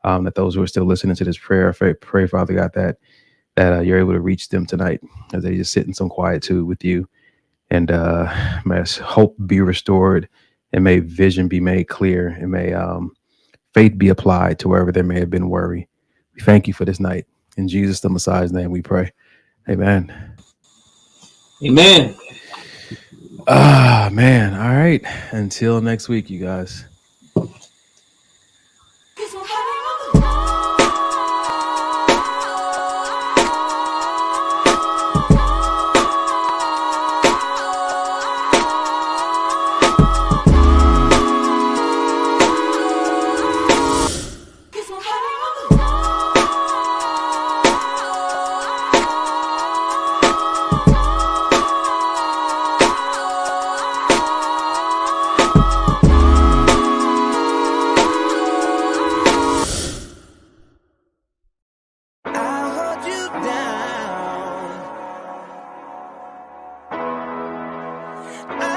that those who are still listening to this prayer, pray, Father God, that you're able to reach them tonight as they just sit in some quietude with you, and may hope be restored, and may vision be made clear, and may faith be applied to wherever there may have been worry. We thank you for this night. In Jesus, the Messiah's name, we pray. Amen. Amen. Man. All right. Until next week, you guys. I